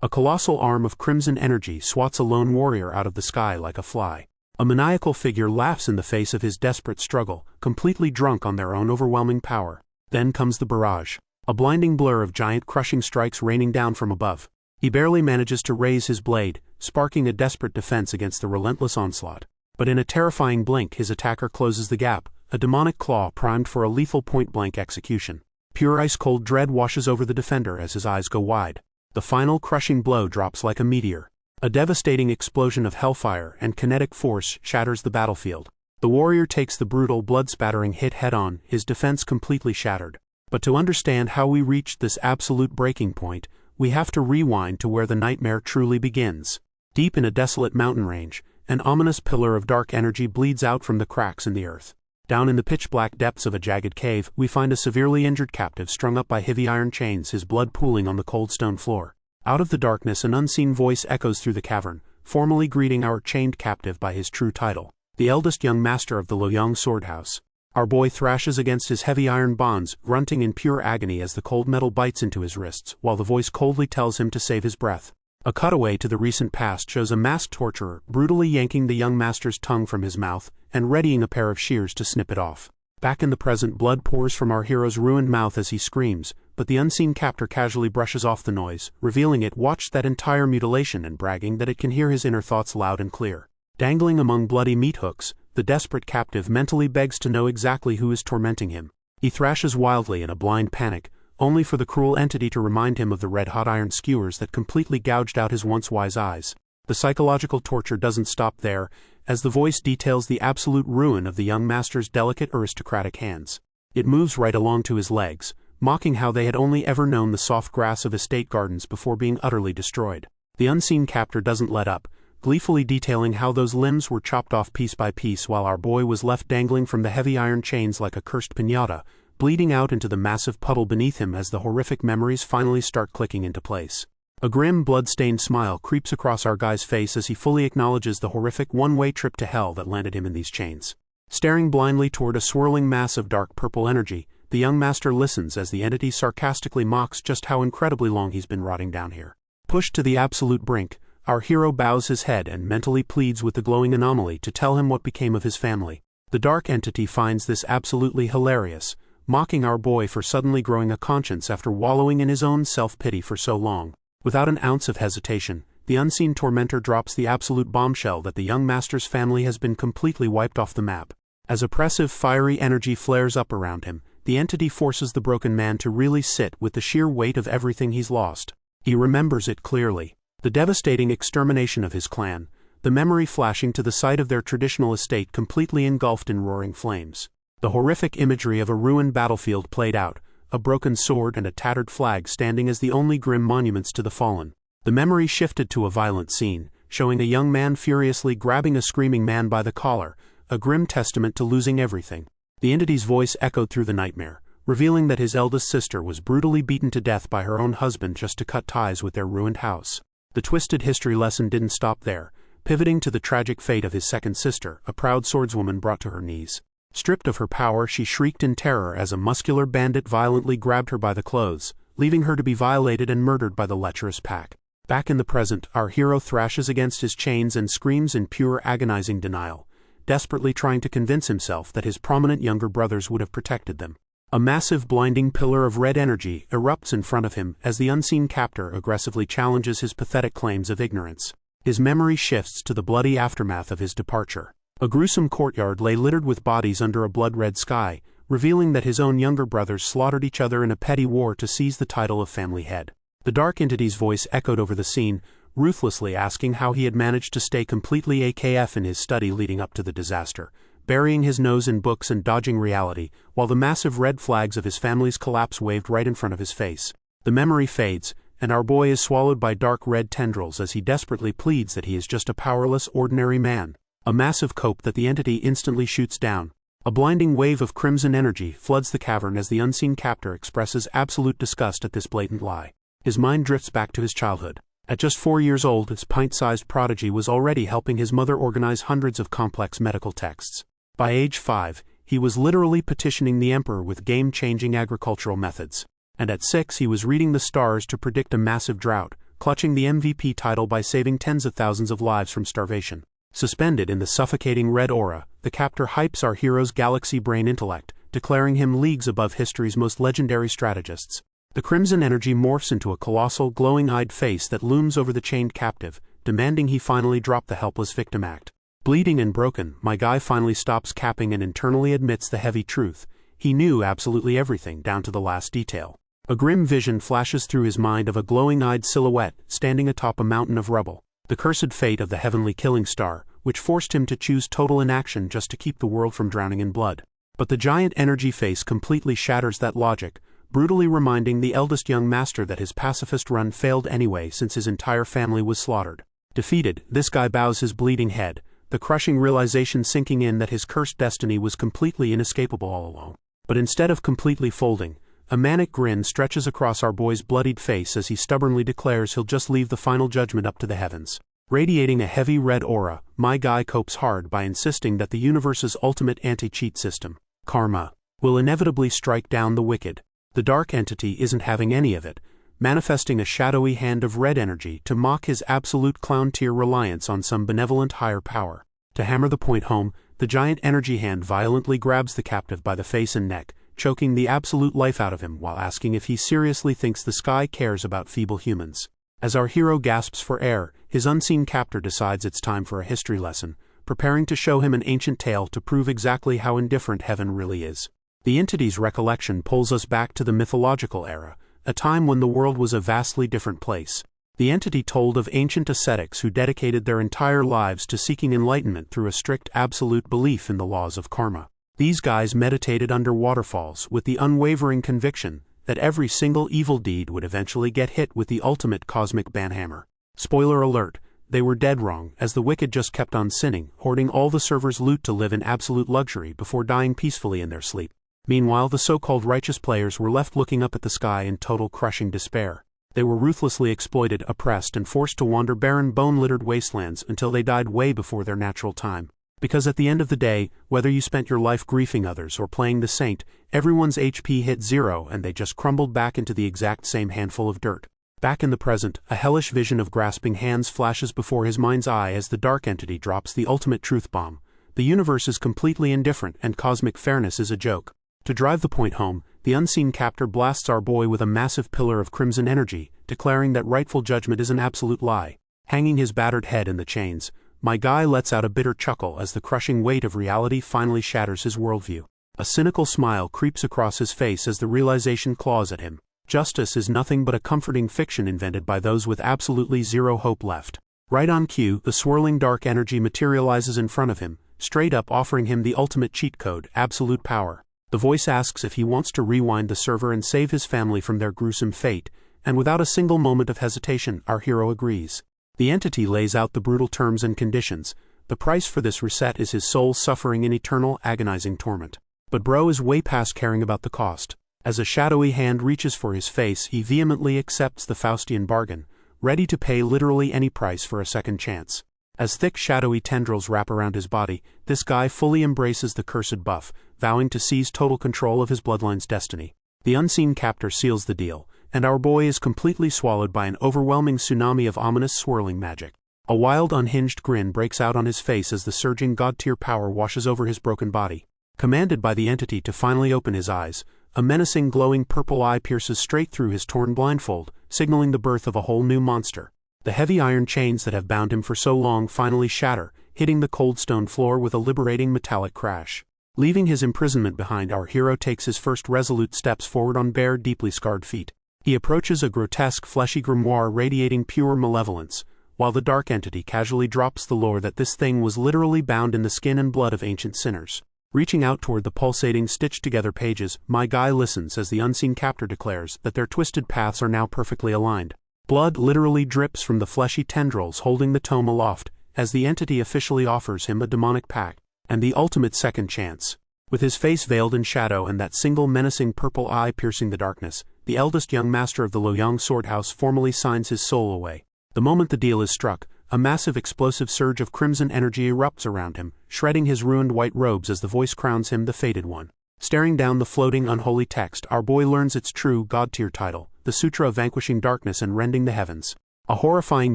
A colossal arm of crimson energy swats a lone warrior out of the sky like a fly. A maniacal figure laughs in the face of his desperate struggle, completely drunk on their own overwhelming power. Then comes the barrage. A blinding blur of giant crushing strikes raining down from above. He barely manages to raise his blade, sparking a desperate defense against the relentless onslaught. But in a terrifying blink his attacker closes the gap, a demonic claw primed for a lethal point-blank execution. Pure ice-cold dread washes over the defender as his eyes go wide. The final crushing blow drops like a meteor. A devastating explosion of hellfire and kinetic force shatters the battlefield. The warrior takes the brutal, blood-spattering hit head-on, his defense completely shattered. But to understand how we reached this absolute breaking point, we have to rewind to where the nightmare truly begins. Deep in a desolate mountain range, an ominous pillar of dark energy bleeds out from the cracks in the earth. Down in the pitch-black depths of a jagged cave, we find a severely injured captive strung up by heavy iron chains, his blood pooling on the cold stone floor. Out of the darkness an unseen voice echoes through the cavern, formally greeting our chained captive by his true title, the eldest young master of the Loyang sword house. Our boy thrashes against his heavy iron bonds, grunting in pure agony as the cold metal bites into his wrists, while the voice coldly tells him to save his breath. A cutaway to the recent past shows a masked torturer brutally yanking the young master's tongue from his mouth and readying a pair of shears to snip it off. Back in the present, blood pours from our hero's ruined mouth as he screams, but the unseen captor casually brushes off the noise, revealing it watched that entire mutilation and bragging that it can hear his inner thoughts loud and clear. Dangling among bloody meat hooks, the desperate captive mentally begs to know exactly who is tormenting him. He thrashes wildly in a blind panic, only for the cruel entity to remind him of the red-hot iron skewers that completely gouged out his once wise eyes. The psychological torture doesn't stop there, as the voice details the absolute ruin of the young master's delicate aristocratic hands. It moves right along to his legs, mocking how they had only ever known the soft grass of estate gardens before being utterly destroyed. The unseen captor doesn't let up, gleefully detailing how those limbs were chopped off piece by piece while our boy was left dangling from the heavy iron chains like a cursed piñata, bleeding out into the massive puddle beneath him as the horrific memories finally start clicking into place. A grim, blood-stained smile creeps across our guy's face as he fully acknowledges the horrific one-way trip to hell that landed him in these chains. Staring blindly toward a swirling mass of dark purple energy, the young master listens as the entity sarcastically mocks just how incredibly long he's been rotting down here. Pushed to the absolute brink, our hero bows his head and mentally pleads with the glowing anomaly to tell him what became of his family. The dark entity finds this absolutely hilarious, mocking our boy for suddenly growing a conscience after wallowing in his own self-pity for so long. Without an ounce of hesitation, the unseen tormentor drops the absolute bombshell that the young master's family has been completely wiped off the map. As oppressive, fiery energy flares up around him, the entity forces the broken man to really sit with the sheer weight of everything he's lost. He remembers it clearly. The devastating extermination of his clan, the memory flashing to the site of their traditional estate completely engulfed in roaring flames. The horrific imagery of a ruined battlefield played out, a broken sword and a tattered flag standing as the only grim monuments to the fallen. The memory shifted to a violent scene, showing a young man furiously grabbing a screaming man by the collar, a grim testament to losing everything. The entity's voice echoed through the nightmare, revealing that his eldest sister was brutally beaten to death by her own husband just to cut ties with their ruined house. The twisted history lesson didn't stop there, pivoting to the tragic fate of his second sister, a proud swordswoman brought to her knees. Stripped of her power, she shrieked in terror as a muscular bandit violently grabbed her by the clothes, leaving her to be violated and murdered by the lecherous pack. Back in the present, our hero thrashes against his chains and screams in pure agonizing denial, desperately trying to convince himself that his prominent younger brothers would have protected them. A massive blinding pillar of red energy erupts in front of him as the unseen captor aggressively challenges his pathetic claims of ignorance. His memory shifts to the bloody aftermath of his departure. A gruesome courtyard lay littered with bodies under a blood-red sky, revealing that his own younger brothers slaughtered each other in a petty war to seize the title of family head. The dark entity's voice echoed over the scene, ruthlessly asking how he had managed to stay completely AKF in his study leading up to the disaster, burying his nose in books and dodging reality, while the massive red flags of his family's collapse waved right in front of his face. The memory fades, and our boy is swallowed by dark red tendrils as he desperately pleads that he is just a powerless, ordinary man. A massive cope that the entity instantly shoots down. A blinding wave of crimson energy floods the cavern as the unseen captor expresses absolute disgust at this blatant lie. His mind drifts back to his childhood. At just 4 years old, his pint-sized prodigy was already helping his mother organize hundreds of complex medical texts. By age 5, he was literally petitioning the emperor with game-changing agricultural methods. And at 6 he was reading the stars to predict a massive drought, clutching the MVP title by saving tens of thousands of lives from starvation. Suspended in the suffocating red aura, the captor hypes our hero's galaxy brain intellect, declaring him leagues above history's most legendary strategists. The crimson energy morphs into a colossal, glowing-eyed face that looms over the chained captive, demanding he finally drop the helpless victim act. Bleeding and broken, my guy finally stops capping and internally admits the heavy truth. He knew absolutely everything, down to the last detail. A grim vision flashes through his mind of a glowing-eyed silhouette standing atop a mountain of rubble. The cursed fate of the heavenly killing star, which forced him to choose total inaction just to keep the world from drowning in blood. But the giant energy face completely shatters that logic, brutally reminding the eldest young master that his pacifist run failed anyway since his entire family was slaughtered. Defeated, this guy bows his bleeding head, the crushing realization sinking in that his cursed destiny was completely inescapable all along. But instead of completely folding, a manic grin stretches across our boy's bloodied face as he stubbornly declares he'll just leave the final judgment up to the heavens. Radiating a heavy red aura, my guy copes hard by insisting that the universe's ultimate anti-cheat system, karma, will inevitably strike down the wicked. The dark entity isn't having any of it, manifesting a shadowy hand of red energy to mock his absolute clown-tier reliance on some benevolent higher power. To hammer the point home, the giant energy hand violently grabs the captive by the face and neck, choking the absolute life out of him while asking if he seriously thinks the sky cares about feeble humans. As our hero gasps for air, his unseen captor decides it's time for a history lesson, preparing to show him an ancient tale to prove exactly how indifferent heaven really is. The entity's recollection pulls us back to the mythological era, a time when the world was a vastly different place. The entity told of ancient ascetics who dedicated their entire lives to seeking enlightenment through a strict absolute belief in the laws of karma. These guys meditated under waterfalls with the unwavering conviction that every single evil deed would eventually get hit with the ultimate cosmic banhammer. Spoiler alert, they were dead wrong, as the wicked just kept on sinning, hoarding all the server's loot to live in absolute luxury before dying peacefully in their sleep. Meanwhile, the so-called righteous players were left looking up at the sky in total crushing despair. They were ruthlessly exploited, oppressed, and forced to wander barren, bone-littered wastelands until they died way before their natural time. Because at the end of the day, whether you spent your life griefing others or playing the saint, everyone's HP hit zero and they just crumbled back into the exact same handful of dirt. Back in the present, a hellish vision of grasping hands flashes before his mind's eye as the dark entity drops the ultimate truth bomb. The universe is completely indifferent and cosmic fairness is a joke. To drive the point home, the unseen captor blasts our boy with a massive pillar of crimson energy, declaring that rightful judgment is an absolute lie. Hanging his battered head in the chains, my guy lets out a bitter chuckle as the crushing weight of reality finally shatters his worldview. A cynical smile creeps across his face as the realization claws at him. Justice is nothing but a comforting fiction invented by those with absolutely zero hope left. Right on cue, the swirling dark energy materializes in front of him, straight up offering him the ultimate cheat code, absolute power. The voice asks if he wants to rewind the server and save his family from their gruesome fate, and without a single moment of hesitation, our hero agrees. The entity lays out the brutal terms and conditions. The price for this reset is his soul suffering in eternal, agonizing torment. But bro is way past caring about the cost. As a shadowy hand reaches for his face, he vehemently accepts the Faustian bargain, ready to pay literally any price for a second chance. As thick shadowy tendrils wrap around his body, this guy fully embraces the cursed buff, vowing to seize total control of his bloodline's destiny. The unseen captor seals the deal, and our boy is completely swallowed by an overwhelming tsunami of ominous swirling magic. A wild, unhinged grin breaks out on his face as the surging god-tier power washes over his broken body. Commanded by the entity to finally open his eyes, a menacing glowing purple eye pierces straight through his torn blindfold, signaling the birth of a whole new monster. The heavy iron chains that have bound him for so long finally shatter, hitting the cold stone floor with a liberating metallic crash. Leaving his imprisonment behind, our hero takes his first resolute steps forward on bare, deeply scarred feet. He approaches a grotesque, fleshy grimoire radiating pure malevolence, while the dark entity casually drops the lore that this thing was literally bound in the skin and blood of ancient sinners. Reaching out toward the pulsating, stitched-together pages, my guy listens as the unseen captor declares that their twisted paths are now perfectly aligned. Blood literally drips from the fleshy tendrils holding the tome aloft, as the entity officially offers him a demonic pact and the ultimate second chance. With his face veiled in shadow and that single menacing purple eye piercing the darkness, the eldest young master of the Loyang Sword House formally signs his soul away. The moment the deal is struck, a massive explosive surge of crimson energy erupts around him, shredding his ruined white robes as the voice crowns him the Fated One. Staring down the floating unholy text, our boy learns its true god-tier title, the Sutra of Vanquishing Darkness and Rending the Heavens. A horrifying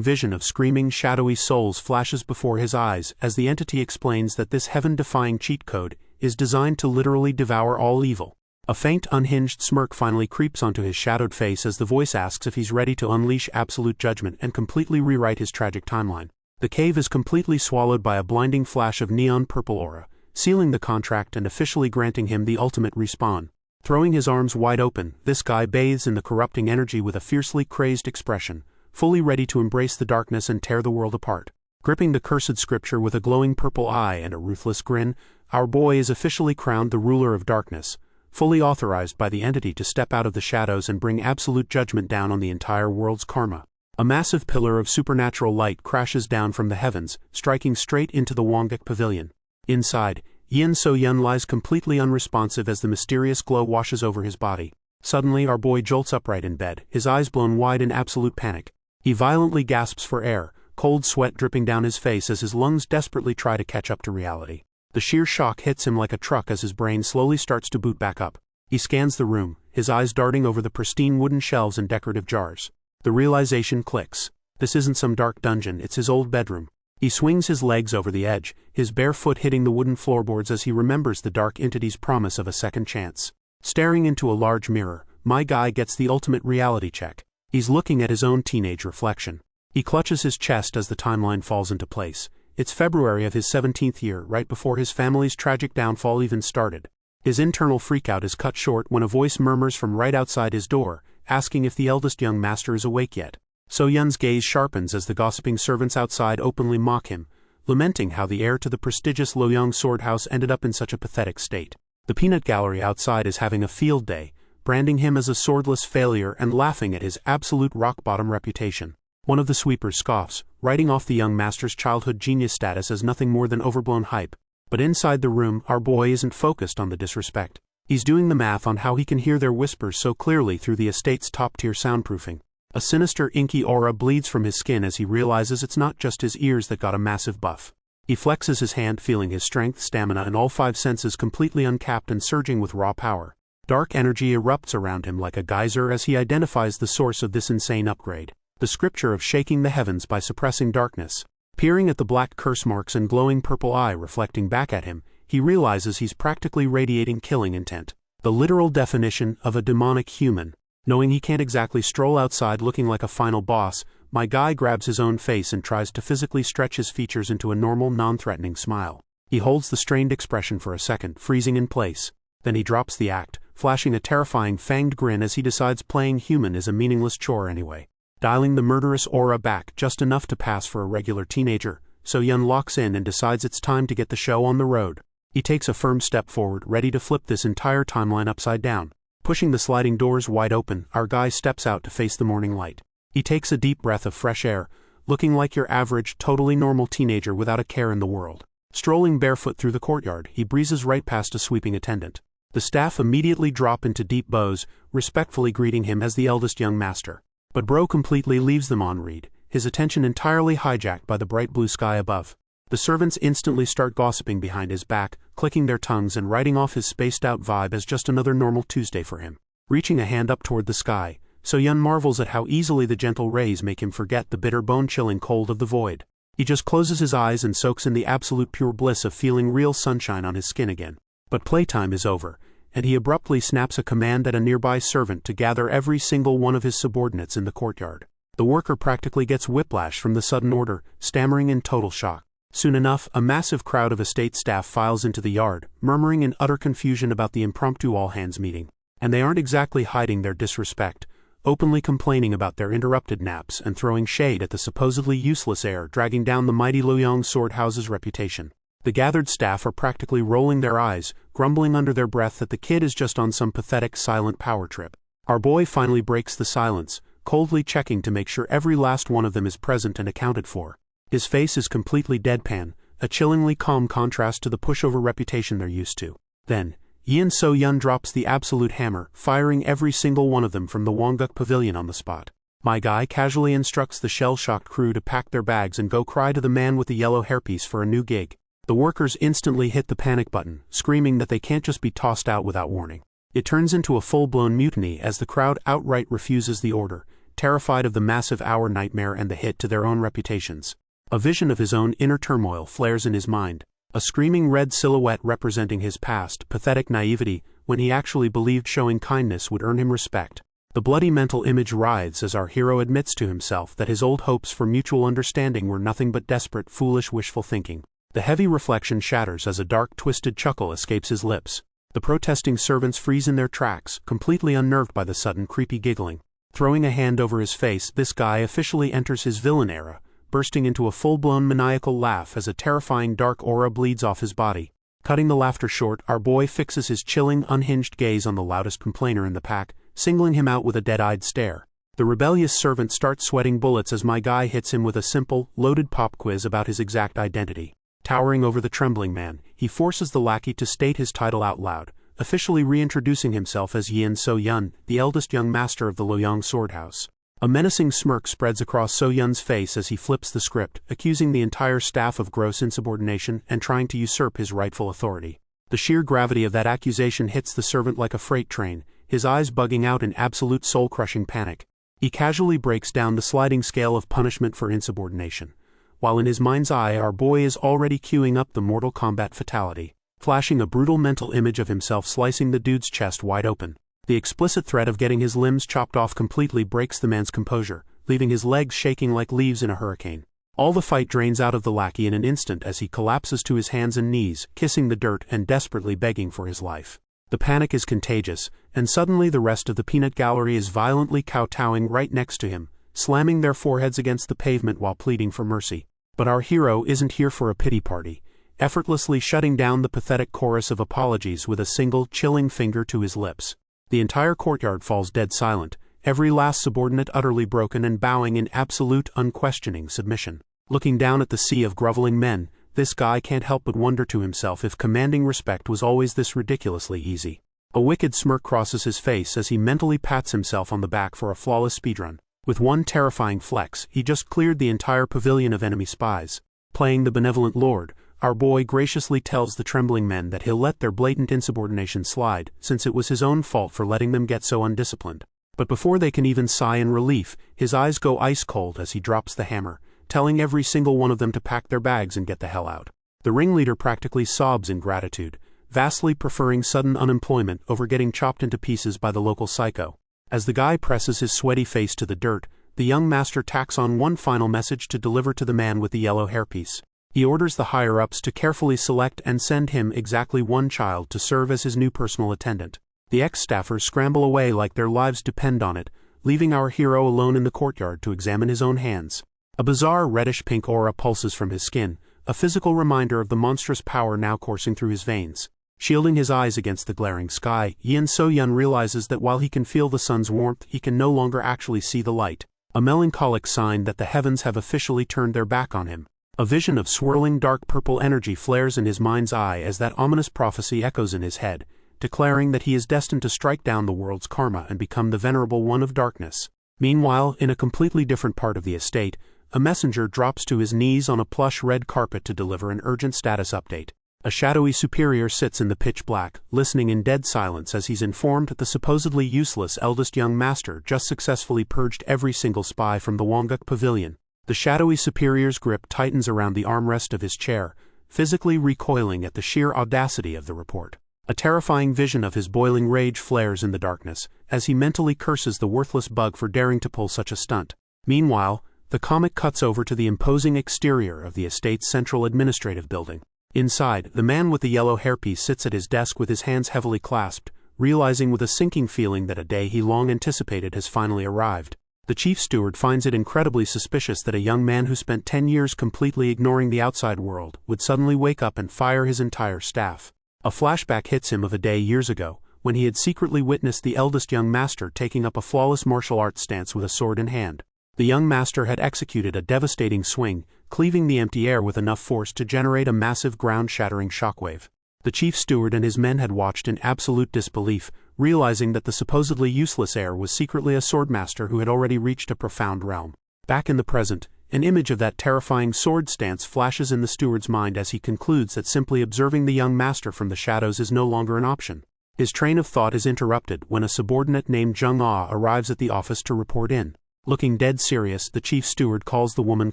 vision of screaming, shadowy souls flashes before his eyes as the entity explains that this heaven-defying cheat code is designed to literally devour all evil. A faint, unhinged smirk finally creeps onto his shadowed face as the voice asks if he's ready to unleash absolute judgment and completely rewrite his tragic timeline. The cave is completely swallowed by a blinding flash of neon purple aura, sealing the contract and officially granting him the ultimate respawn. Throwing his arms wide open, this guy bathes in the corrupting energy with a fiercely crazed expression, fully ready to embrace the darkness and tear the world apart. Gripping the cursed scripture with a glowing purple eye and a ruthless grin, our boy is officially crowned the ruler of darkness, fully authorized by the entity to step out of the shadows and bring absolute judgment down on the entire world's karma. A massive pillar of supernatural light crashes down from the heavens, striking straight into the Wongguk pavilion. Inside, Yin So-yun lies completely unresponsive as the mysterious glow washes over his body. Suddenly our boy jolts upright in bed, his eyes blown wide in absolute panic. He violently gasps for air, cold sweat dripping down his face as his lungs desperately try to catch up to reality. The sheer shock hits him like a truck as his brain slowly starts to boot back up. He scans the room, his eyes darting over the pristine wooden shelves and decorative jars. The realization clicks. This isn't some dark dungeon, it's his old bedroom. He swings his legs over the edge, his bare foot hitting the wooden floorboards as he remembers the dark entity's promise of a second chance. Staring into a large mirror, my guy gets the ultimate reality check. He's looking at his own teenage reflection. He clutches his chest as the timeline falls into place. It's February of his 17th year, right before his family's tragic downfall even started. His internal freakout is cut short when a voice murmurs from right outside his door, asking if the eldest young master is awake yet. So-yun's gaze sharpens as the gossiping servants outside openly mock him, lamenting how the heir to the prestigious Loyang sword house ended up in such a pathetic state. The peanut gallery outside is having a field day, branding him as a swordless failure and laughing at his absolute rock-bottom reputation. One of the sweepers scoffs, writing off the young master's childhood genius status as nothing more than overblown hype. But inside the room, our boy isn't focused on the disrespect. He's doing the math on how he can hear their whispers so clearly through the estate's top-tier soundproofing. A sinister inky aura bleeds from his skin as he realizes it's not just his ears that got a massive buff. He flexes his hand, feeling his strength, stamina, and all five senses completely uncapped and surging with raw power. Dark energy erupts around him like a geyser as he identifies the source of this insane upgrade. The scripture of shaking the heavens by suppressing darkness. Peering at the black curse marks and glowing purple eye reflecting back at him, he realizes he's practically radiating killing intent. The literal definition of a demonic human. Knowing he can't exactly stroll outside looking like a final boss, my guy grabs his own face and tries to physically stretch his features into a normal, non-threatening smile. He holds the strained expression for a second, freezing in place. Then he drops the act, flashing a terrifying fanged grin as he decides playing human is a meaningless chore anyway. Dialing the murderous aura back just enough to pass for a regular teenager, So-yun locks in and decides it's time to get the show on the road. He takes a firm step forward, ready to flip this entire timeline upside down. Pushing the sliding doors wide open, our guy steps out to face the morning light. He takes a deep breath of fresh air, looking like your average, totally normal teenager without a care in the world. Strolling barefoot through the courtyard, he breezes right past a sweeping attendant. The staff immediately drop into deep bows, respectfully greeting him as the eldest young master. But bro completely leaves them on read, his attention entirely hijacked by the bright blue sky above. The servants instantly start gossiping behind his back, clicking their tongues and writing off his spaced-out vibe as just another normal Tuesday for him. Reaching a hand up toward the sky, So-yun marvels at how easily the gentle rays make him forget the bitter bone-chilling cold of the void. He just closes his eyes and soaks in the absolute pure bliss of feeling real sunshine on his skin again. But playtime is over, and he abruptly snaps a command at a nearby servant to gather every single one of his subordinates in the courtyard. The worker practically gets whiplash from the sudden order, stammering in total shock. Soon enough, a massive crowd of estate staff files into the yard, murmuring in utter confusion about the impromptu all-hands meeting. And they aren't exactly hiding their disrespect, openly complaining about their interrupted naps and throwing shade at the supposedly useless heir dragging down the mighty Loyang sword house's reputation. The gathered staff are practically rolling their eyes, grumbling under their breath that the kid is just on some pathetic silent power trip. Our boy finally breaks the silence, coldly checking to make sure every last one of them is present and accounted for. His face is completely deadpan, a chillingly calm contrast to the pushover reputation they're used to. Then, Yin So-yun drops the absolute hammer, firing every single one of them from the Wongguk pavilion on the spot. My guy casually instructs the shell-shocked crew to pack their bags and go cry to the man with the yellow hairpiece for a new gig. The workers instantly hit the panic button, screaming that they can't just be tossed out without warning. It turns into a full-blown mutiny as the crowd outright refuses the order, terrified of the massive hour nightmare and the hit to their own reputations. A vision of his own inner turmoil flares in his mind, a screaming red silhouette representing his past, pathetic naivety, when he actually believed showing kindness would earn him respect. The bloody mental image writhes as our hero admits to himself that his old hopes for mutual understanding were nothing but desperate, foolish, wishful thinking. The heavy reflection shatters as a dark, twisted chuckle escapes his lips. The protesting servants freeze in their tracks, completely unnerved by the sudden, creepy giggling. Throwing a hand over his face, this guy officially enters his villain era, bursting into a full-blown maniacal laugh as a terrifying dark aura bleeds off his body. Cutting the laughter short, our boy fixes his chilling, unhinged gaze on the loudest complainer in the pack, singling him out with a dead-eyed stare. The rebellious servant starts sweating bullets as my guy hits him with a simple, loaded pop quiz about his exact identity. Towering over the trembling man, he forces the lackey to state his title out loud, officially reintroducing himself as Yin So-yun, the eldest young master of the Loyang Sword House. A menacing smirk spreads across So-yun's face as he flips the script, accusing the entire staff of gross insubordination and trying to usurp his rightful authority. The sheer gravity of that accusation hits the servant like a freight train, his eyes bugging out in absolute soul-crushing panic. He casually breaks down the sliding scale of punishment for insubordination, while in his mind's eye our boy is already queuing up the Mortal Kombat fatality, flashing a brutal mental image of himself slicing the dude's chest wide open. The explicit threat of getting his limbs chopped off completely breaks the man's composure, leaving his legs shaking like leaves in a hurricane. All the fight drains out of the lackey in an instant as he collapses to his hands and knees, kissing the dirt and desperately begging for his life. The panic is contagious, and suddenly the rest of the peanut gallery is violently kowtowing right next to him, slamming their foreheads against the pavement while pleading for mercy. But our hero isn't here for a pity party, effortlessly shutting down the pathetic chorus of apologies with a single, chilling finger to his lips. The entire courtyard falls dead silent, every last subordinate utterly broken and bowing in absolute, unquestioning submission. Looking down at the sea of groveling men, this guy can't help but wonder to himself if commanding respect was always this ridiculously easy. A wicked smirk crosses his face as he mentally pats himself on the back for a flawless speedrun. With one terrifying flex, he just cleared the entire pavilion of enemy spies. Playing the benevolent lord, our boy graciously tells the trembling men that he'll let their blatant insubordination slide, since it was his own fault for letting them get so undisciplined. But before they can even sigh in relief, his eyes go ice cold as he drops the hammer, telling every single one of them to pack their bags and get the hell out. The ringleader practically sobs in gratitude, vastly preferring sudden unemployment over getting chopped into pieces by the local psycho. As the guy presses his sweaty face to the dirt, the young master tacks on one final message to deliver to the man with the yellow hairpiece. He orders the higher-ups to carefully select and send him exactly one child to serve as his new personal attendant. The ex-staffers scramble away like their lives depend on it, leaving our hero alone in the courtyard to examine his own hands. A bizarre reddish-pink aura pulses from his skin, a physical reminder of the monstrous power now coursing through his veins. Shielding his eyes against the glaring sky, Yin So-yun realizes that while he can feel the sun's warmth, he can no longer actually see the light, a melancholic sign that the heavens have officially turned their back on him. A vision of swirling dark purple energy flares in his mind's eye as that ominous prophecy echoes in his head, declaring that he is destined to strike down the world's karma and become the venerable one of darkness. Meanwhile, in a completely different part of the estate, a messenger drops to his knees on a plush red carpet to deliver an urgent status update. A shadowy superior sits in the pitch black, listening in dead silence as he's informed that the supposedly useless eldest young master just successfully purged every single spy from the Wongguk Pavilion. The shadowy superior's grip tightens around the armrest of his chair, physically recoiling at the sheer audacity of the report. A terrifying vision of his boiling rage flares in the darkness, as he mentally curses the worthless bug for daring to pull such a stunt. Meanwhile, the comic cuts over to the imposing exterior of the estate's central administrative building. Inside, the man with the yellow hairpiece sits at his desk with his hands heavily clasped, realizing with a sinking feeling that a day he long anticipated has finally arrived. The chief steward finds it incredibly suspicious that a young man who spent 10 years completely ignoring the outside world would suddenly wake up and fire his entire staff. A flashback hits him of a day years ago, when he had secretly witnessed the eldest young master taking up a flawless martial arts stance with a sword in hand. The young master had executed a devastating swing, cleaving the empty air with enough force to generate a massive ground-shattering shockwave. The chief steward and his men had watched in absolute disbelief, realizing that the supposedly useless heir was secretly a swordmaster who had already reached a profound realm. Back in the present, an image of that terrifying sword stance flashes in the steward's mind as he concludes that simply observing the young master from the shadows is no longer an option. His train of thought is interrupted when a subordinate named Jung Ah arrives at the office to report in. Looking dead serious, the chief steward calls the woman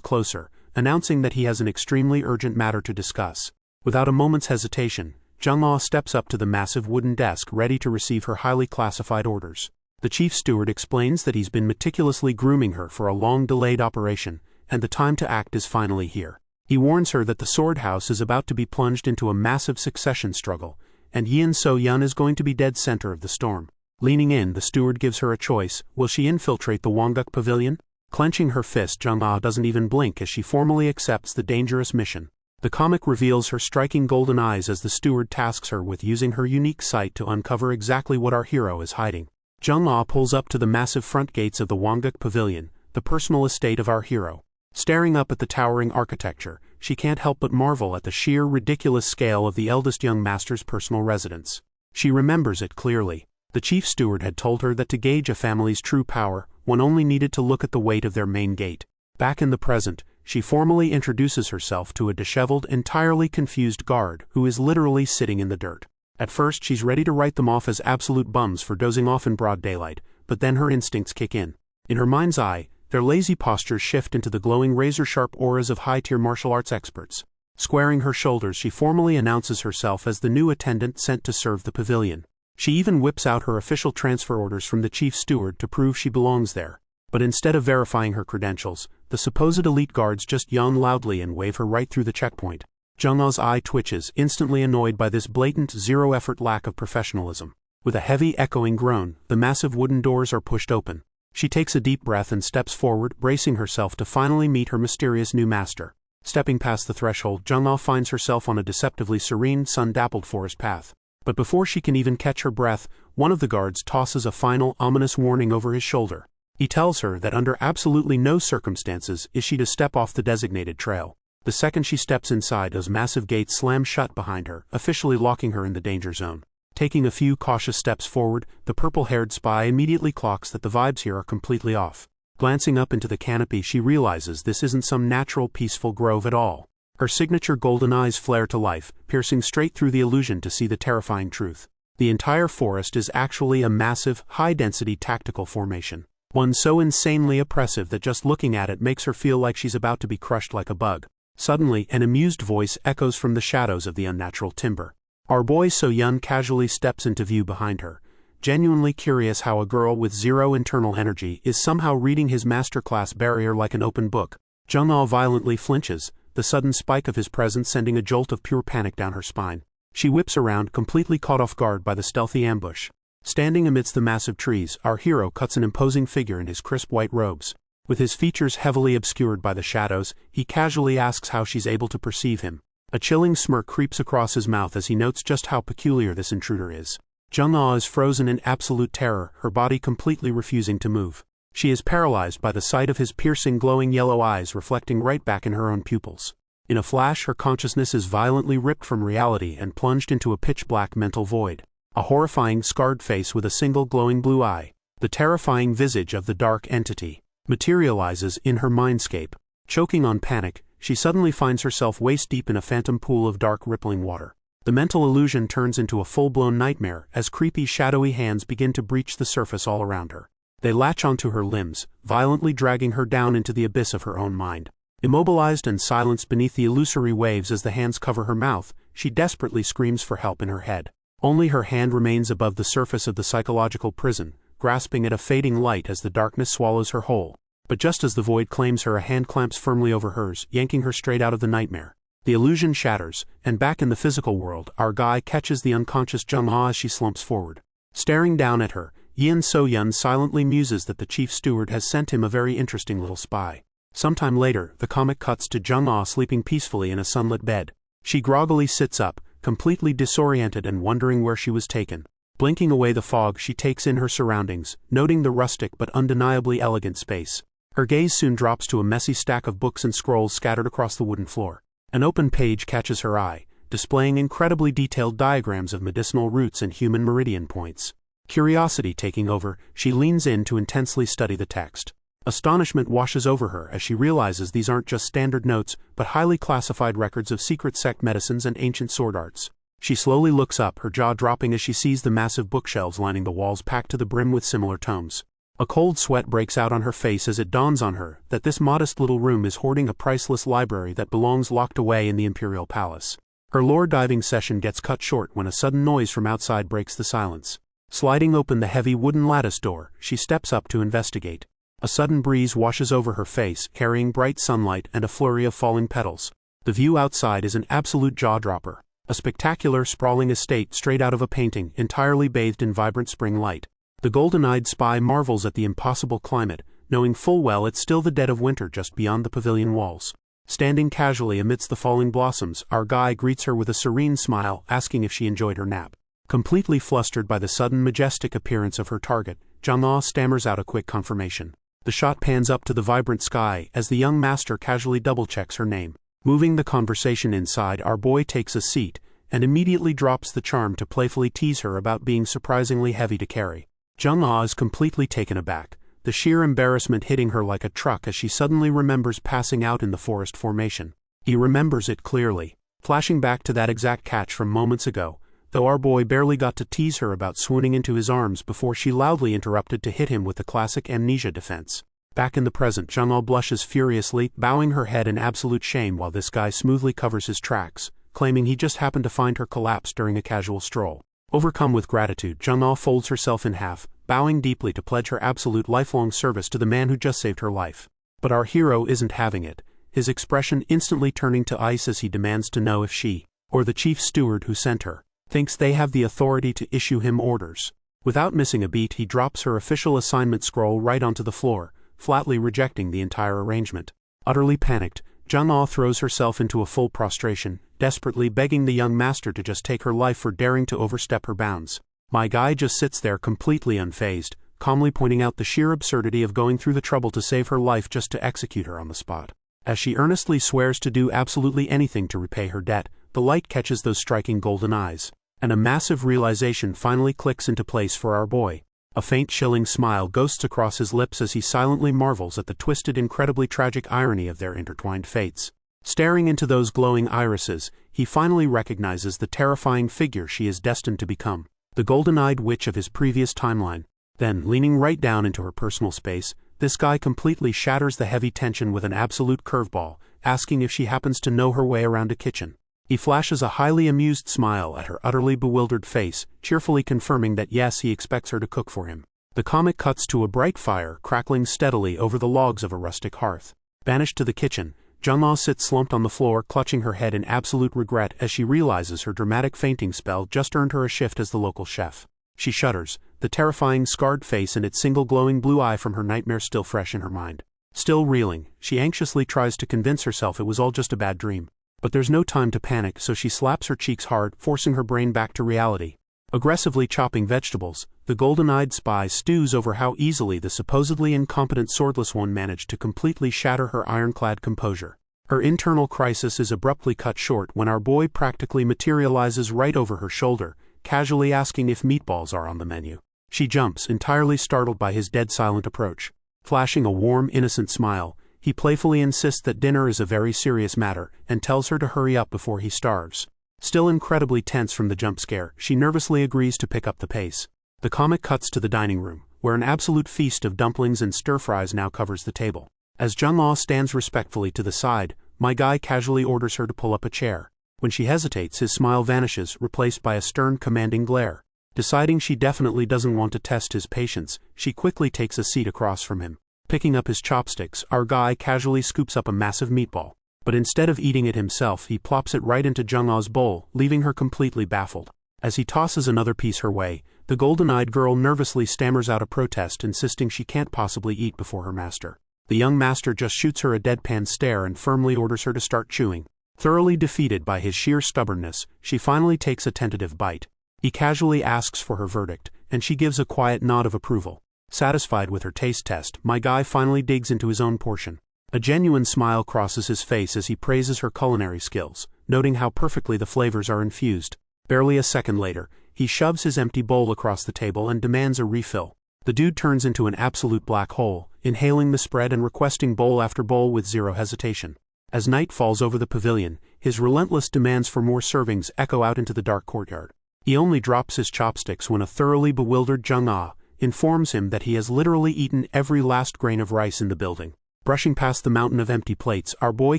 closer, announcing that he has an extremely urgent matter to discuss. Without a moment's hesitation, Jung-ah steps up to the massive wooden desk ready to receive her highly classified orders. The chief steward explains that he's been meticulously grooming her for a long-delayed operation, and the time to act is finally here. He warns her that the sword house is about to be plunged into a massive succession struggle, and Yin So-yun is going to be dead center of the storm. Leaning in, the steward gives her a choice. Will she infiltrate the Wongguk pavilion? Clenching her fist, Jung-ah doesn't even blink as she formally accepts the dangerous mission. The comic reveals her striking golden eyes as the steward tasks her with using her unique sight to uncover exactly what our hero is hiding. Jung-ah pulls up to the massive front gates of the Wongguk pavilion, the personal estate of our hero. Staring up at the towering architecture, she can't help but marvel at the sheer ridiculous scale of the eldest young master's personal residence. She remembers it clearly. The chief steward had told her that to gauge a family's true power, one only needed to look at the weight of their main gate. Back in the present, she formally introduces herself to a disheveled, entirely confused guard who is literally sitting in the dirt. At first she's ready to write them off as absolute bums for dozing off in broad daylight, but then her instincts kick in. In her mind's eye, their lazy postures shift into the glowing razor-sharp auras of high-tier martial arts experts. Squaring her shoulders, she formally announces herself as the new attendant sent to serve the pavilion. She even whips out her official transfer orders from the chief steward to prove she belongs there. But instead of verifying her credentials, the supposed elite guards just yawn loudly and wave her right through the checkpoint. Jung-ah's eye twitches, instantly annoyed by this blatant, zero-effort lack of professionalism. With a heavy, echoing groan, the massive wooden doors are pushed open. She takes a deep breath and steps forward, bracing herself to finally meet her mysterious new master. Stepping past the threshold, Jung-ah finds herself on a deceptively serene, sun-dappled forest path. But before she can even catch her breath, one of the guards tosses a final, ominous warning over his shoulder. He tells her that under absolutely no circumstances is she to step off the designated trail. The second she steps inside, those massive gates slam shut behind her, officially locking her in the danger zone. Taking a few cautious steps forward, the purple-haired spy immediately clocks that the vibes here are completely off. Glancing up into the canopy, she realizes this isn't some natural, peaceful grove at all. Her signature golden eyes flare to life, piercing straight through the illusion to see the terrifying truth. The entire forest is actually a massive, high-density tactical formation. One so insanely oppressive that just looking at it makes her feel like she's about to be crushed like a bug. Suddenly, an amused voice echoes from the shadows of the unnatural timber. Our boy So-yun casually steps into view behind her, genuinely curious how a girl with zero internal energy is somehow reading his masterclass barrier like an open book. Jung-ah violently flinches, the sudden spike of his presence sending a jolt of pure panic down her spine. She whips around, completely caught off guard by the stealthy ambush. Standing amidst the massive trees, our hero cuts an imposing figure in his crisp white robes. With his features heavily obscured by the shadows, he casually asks how she's able to perceive him. A chilling smirk creeps across his mouth as he notes just how peculiar this intruder is. Jung-ah is frozen in absolute terror, her body completely refusing to move. She is paralyzed by the sight of his piercing glowing yellow eyes reflecting right back in her own pupils. In a flash, her consciousness is violently ripped from reality and plunged into a pitch-black mental void. A horrifying, scarred face with a single glowing blue eye, the terrifying visage of the dark entity, materializes in her mindscape. Choking on panic, she suddenly finds herself waist-deep in a phantom pool of dark rippling water. The mental illusion turns into a full-blown nightmare as creepy shadowy hands begin to breach the surface all around her. They latch onto her limbs, violently dragging her down into the abyss of her own mind. Immobilized and silenced beneath the illusory waves as the hands cover her mouth, she desperately screams for help in her head. Only her hand remains above the surface of the psychological prison, grasping at a fading light as the darkness swallows her whole. But just as the void claims her, a hand clamps firmly over hers, yanking her straight out of the nightmare. The illusion shatters, and back in the physical world, our guy catches the unconscious Jung-ah as she slumps forward. Staring down at her, Yin So-yun silently muses that the chief steward has sent him a very interesting little spy. Sometime later, the comic cuts to Jung-ah sleeping peacefully in a sunlit bed. She groggily sits up, completely disoriented and wondering where she was taken. Blinking away the fog, she takes in her surroundings, noting the rustic but undeniably elegant space. Her gaze soon drops to a messy stack of books and scrolls scattered across the wooden floor. An open page catches her eye, displaying incredibly detailed diagrams of medicinal roots and human meridian points. Curiosity taking over, she leans in to intensely study the text. Astonishment washes over her as she realizes these aren't just standard notes, but highly classified records of secret sect medicines and ancient sword arts. She slowly looks up, her jaw dropping as she sees the massive bookshelves lining the walls packed to the brim with similar tomes. A cold sweat breaks out on her face as it dawns on her that this modest little room is hoarding a priceless library that belongs locked away in the imperial palace. Her lore-diving session gets cut short when a sudden noise from outside breaks the silence. Sliding open the heavy wooden lattice door, she steps up to investigate. A sudden breeze washes over her face, carrying bright sunlight and a flurry of falling petals. The view outside is an absolute jaw-dropper. A spectacular, sprawling estate straight out of a painting, entirely bathed in vibrant spring light. The golden-eyed spy marvels at the impossible climate, knowing full well it's still the dead of winter just beyond the pavilion walls. Standing casually amidst the falling blossoms, our guy greets her with a serene smile, asking if she enjoyed her nap. Completely flustered by the sudden majestic appearance of her target, Jeong stammers out a quick confirmation. The shot pans up to the vibrant sky as the young master casually double-checks her name. Moving the conversation inside, our boy takes a seat, and immediately drops the charm to playfully tease her about being surprisingly heavy to carry. Jeong is completely taken aback, the sheer embarrassment hitting her like a truck as she suddenly remembers passing out in the forest formation. He remembers it clearly, flashing back to that exact catch from moments ago, though our boy barely got to tease her about swooning into his arms before she loudly interrupted to hit him with the classic amnesia defense. Back in the present, Jeong blushes furiously, bowing her head in absolute shame while this guy smoothly covers his tracks, claiming he just happened to find her collapsed during a casual stroll. Overcome with gratitude, Jeong folds herself in half, bowing deeply to pledge her absolute lifelong service to the man who just saved her life. But our hero isn't having it, his expression instantly turning to ice as he demands to know if she, or the chief steward who sent her, thinks they have the authority to issue him orders. Without missing a beat, he drops her official assignment scroll right onto the floor, flatly rejecting the entire arrangement. Utterly panicked, Jeong throws herself into a full prostration, desperately begging the young master to just take her life for daring to overstep her bounds. My guy just sits there completely unfazed, calmly pointing out the sheer absurdity of going through the trouble to save her life just to execute her on the spot. As she earnestly swears to do absolutely anything to repay her debt, the light catches those striking golden eyes, and a massive realization finally clicks into place for our boy. A faint chilling smile ghosts across his lips as he silently marvels at the twisted, incredibly tragic irony of their intertwined fates. Staring into those glowing irises, he finally recognizes the terrifying figure she is destined to become, the golden-eyed witch of his previous timeline. Then, leaning right down into her personal space, this guy completely shatters the heavy tension with an absolute curveball, asking if she happens to know her way around a kitchen. He flashes a highly amused smile at her utterly bewildered face, cheerfully confirming that yes, he expects her to cook for him. The comic cuts to a bright fire crackling steadily over the logs of a rustic hearth. Banished to the kitchen, Jeong sits slumped on the floor, clutching her head in absolute regret as she realizes her dramatic fainting spell just earned her a shift as the local chef. She shudders, the terrifying scarred face and its single glowing blue eye from her nightmare still fresh in her mind. Still reeling, she anxiously tries to convince herself it was all just a bad dream. But there's no time to panic, so she slaps her cheeks hard, forcing her brain back to reality. Aggressively chopping vegetables, the golden-eyed spy stews over how easily the supposedly incompetent swordless one managed to completely shatter her ironclad composure. Her internal crisis is abruptly cut short when our boy practically materializes right over her shoulder, casually asking if meatballs are on the menu. She jumps, entirely startled by his dead-silent approach. Flashing a warm, innocent smile, he playfully insists that dinner is a very serious matter, and tells her to hurry up before he starves. Still incredibly tense from the jump scare, she nervously agrees to pick up the pace. The comic cuts to the dining room, where an absolute feast of dumplings and stir-fries now covers the table. As Jeong stands respectfully to the side, my guy casually orders her to pull up a chair. When she hesitates, his smile vanishes, replaced by a stern, commanding glare. Deciding she definitely doesn't want to test his patience, she quickly takes a seat across from him. Picking up his chopsticks, our guy casually scoops up a massive meatball. But instead of eating it himself, he plops it right into Jeong's bowl, leaving her completely baffled. As he tosses another piece her way, the golden-eyed girl nervously stammers out a protest, insisting she can't possibly eat before her master. The young master just shoots her a deadpan stare and firmly orders her to start chewing. Thoroughly defeated by his sheer stubbornness, she finally takes a tentative bite. He casually asks for her verdict, and she gives a quiet nod of approval. Satisfied with her taste test, my guy finally digs into his own portion. A genuine smile crosses his face as he praises her culinary skills, noting how perfectly the flavors are infused. Barely a second later, he shoves his empty bowl across the table and demands a refill. The dude turns into an absolute black hole, inhaling the spread and requesting bowl after bowl with zero hesitation. As night falls over the pavilion, his relentless demands for more servings echo out into the dark courtyard. He only drops his chopsticks when a thoroughly bewildered Jeong informs him that he has literally eaten every last grain of rice in the building. Brushing past the mountain of empty plates, our boy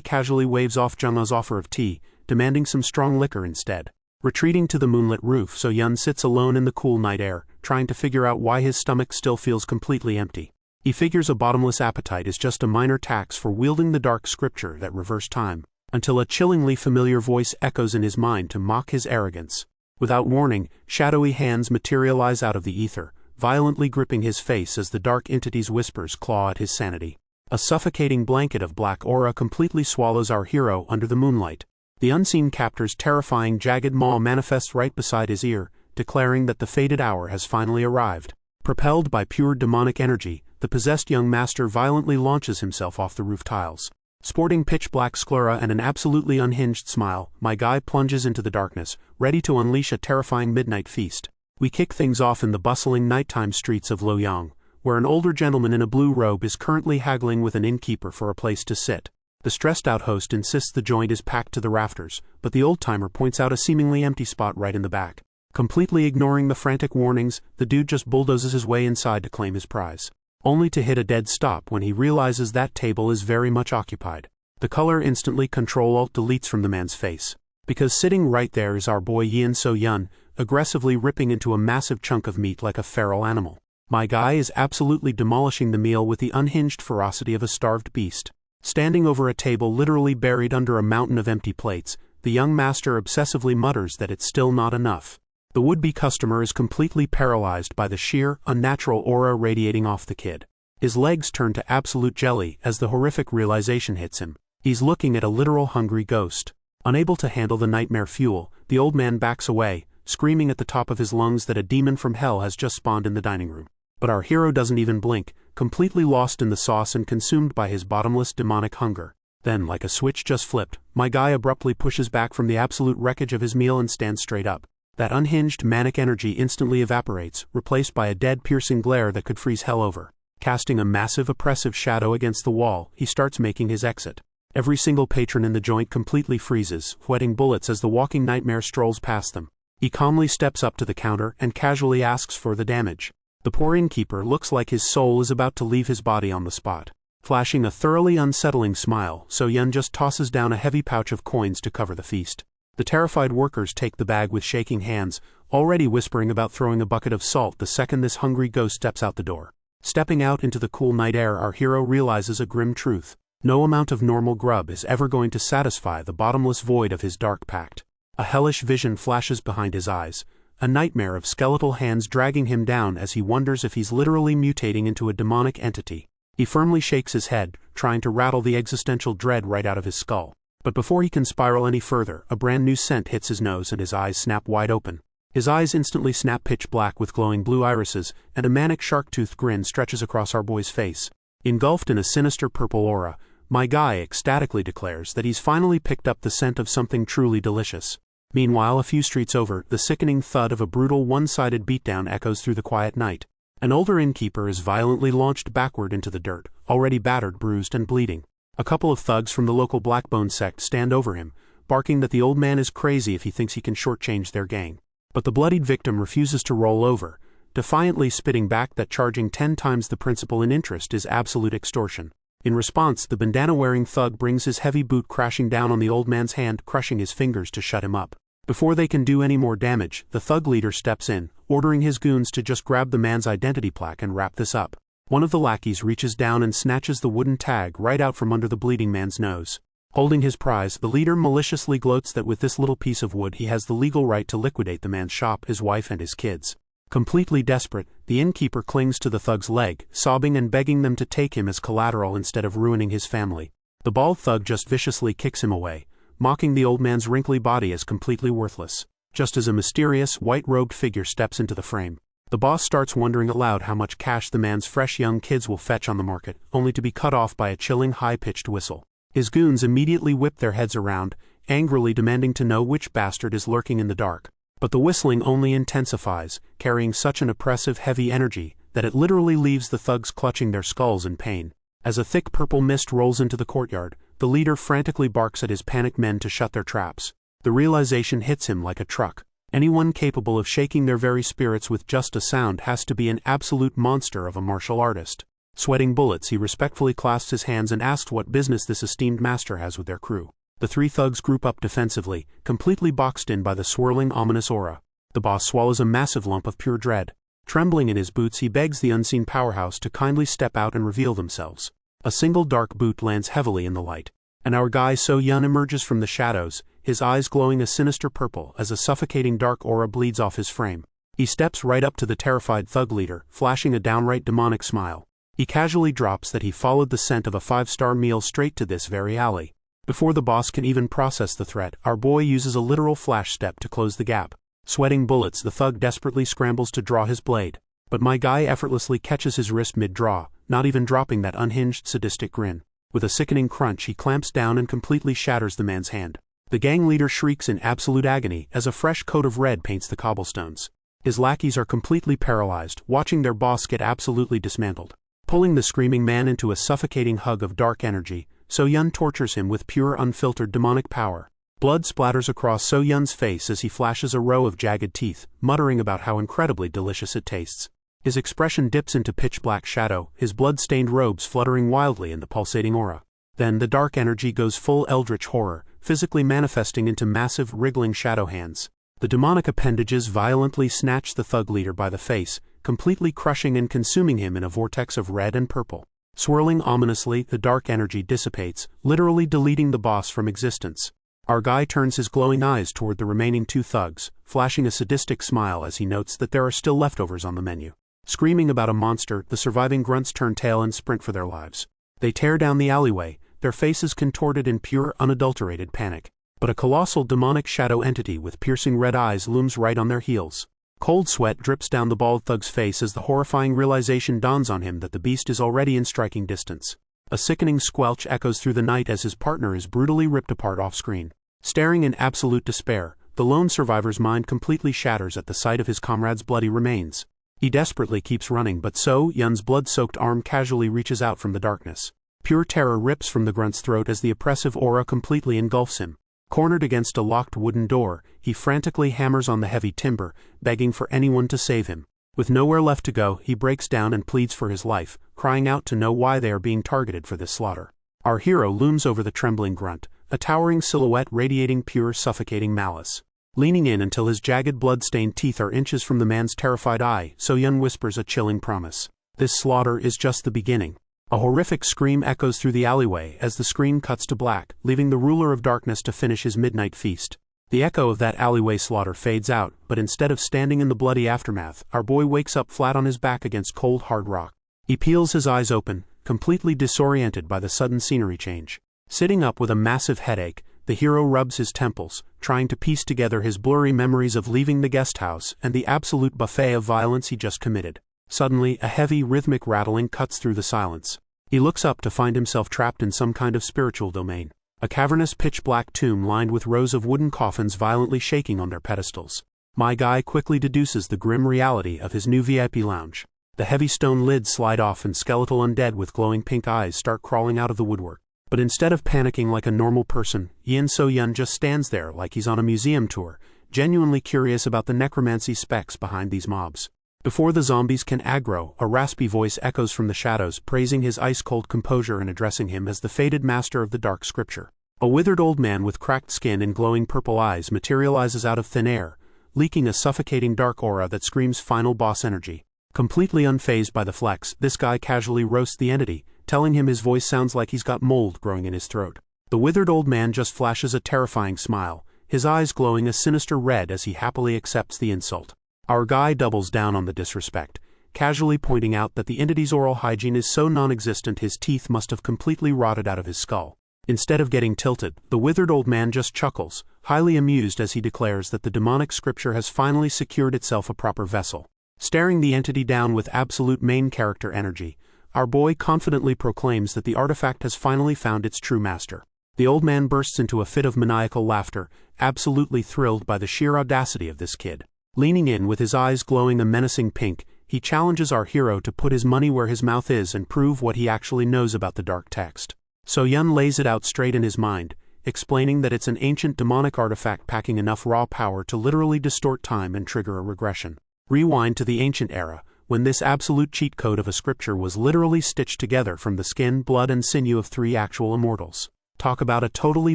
casually waves off Jung-a's offer of tea, demanding some strong liquor instead. Retreating to the moonlit roof, So-yeon sits alone in the cool night air, trying to figure out why his stomach still feels completely empty. He figures a bottomless appetite is just a minor tax for wielding the dark scripture that reversed time, until a chillingly familiar voice echoes in his mind to mock his arrogance. Without warning, shadowy hands materialize out of the ether, violently gripping his face as the dark entity's whispers claw at his sanity. A suffocating blanket of black aura completely swallows our hero under the moonlight. The unseen captor's terrifying jagged maw manifests right beside his ear, declaring that the fated hour has finally arrived. Propelled by pure demonic energy, the possessed young master violently launches himself off the roof tiles. Sporting pitch-black sclera and an absolutely unhinged smile, my guy plunges into the darkness, ready to unleash a terrifying midnight feast. We kick things off in the bustling nighttime streets of Loyang, where an older gentleman in a blue robe is currently haggling with an innkeeper for a place to sit. The stressed-out host insists the joint is packed to the rafters, but the old-timer points out a seemingly empty spot right in the back. Completely ignoring the frantic warnings, the dude just bulldozes his way inside to claim his prize, only to hit a dead stop when he realizes that table is very much occupied. The color instantly Control-Alt-Deletes from the man's face, because sitting right there is our boy Yin So-yeon, aggressively ripping into a massive chunk of meat like a feral animal. My guy is absolutely demolishing the meal with the unhinged ferocity of a starved beast. Standing over a table literally buried under a mountain of empty plates, the young master obsessively mutters that it's still not enough. The would-be customer is completely paralyzed by the sheer, unnatural aura radiating off the kid. His legs turn to absolute jelly as the horrific realization hits him. He's looking at a literal hungry ghost. Unable to handle the nightmare fuel, the old man backs away, screaming at the top of his lungs that a demon from hell has just spawned in the dining room. But our hero doesn't even blink, completely lost in the sauce and consumed by his bottomless demonic hunger. Then, like a switch just flipped, my guy abruptly pushes back from the absolute wreckage of his meal and stands straight up. That unhinged manic energy instantly evaporates, replaced by a dead piercing glare that could freeze hell over. Casting a massive oppressive shadow against the wall, he starts making his exit. Every single patron in the joint completely freezes, sweating bullets as the walking nightmare strolls past them. He calmly steps up to the counter and casually asks for the damage. The poor innkeeper looks like his soul is about to leave his body on the spot. Flashing a thoroughly unsettling smile, So-yeon just tosses down a heavy pouch of coins to cover the feast. The terrified workers take the bag with shaking hands, already whispering about throwing a bucket of salt the second this hungry ghost steps out the door. Stepping out into the cool night air, our hero realizes a grim truth. No amount of normal grub is ever going to satisfy the bottomless void of his dark pact. A hellish vision flashes behind his eyes, a nightmare of skeletal hands dragging him down as he wonders if he's literally mutating into a demonic entity. He firmly shakes his head, trying to rattle the existential dread right out of his skull. But before he can spiral any further, a brand new scent hits his nose and his eyes snap wide open. His eyes instantly snap pitch black with glowing blue irises, and a manic shark-toothed grin stretches across our boy's face. Engulfed in a sinister purple aura, my guy ecstatically declares that he's finally picked up the scent of something truly delicious. Meanwhile, a few streets over, the sickening thud of a brutal one-sided beatdown echoes through the quiet night. An older innkeeper is violently launched backward into the dirt, already battered, bruised, and bleeding. A couple of thugs from the local Blackbone sect stand over him, barking that the old man is crazy if he thinks he can shortchange their gang. But the bloodied victim refuses to roll over, defiantly spitting back that charging 10 times the principal in interest is absolute extortion. In response, the bandana-wearing thug brings his heavy boot crashing down on the old man's hand, crushing his fingers to shut him up. Before they can do any more damage, the thug leader steps in, ordering his goons to just grab the man's identity plaque and wrap this up. One of the lackeys reaches down and snatches the wooden tag right out from under the bleeding man's nose. Holding his prize, the leader maliciously gloats that with this little piece of wood he has the legal right to liquidate the man's shop, his wife, and his kids. Completely desperate, the innkeeper clings to the thug's leg, sobbing and begging them to take him as collateral instead of ruining his family. The bald thug just viciously kicks him away, mocking the old man's wrinkly body as completely worthless. Just as a mysterious, white-robed figure steps into the frame, the boss starts wondering aloud how much cash the man's fresh young kids will fetch on the market, only to be cut off by a chilling high-pitched whistle. His goons immediately whip their heads around, angrily demanding to know which bastard is lurking in the dark. But the whistling only intensifies, carrying such an oppressive heavy energy that it literally leaves the thugs clutching their skulls in pain. As a thick purple mist rolls into the courtyard, the leader frantically barks at his panicked men to shut their traps. The realization hits him like a truck. Anyone capable of shaking their very spirits with just a sound has to be an absolute monster of a martial artist. Sweating bullets, he respectfully clasps his hands and asks what business this esteemed master has with their crew. The three thugs group up defensively, completely boxed in by the swirling, ominous aura. The boss swallows a massive lump of pure dread. Trembling in his boots, he begs the unseen powerhouse to kindly step out and reveal themselves. A single dark boot lands heavily in the light, and our guy So Yun emerges from the shadows, his eyes glowing a sinister purple as a suffocating dark aura bleeds off his frame. He steps right up to the terrified thug leader, flashing a downright demonic smile. He casually drops that he followed the scent of a 5-star meal straight to this very alley. Before the boss can even process the threat, our boy uses a literal flash step to close the gap. Sweating bullets, the thug desperately scrambles to draw his blade, but my guy effortlessly catches his wrist mid-draw, not even dropping that unhinged sadistic grin. With a sickening crunch, he clamps down and completely shatters the man's hand. The gang leader shrieks in absolute agony as a fresh coat of red paints the cobblestones. His lackeys are completely paralyzed, watching their boss get absolutely dismantled. Pulling the screaming man into a suffocating hug of dark energy, So Yun tortures him with pure unfiltered demonic power. Blood splatters across So Yun's face as he flashes a row of jagged teeth, muttering about how incredibly delicious it tastes. His expression dips into pitch-black shadow, his blood-stained robes fluttering wildly in the pulsating aura. Then the dark energy goes full eldritch horror, physically manifesting into massive, wriggling shadow hands. The demonic appendages violently snatch the thug leader by the face, completely crushing and consuming him in a vortex of red and purple. Swirling ominously, the dark energy dissipates, literally deleting the boss from existence. Our guy turns his glowing eyes toward the remaining two thugs, flashing a sadistic smile as he notes that there are still leftovers on the menu. Screaming about a monster, the surviving grunts turn tail and sprint for their lives. They tear down the alleyway, their faces contorted in pure, unadulterated panic. But a colossal demonic shadow entity with piercing red eyes looms right on their heels. Cold sweat drips down the bald thug's face as the horrifying realization dawns on him that the beast is already in striking distance. A sickening squelch echoes through the night as his partner is brutally ripped apart off-screen. Staring in absolute despair, the lone survivor's mind completely shatters at the sight of his comrade's bloody remains. He desperately keeps running, but So Yun's blood-soaked arm casually reaches out from the darkness. Pure terror rips from the grunt's throat as the oppressive aura completely engulfs him. Cornered against a locked wooden door, he frantically hammers on the heavy timber, begging for anyone to save him. With nowhere left to go, he breaks down and pleads for his life, crying out to know why they are being targeted for this slaughter. Our hero looms over the trembling grunt, a towering silhouette radiating pure, suffocating malice. Leaning in until his jagged blood-stained teeth are inches from the man's terrified eye, So Yun whispers a chilling promise. This slaughter is just the beginning. A horrific scream echoes through the alleyway as the screen cuts to black, leaving the ruler of darkness to finish his midnight feast. The echo of that alleyway slaughter fades out, but instead of standing in the bloody aftermath, our boy wakes up flat on his back against cold, hard rock. He peels his eyes open, completely disoriented by the sudden scenery change. Sitting up with a massive headache, the hero rubs his temples, trying to piece together his blurry memories of leaving the guest house and the absolute buffet of violence he just committed. Suddenly, a heavy, rhythmic rattling cuts through the silence. He looks up to find himself trapped in some kind of spiritual domain. A cavernous pitch-black tomb lined with rows of wooden coffins violently shaking on their pedestals. My guy quickly deduces the grim reality of his new VIP lounge. The heavy stone lids slide off and skeletal undead with glowing pink eyes start crawling out of the woodwork. But instead of panicking like a normal person, So Yun just stands there like he's on a museum tour, genuinely curious about the necromancy specs behind these mobs. Before the zombies can aggro, a raspy voice echoes from the shadows, praising his ice-cold composure and addressing him as the fated master of the dark scripture. A withered old man with cracked skin and glowing purple eyes materializes out of thin air, leaking a suffocating dark aura that screams final boss energy. Completely unfazed by the flex, this guy casually roasts the entity, telling him his voice sounds like he's got mold growing in his throat. The withered old man just flashes a terrifying smile, his eyes glowing a sinister red as he happily accepts the insult. Our guy doubles down on the disrespect, casually pointing out that the entity's oral hygiene is so non-existent his teeth must have completely rotted out of his skull. Instead of getting tilted, the withered old man just chuckles, highly amused as he declares that the demonic scripture has finally secured itself a proper vessel. Staring the entity down with absolute main character energy, our boy confidently proclaims that the artifact has finally found its true master. The old man bursts into a fit of maniacal laughter, absolutely thrilled by the sheer audacity of this kid. Leaning in with his eyes glowing a menacing pink, he challenges our hero to put his money where his mouth is and prove what he actually knows about the dark text. So Yun lays it out straight in his mind, explaining that it's an ancient demonic artifact packing enough raw power to literally distort time and trigger a regression. Rewind to the ancient era, when this absolute cheat code of a scripture was literally stitched together from the skin, blood, and sinew of 3 actual immortals. Talk about a totally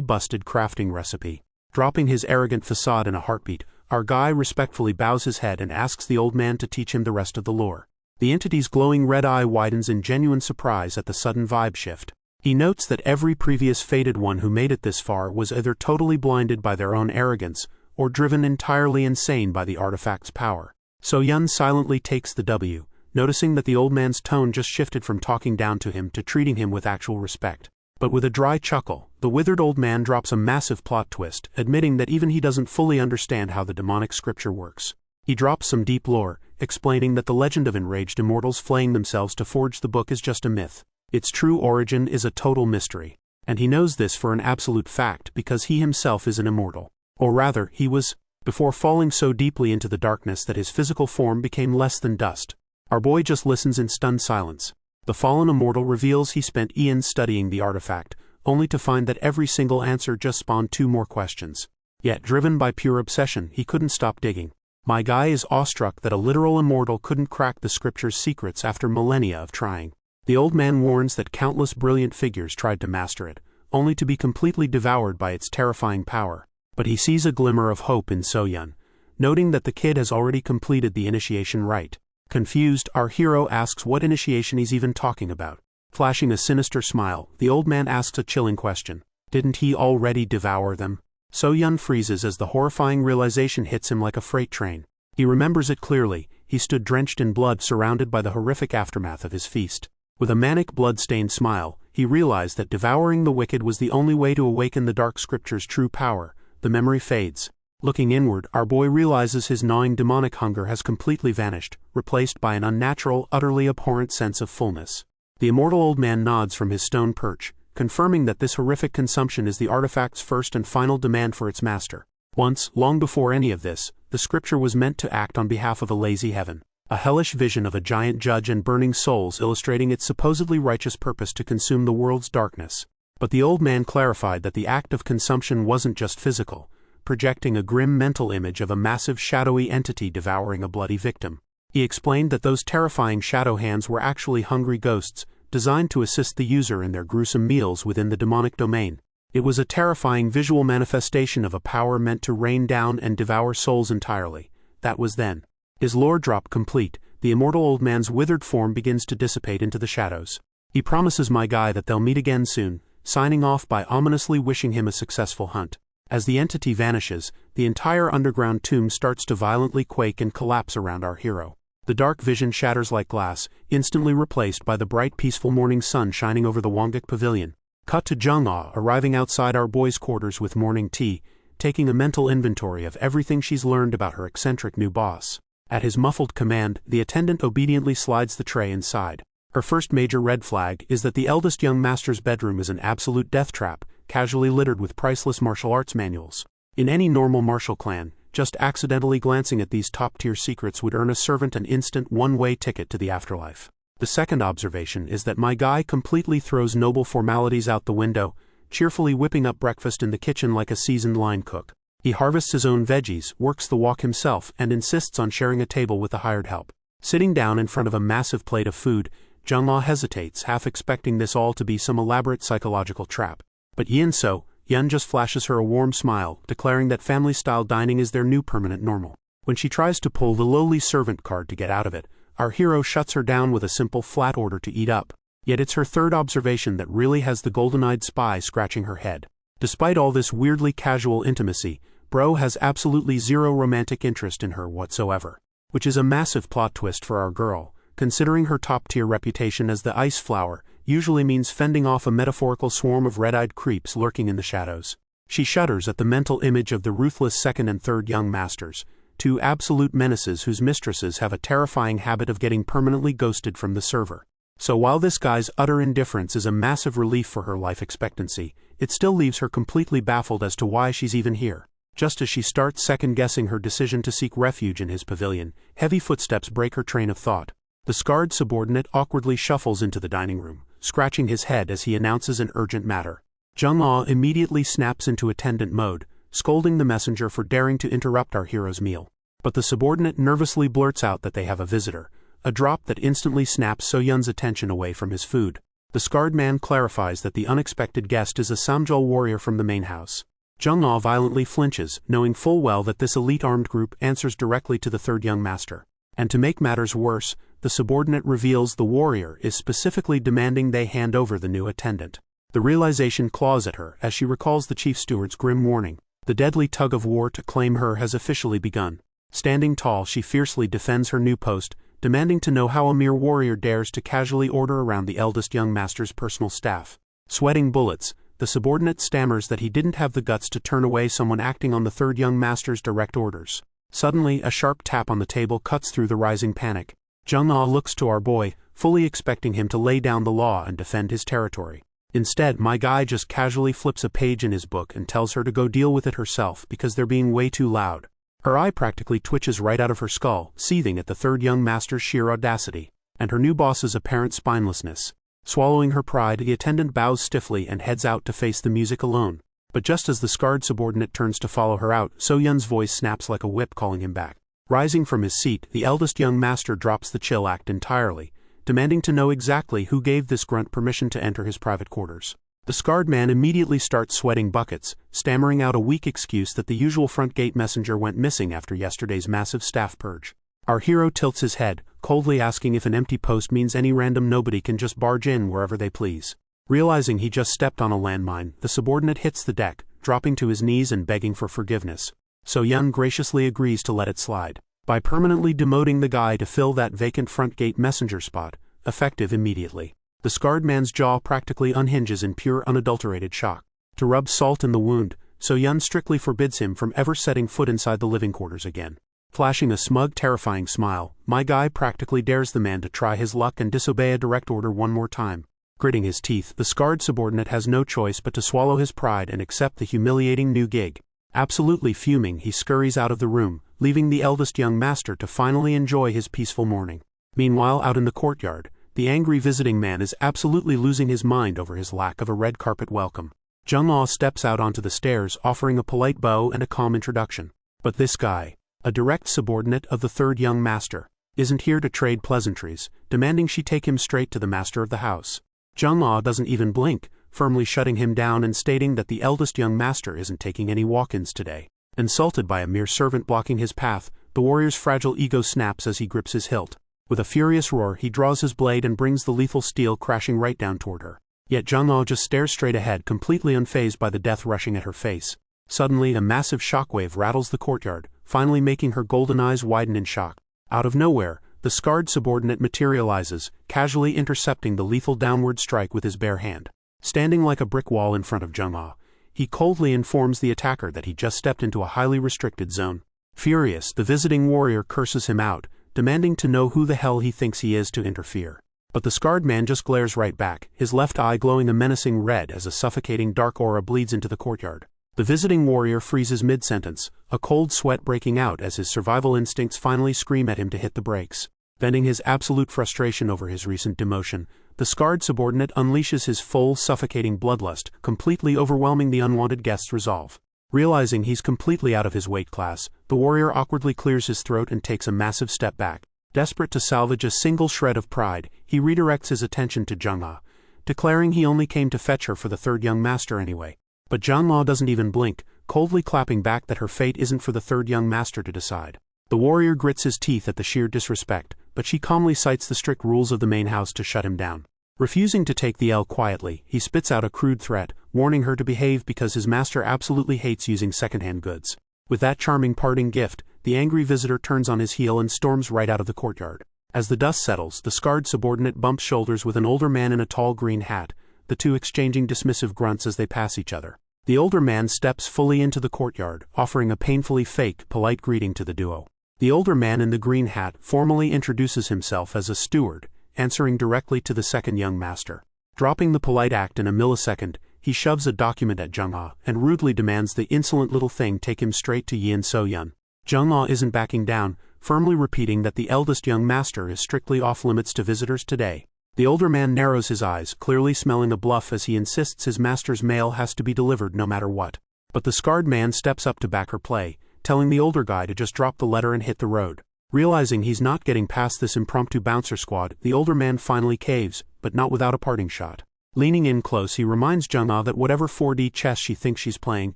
busted crafting recipe. Dropping his arrogant facade in a heartbeat, our guy respectfully bows his head and asks the old man to teach him the rest of the lore. The entity's glowing red eye widens in genuine surprise at the sudden vibe shift. He notes that every previous fated one who made it this far was either totally blinded by their own arrogance, or driven entirely insane by the artifact's power. So Yun silently takes the W, noticing that the old man's tone just shifted from talking down to him to treating him with actual respect. But with a dry chuckle, the withered old man drops a massive plot twist, admitting that even he doesn't fully understand how the demonic scripture works. He drops some deep lore, explaining that the legend of enraged immortals flaying themselves to forge the book is just a myth. Its true origin is a total mystery. And he knows this for an absolute fact because he himself is an immortal. Or rather, he was, before falling so deeply into the darkness that his physical form became less than dust. Our boy just listens in stunned silence. The fallen immortal reveals he spent eons studying the artifact, only to find that every single answer just spawned 2 more questions. Yet, driven by pure obsession, he couldn't stop digging. My guy is awestruck that a literal immortal couldn't crack the scripture's secrets after millennia of trying. The old man warns that countless brilliant figures tried to master it, only to be completely devoured by its terrifying power. But he sees a glimmer of hope in So-Yun, noting that the kid has already completed the initiation rite. Confused, our hero asks what initiation he's even talking about. Flashing a sinister smile, the old man asks a chilling question. Didn't he already devour them? So-Yun freezes as the horrifying realization hits him like a freight train. He remembers it clearly. He stood drenched in blood surrounded by the horrific aftermath of his feast. With a manic blood-stained smile, he realized that devouring the wicked was the only way to awaken the dark scripture's true power. The memory fades. Looking inward, our boy realizes his gnawing demonic hunger has completely vanished, replaced by an unnatural, utterly abhorrent sense of fullness. The immortal old man nods from his stone perch, confirming that this horrific consumption is the artifact's first and final demand for its master. Once, long before any of this, the scripture was meant to act on behalf of a lazy heaven. A hellish vision of a giant judge and burning souls illustrating its supposedly righteous purpose to consume the world's darkness. But the old man clarified that the act of consumption wasn't just physical, projecting a grim mental image of a massive shadowy entity devouring a bloody victim. He explained that those terrifying shadow hands were actually hungry ghosts, designed to assist the user in their gruesome meals within the demonic domain. It was a terrifying visual manifestation of a power meant to rain down and devour souls entirely. That was then. His lore drop complete, the immortal old man's withered form begins to dissipate into the shadows. He promises my guy that they'll meet again soon, signing off by ominously wishing him a successful hunt. As the entity vanishes, the entire underground tomb starts to violently quake and collapse around our hero. The dark vision shatters like glass, instantly replaced by the bright peaceful morning sun shining over the Wongguk pavilion. Cut to Jung-Ah arriving outside our boy's quarters with morning tea, taking a mental inventory of everything she's learned about her eccentric new boss. At his muffled command, the attendant obediently slides the tray inside. Her first major red flag is that the eldest young master's bedroom is an absolute death trap, casually littered with priceless martial arts manuals. In any normal martial clan, just accidentally glancing at these top-tier secrets would earn a servant an instant one-way ticket to the afterlife. The second observation is that my guy completely throws noble formalities out the window, cheerfully whipping up breakfast in the kitchen like a seasoned line cook. He harvests his own veggies, works the wok himself, and insists on sharing a table with the hired help. Sitting down in front of a massive plate of food, Jung-Ah hesitates, half expecting this all to be some elaborate psychological trap. But Yun just flashes her a warm smile, declaring that family-style dining is their new permanent normal. When she tries to pull the lowly servant card to get out of it, our hero shuts her down with a simple flat order to eat up. Yet it's her third observation that really has the golden-eyed spy scratching her head. Despite all this weirdly casual intimacy, Bro has absolutely zero romantic interest in her whatsoever. Which is a massive plot twist for our girl, considering her top-tier reputation as the ice flower usually means fending off a metaphorical swarm of red-eyed creeps lurking in the shadows. She shudders at the mental image of the ruthless second and third young masters, 2 absolute menaces whose mistresses have a terrifying habit of getting permanently ghosted from the server. So while this guy's utter indifference is a massive relief for her life expectancy, it still leaves her completely baffled as to why she's even here. Just as she starts second-guessing her decision to seek refuge in his pavilion, heavy footsteps break her train of thought. The scarred subordinate awkwardly shuffles into the dining room, scratching his head as he announces an urgent matter. Jung-ah immediately snaps into attendant mode, scolding the messenger for daring to interrupt our hero's meal. But the subordinate nervously blurts out that they have a visitor, a drop that instantly snaps So-yun's attention away from his food. The scarred man clarifies that the unexpected guest is a Samjul warrior from the main house. Jung-ah violently flinches, knowing full well that this elite armed group answers directly to the third young master. And to make matters worse, the subordinate reveals the warrior is specifically demanding they hand over the new attendant. The realization claws at her as she recalls the chief steward's grim warning. The deadly tug of war to claim her has officially begun. Standing tall, she fiercely defends her new post, demanding to know how a mere warrior dares to casually order around the eldest young master's personal staff. Sweating bullets, the subordinate stammers that he didn't have the guts to turn away someone acting on the third young master's direct orders. Suddenly, a sharp tap on the table cuts through the rising panic. Jung-ah looks to our boy, fully expecting him to lay down the law and defend his territory. Instead, my guy just casually flips a page in his book and tells her to go deal with it herself because they're being way too loud. Her eye practically twitches right out of her skull, seething at the third young master's sheer audacity, and her new boss's apparent spinelessness. Swallowing her pride, the attendant bows stiffly and heads out to face the music alone. But just as the scarred subordinate turns to follow her out, So-yun's voice snaps like a whip calling him back. Rising from his seat, the eldest young master drops the chill act entirely, demanding to know exactly who gave this grunt permission to enter his private quarters. The scarred man immediately starts sweating buckets, stammering out a weak excuse that the usual front gate messenger went missing after yesterday's massive staff purge. Our hero tilts his head, coldly asking if an empty post means any random nobody can just barge in wherever they please. Realizing he just stepped on a landmine, the subordinate hits the deck, dropping to his knees and begging for forgiveness. So-yun graciously agrees to let it slide, by permanently demoting the guy to fill that vacant front gate messenger spot, effective immediately. The scarred man's jaw practically unhinges in pure unadulterated shock. To rub salt in the wound, So-yun strictly forbids him from ever setting foot inside the living quarters again. Flashing a smug, terrifying smile, my guy practically dares the man to try his luck and disobey a direct order one more time. Gritting his teeth, the scarred subordinate has no choice but to swallow his pride and accept the humiliating new gig. Absolutely fuming, he scurries out of the room, leaving the eldest young master to finally enjoy his peaceful morning. Meanwhile, out in the courtyard, the angry visiting man is absolutely losing his mind over his lack of a red carpet welcome. Jung-ah steps out onto the stairs, offering a polite bow and a calm introduction. But this guy, a direct subordinate of the third young master, isn't here to trade pleasantries, demanding she take him straight to the master of the house. Jung-ah doesn't even blink, firmly shutting him down and stating that the eldest young master isn't taking any walk-ins today. Insulted by a mere servant blocking his path, the warrior's fragile ego snaps as he grips his hilt. With a furious roar, he draws his blade and brings the lethal steel crashing right down toward her. Yet Jung-ah just stares straight ahead, completely unfazed by the death rushing at her face. Suddenly, a massive shockwave rattles the courtyard, finally making her golden eyes widen in shock. Out of nowhere, the scarred subordinate materializes, casually intercepting the lethal downward strike with his bare hand. Standing like a brick wall in front of Jung-ah, he coldly informs the attacker that he just stepped into a highly restricted zone. Furious, the visiting warrior curses him out, demanding to know who the hell he thinks he is to interfere. But the scarred man just glares right back, his left eye glowing a menacing red as a suffocating dark aura bleeds into the courtyard. The visiting warrior freezes mid-sentence, a cold sweat breaking out as his survival instincts finally scream at him to hit the brakes. Venting his absolute frustration over his recent demotion, the scarred subordinate unleashes his full, suffocating bloodlust, completely overwhelming the unwanted guest's resolve. Realizing he's completely out of his weight class, the warrior awkwardly clears his throat and takes a massive step back. Desperate to salvage a single shred of pride, he redirects his attention to Jung-ah, declaring he only came to fetch her for the third young master anyway. But Jung-ah doesn't even blink, coldly clapping back that her fate isn't for the third young master to decide. The warrior grits his teeth at the sheer disrespect, but she calmly cites the strict rules of the main house to shut him down. Refusing to take the L quietly, he spits out a crude threat, warning her to behave because his master absolutely hates using secondhand goods. With that charming parting gift, the angry visitor turns on his heel and storms right out of the courtyard. As the dust settles, the scarred subordinate bumps shoulders with an older man in a tall green hat, the two exchanging dismissive grunts as they pass each other. The older man steps fully into the courtyard, offering a painfully fake, polite greeting to the duo. The older man in the green hat formally introduces himself as a steward, answering directly to the second young master. Dropping the polite act in a millisecond, he shoves a document at Jung-ah and rudely demands the insolent little thing take him straight to Yin So-yun. Jung-ah isn't backing down, firmly repeating that the eldest young master is strictly off-limits to visitors today. The older man narrows his eyes, clearly smelling a bluff as he insists his master's mail has to be delivered no matter what. But the scarred man steps up to back her play, telling the older guy to just drop the letter and hit the road. Realizing he's not getting past this impromptu bouncer squad, the older man finally caves, but not without a parting shot. Leaning in close, he reminds Jung-ah that whatever 4D chess she thinks she's playing,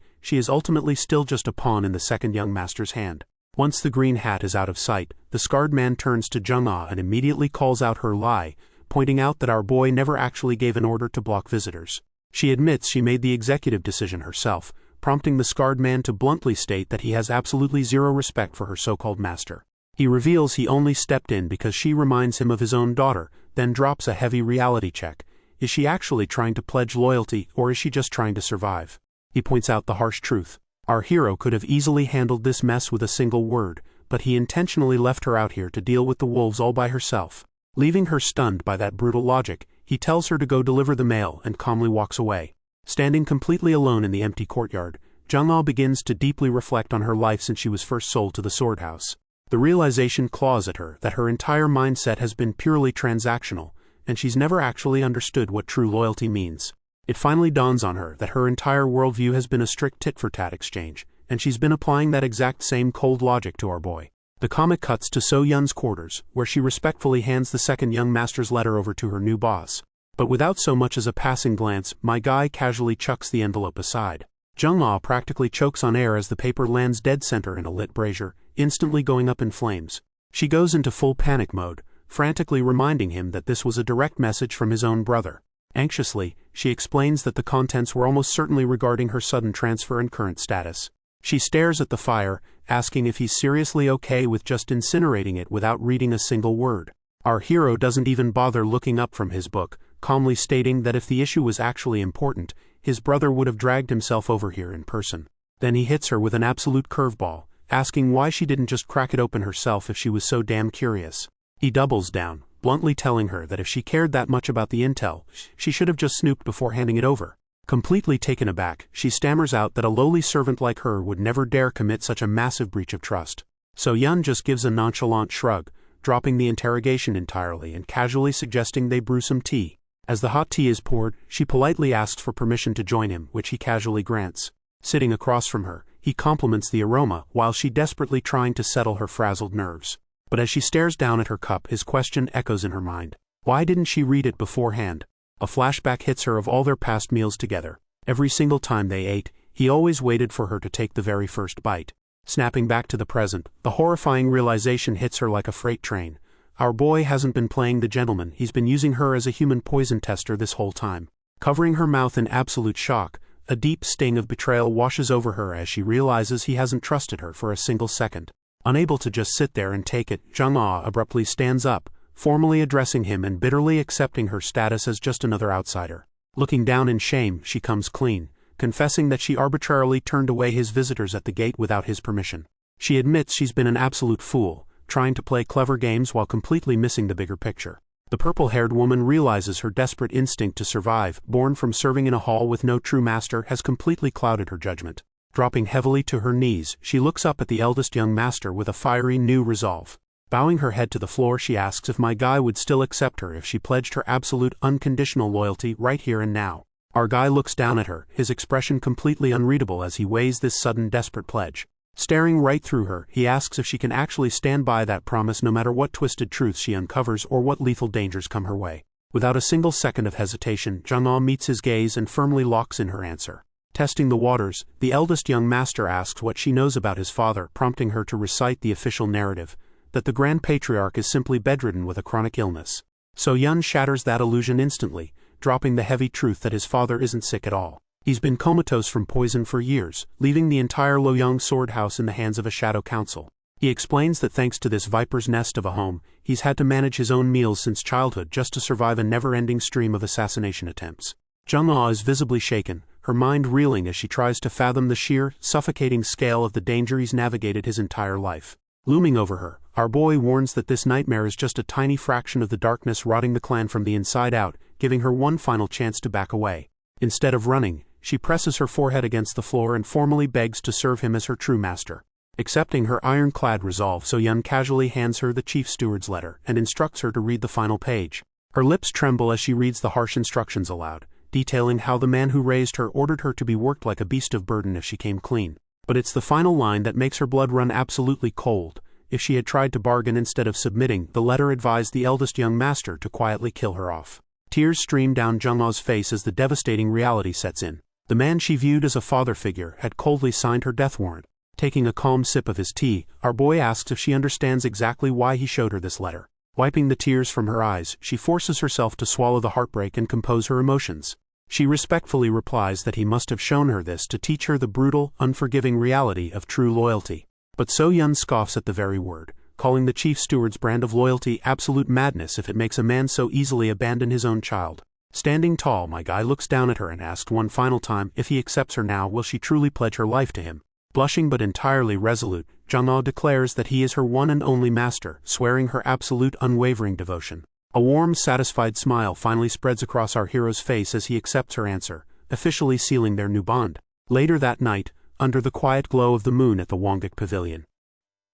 she is ultimately still just a pawn in the second young master's hand. Once the green hat is out of sight, the scarred man turns to Jung-ah and immediately calls out her lie, pointing out that our boy never actually gave an order to block visitors. She admits she made the executive decision herself, prompting the scarred man to bluntly state that he has absolutely zero respect for her so-called master. He reveals he only stepped in because she reminds him of his own daughter, then drops a heavy reality check. Is she actually trying to pledge loyalty, or is she just trying to survive? He points out the harsh truth. Our hero could have easily handled this mess with a single word, but he intentionally left her out here to deal with the wolves all by herself. Leaving her stunned by that brutal logic, he tells her to go deliver the mail and calmly walks away. Standing completely alone in the empty courtyard, Jung-ah begins to deeply reflect on her life since she was first sold to the sword house. The realization claws at her that her entire mindset has been purely transactional, and she's never actually understood what true loyalty means. It finally dawns on her that her entire worldview has been a strict tit-for-tat exchange, and she's been applying that exact same cold logic to our boy. The comic cuts to So-Yun's quarters, where she respectfully hands the second young master's letter over to her new boss. But without so much as a passing glance, my guy casually chucks the envelope aside. Jung-ah practically chokes on air as the paper lands dead center in a lit brazier, instantly going up in flames. She goes into full panic mode, frantically reminding him that this was a direct message from his own brother. Anxiously, she explains that the contents were almost certainly regarding her sudden transfer and current status. She stares at the fire, asking if he's seriously okay with just incinerating it without reading a single word. Our hero doesn't even bother looking up from his book, calmly stating that if the issue was actually important, his brother would have dragged himself over here in person. Then he hits her with an absolute curveball, asking why she didn't just crack it open herself if she was so damn curious. He doubles down, bluntly telling her that if she cared that much about the intel, she should have just snooped before handing it over. Completely taken aback, she stammers out that a lowly servant like her would never dare commit such a massive breach of trust. So-Yun just gives a nonchalant shrug, dropping the interrogation entirely and casually suggesting they brew some tea. As the hot tea is poured, she politely asks for permission to join him, which he casually grants. Sitting across from her, he compliments the aroma while she desperately trying to settle her frazzled nerves. But as she stares down at her cup, his question echoes in her mind. Why didn't she read it beforehand? A flashback hits her of all their past meals together. Every single time they ate, he always waited for her to take the very first bite. Snapping back to the present, the horrifying realization hits her like a freight train. Our boy hasn't been playing the gentleman, he's been using her as a human poison tester this whole time. Covering her mouth in absolute shock, a deep sting of betrayal washes over her as she realizes he hasn't trusted her for a single second. Unable to just sit there and take it, Jung-ah abruptly stands up, formally addressing him and bitterly accepting her status as just another outsider. Looking down in shame, she comes clean, confessing that she arbitrarily turned away his visitors at the gate without his permission. She admits she's been an absolute fool, trying to play clever games while completely missing the bigger picture. The purple-haired woman realizes her desperate instinct to survive, born from serving in a hall with no true master, has completely clouded her judgment. Dropping heavily to her knees, she looks up at the eldest young master with a fiery new resolve. Bowing her head to the floor, she asks if my guy would still accept her if she pledged her absolute unconditional loyalty right here and now. Our guy looks down at her, his expression completely unreadable as he weighs this sudden desperate pledge. Staring right through her, he asks if she can actually stand by that promise no matter what twisted truths she uncovers or what lethal dangers come her way. Without a single second of hesitation, Jung-ah meets his gaze and firmly locks in her answer. Testing the waters, the eldest young master asks what she knows about his father, prompting her to recite the official narrative, that the Grand Patriarch is simply bedridden with a chronic illness. So-Yun shatters that illusion instantly, dropping the heavy truth that his father isn't sick at all. He's been comatose from poison for years, leaving the entire Loyang sword house in the hands of a shadow council. He explains that thanks to this viper's nest of a home, he's had to manage his own meals since childhood just to survive a never-ending stream of assassination attempts. Jung-ah is visibly shaken, her mind reeling as she tries to fathom the sheer, suffocating scale of the danger he's navigated his entire life. Looming over her, our boy warns that this nightmare is just a tiny fraction of the darkness rotting the clan from the inside out, giving her one final chance to back away. Instead of running, she presses her forehead against the floor and formally begs to serve him as her true master. Accepting her ironclad resolve, So-Yun casually hands her the chief steward's letter and instructs her to read the final page. Her lips tremble as she reads the harsh instructions aloud, detailing how the man who raised her ordered her to be worked like a beast of burden if she came clean. But it's the final line that makes her blood run absolutely cold. If she had tried to bargain instead of submitting, the letter advised the eldest young master to quietly kill her off. Tears stream down Jung-ah's face as the devastating reality sets in. The man she viewed as a father figure had coldly signed her death warrant. Taking a calm sip of his tea, our boy asks if she understands exactly why he showed her this letter. Wiping the tears from her eyes, she forces herself to swallow the heartbreak and compose her emotions. She respectfully replies that he must have shown her this to teach her the brutal, unforgiving reality of true loyalty. But So-yun scoffs at the very word, calling the chief steward's brand of loyalty absolute madness if it makes a man so easily abandon his own child. Standing tall, my guy looks down at her and asks one final time if he accepts her now will she truly pledge her life to him. Blushing but entirely resolute, Jung-ah declares that he is her one and only master, swearing her absolute unwavering devotion. A warm, satisfied smile finally spreads across our hero's face as he accepts her answer, officially sealing their new bond. Later that night, under the quiet glow of the moon at the Wongguk Pavilion,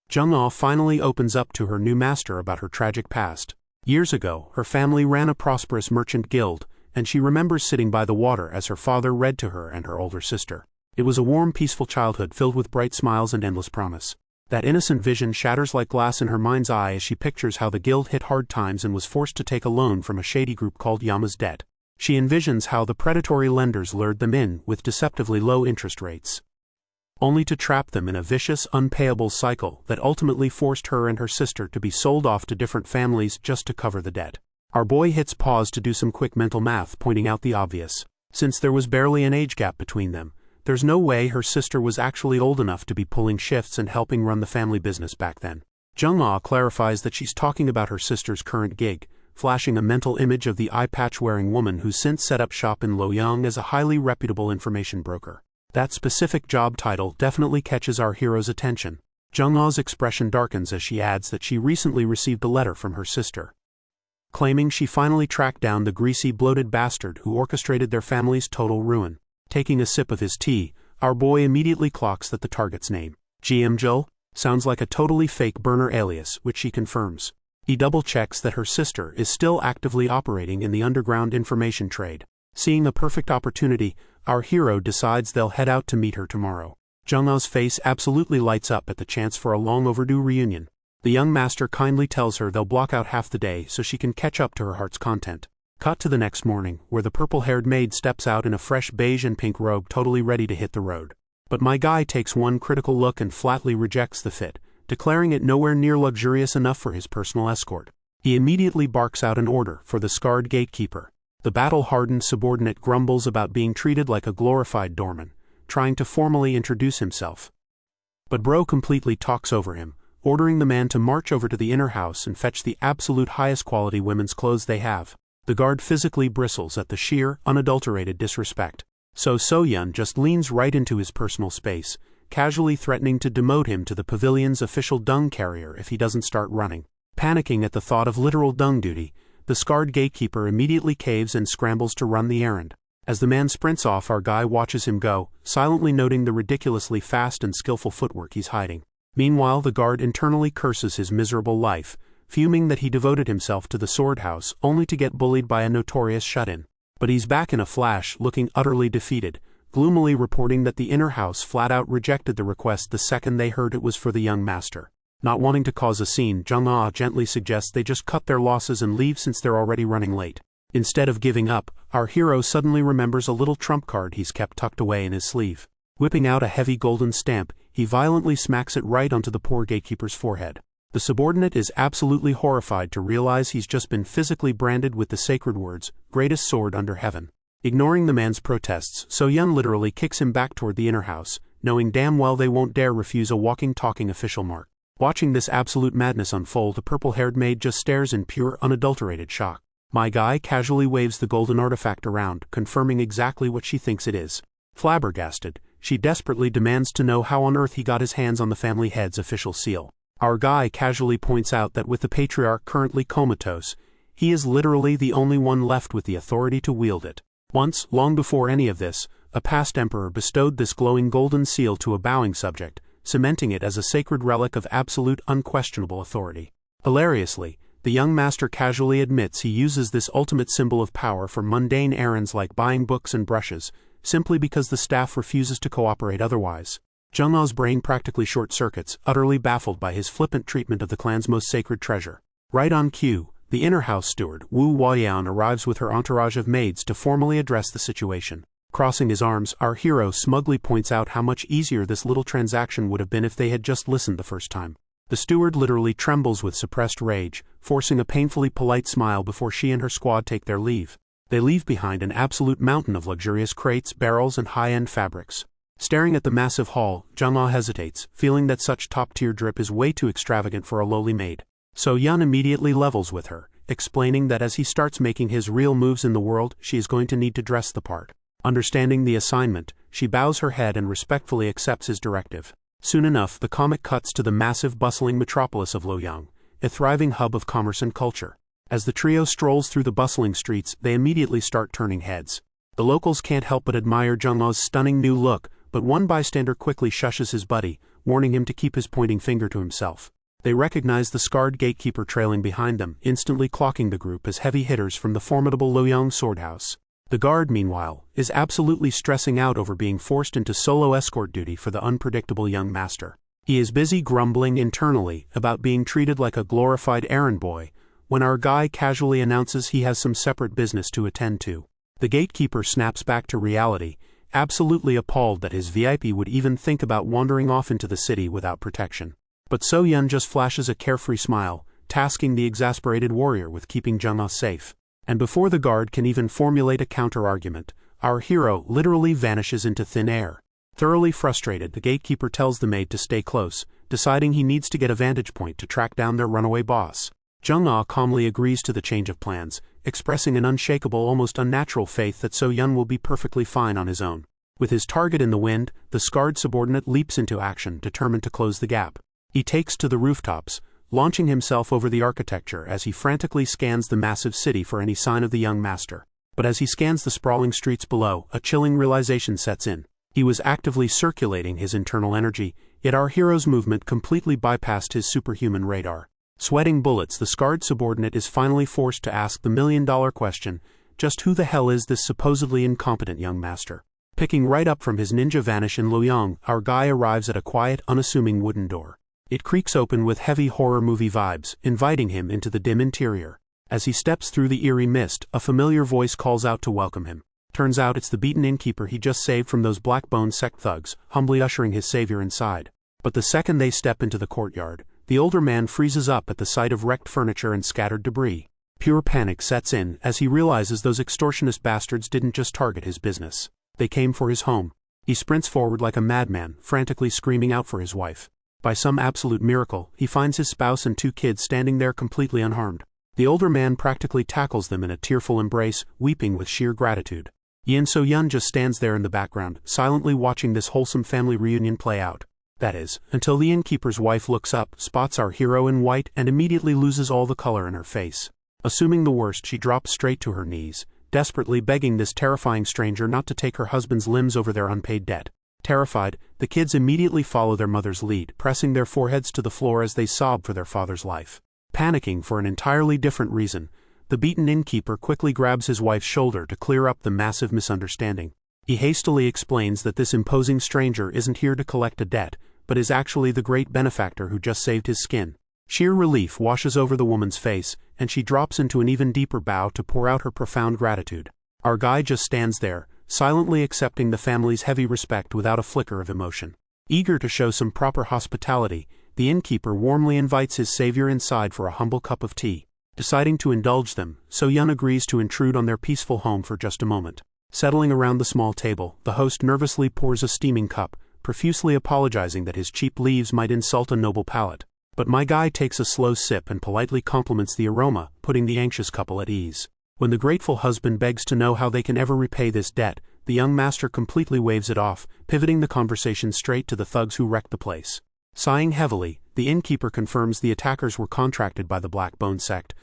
Jung-ah finally opens up to her new master about her tragic past. Years ago, her family ran a prosperous merchant guild, and she remembers sitting by the water as her father read to her and her older sister. It was a warm, peaceful childhood filled with bright smiles and endless promise. That innocent vision shatters like glass in her mind's eye as she pictures how the guild hit hard times and was forced to take a loan from a shady group called Yama's Debt. She envisions how the predatory lenders lured them in with deceptively low interest rates, only to trap them in a vicious, unpayable cycle that ultimately forced her and her sister to be sold off to different families just to cover the debt. Our boy hits pause to do some quick mental math, pointing out the obvious. Since there was barely an age gap between them, there's no way her sister was actually old enough to be pulling shifts and helping run the family business back then. Jung-ah clarifies that she's talking about her sister's current gig, flashing a mental image of the eye patch-wearing woman who's since set up shop in Loyang as a highly reputable information broker. That specific job title definitely catches our hero's attention. Jung-ah's expression darkens as she adds that she recently received a letter from her sister, claiming she finally tracked down the greasy, bloated bastard who orchestrated their family's total ruin. Taking a sip of his tea, our boy immediately clocks that the target's name, Jeam Jincheon, sounds like a totally fake burner alias, which she confirms. He double-checks that her sister is still actively operating in the underground information trade. Seeing a perfect opportunity, our hero decides they'll head out to meet her tomorrow. Jung-ah's face absolutely lights up at the chance for a long-overdue reunion. The young master kindly tells her they'll block out half the day so she can catch up to her heart's content. Cut to the next morning, where the purple-haired maid steps out in a fresh beige and pink robe totally ready to hit the road. But my guy takes one critical look and flatly rejects the fit, declaring it nowhere near luxurious enough for his personal escort. He immediately barks out an order for the scarred gatekeeper. The battle-hardened subordinate grumbles about being treated like a glorified doorman, trying to formally introduce himself. But Bro completely talks over him, ordering the man to march over to the inner house and fetch the absolute highest quality women's clothes they have. The guard physically bristles at the sheer, unadulterated disrespect. So So-yun just leans right into his personal space, casually threatening to demote him to the pavilion's official dung carrier if he doesn't start running. Panicking at the thought of literal dung duty, the scarred gatekeeper immediately caves and scrambles to run the errand. As the man sprints off, our guy watches him go, silently noting the ridiculously fast and skillful footwork he's hiding. Meanwhile, the guard internally curses his miserable life, fuming that he devoted himself to the sword house only to get bullied by a notorious shut-in. But he's back in a flash, looking utterly defeated, gloomily reporting that the inner house flat-out rejected the request the second they heard it was for the young master. Not wanting to cause a scene, Jung-ah gently suggests they just cut their losses and leave since they're already running late. Instead of giving up, our hero suddenly remembers a little trump card he's kept tucked away in his sleeve. Whipping out a heavy golden stamp, he violently smacks it right onto the poor gatekeeper's forehead. The subordinate is absolutely horrified to realize he's just been physically branded with the sacred words, "Greatest sword under heaven." Ignoring the man's protests, So-yun literally kicks him back toward the inner house, knowing damn well they won't dare refuse a walking, talking official mark. Watching this absolute madness unfold, the purple-haired maid just stares in pure, unadulterated shock. My guy casually waves the golden artifact around, confirming exactly what she thinks it is. Flabbergasted, she desperately demands to know how on earth he got his hands on the family head's official seal. Our guy casually points out that with the patriarch currently comatose, he is literally the only one left with the authority to wield it. Once, long before any of this, a past emperor bestowed this glowing golden seal to a bowing subject, cementing it as a sacred relic of absolute, unquestionable authority. Hilariously, The young master casually admits he uses this ultimate symbol of power for mundane errands like buying books and brushes, simply because the staff refuses to cooperate otherwise. Jung-ah's brain practically short-circuits, utterly baffled by his flippant treatment of the clan's most sacred treasure. Right on cue, the inner house steward, Wu Huayan, arrives with her entourage of maids to formally address the situation. Crossing his arms, our hero smugly points out how much easier this little transaction would have been if they had just listened the first time. The steward literally trembles with suppressed rage, forcing a painfully polite smile before she and her squad take their leave. They leave behind an absolute mountain of luxurious crates, barrels, and high-end fabrics. Staring at the massive haul, Jung-ah hesitates, feeling that such top-tier drip is way too extravagant for a lowly maid. So Yun immediately levels with her, explaining that as he starts making his real moves in the world, she is going to need to dress the part. Understanding the assignment, she bows her head and respectfully accepts his directive. Soon enough, the comic cuts to the massive bustling metropolis of Luoyang, a thriving hub of commerce and culture. As the trio strolls through the bustling streets, they immediately start turning heads. The locals can't help but admire Jung-ah's stunning new look, but one bystander quickly shushes his buddy, warning him to keep his pointing finger to himself. They recognize the scarred gatekeeper trailing behind them, instantly clocking the group as heavy hitters from the formidable Luoyang sword house. The guard, meanwhile, is absolutely stressing out over being forced into solo escort duty for the unpredictable young master. He is busy grumbling internally about being treated like a glorified errand boy, when our guy casually announces he has some separate business to attend to. The gatekeeper snaps back to reality, absolutely appalled that his VIP would even think about wandering off into the city without protection. But So Yun just flashes a carefree smile, tasking the exasperated warrior with keeping Jung-ah safe. And before the guard can even formulate a counter-argument, our hero literally vanishes into thin air. Thoroughly frustrated, the gatekeeper tells the maid to stay close, deciding he needs to get a vantage point to track down their runaway boss. Jung-ah calmly agrees to the change of plans, expressing an unshakable, almost unnatural faith that So Yun will be perfectly fine on his own. With his target in the wind, the scarred subordinate leaps into action, determined to close the gap. He takes to the rooftops, launching himself over the architecture as he frantically scans the massive city for any sign of the young master. But as he scans the sprawling streets below, a chilling realization sets in. He was actively circulating his internal energy, yet our hero's movement completely bypassed his superhuman radar. Sweating bullets, the scarred subordinate is finally forced to ask the million-dollar question, just who the hell is this supposedly incompetent young master? Picking right up from his ninja vanish in Luoyang, our guy arrives at a quiet, unassuming wooden door. It creaks open with heavy horror movie vibes, inviting him into the dim interior. As he steps through the eerie mist, a familiar voice calls out to welcome him. Turns out it's the beaten innkeeper he just saved from those black-bone sect thugs, humbly ushering his savior inside. But the second they step into the courtyard, the older man freezes up at the sight of wrecked furniture and scattered debris. Pure panic sets in as he realizes those extortionist bastards didn't just target his business. They came for his home. He sprints forward like a madman, frantically screaming out for his wife. By some absolute miracle, he finds his spouse and 2 kids standing there completely unharmed. The older man practically tackles them in a tearful embrace, weeping with sheer gratitude. Yin So Yun just stands there in the background, silently watching this wholesome family reunion play out. That is, until the innkeeper's wife looks up, spots our hero in white, and immediately loses all the color in her face. Assuming the worst, she drops straight to her knees, desperately begging this terrifying stranger not to take her husband's limbs over their unpaid debt. Terrified, the kids immediately follow their mother's lead, pressing their foreheads to the floor as they sob for their father's life. Panicking for an entirely different reason, the beaten innkeeper quickly grabs his wife's shoulder to clear up the massive misunderstanding. He hastily explains that this imposing stranger isn't here to collect a debt, but is actually the great benefactor who just saved his skin. Sheer relief washes over the woman's face, and she drops into an even deeper bow to pour out her profound gratitude. Our guy just stands there, silently accepting the family's heavy respect without a flicker of emotion. Eager to show some proper hospitality, the innkeeper warmly invites his savior inside for a humble cup of tea. Deciding to indulge them, So Yun agrees to intrude on their peaceful home for just a moment. Settling around the small table, the host nervously pours a steaming cup, profusely apologizing that his cheap leaves might insult a noble palate. But my guy takes a slow sip and politely compliments the aroma, putting the anxious couple at ease. When the grateful husband begs to know how they can ever repay this debt, the young master completely waves it off, pivoting the conversation straight to the thugs who wrecked the place. Sighing heavily, the innkeeper confirms the attackers were contracted by the Black Bone sect,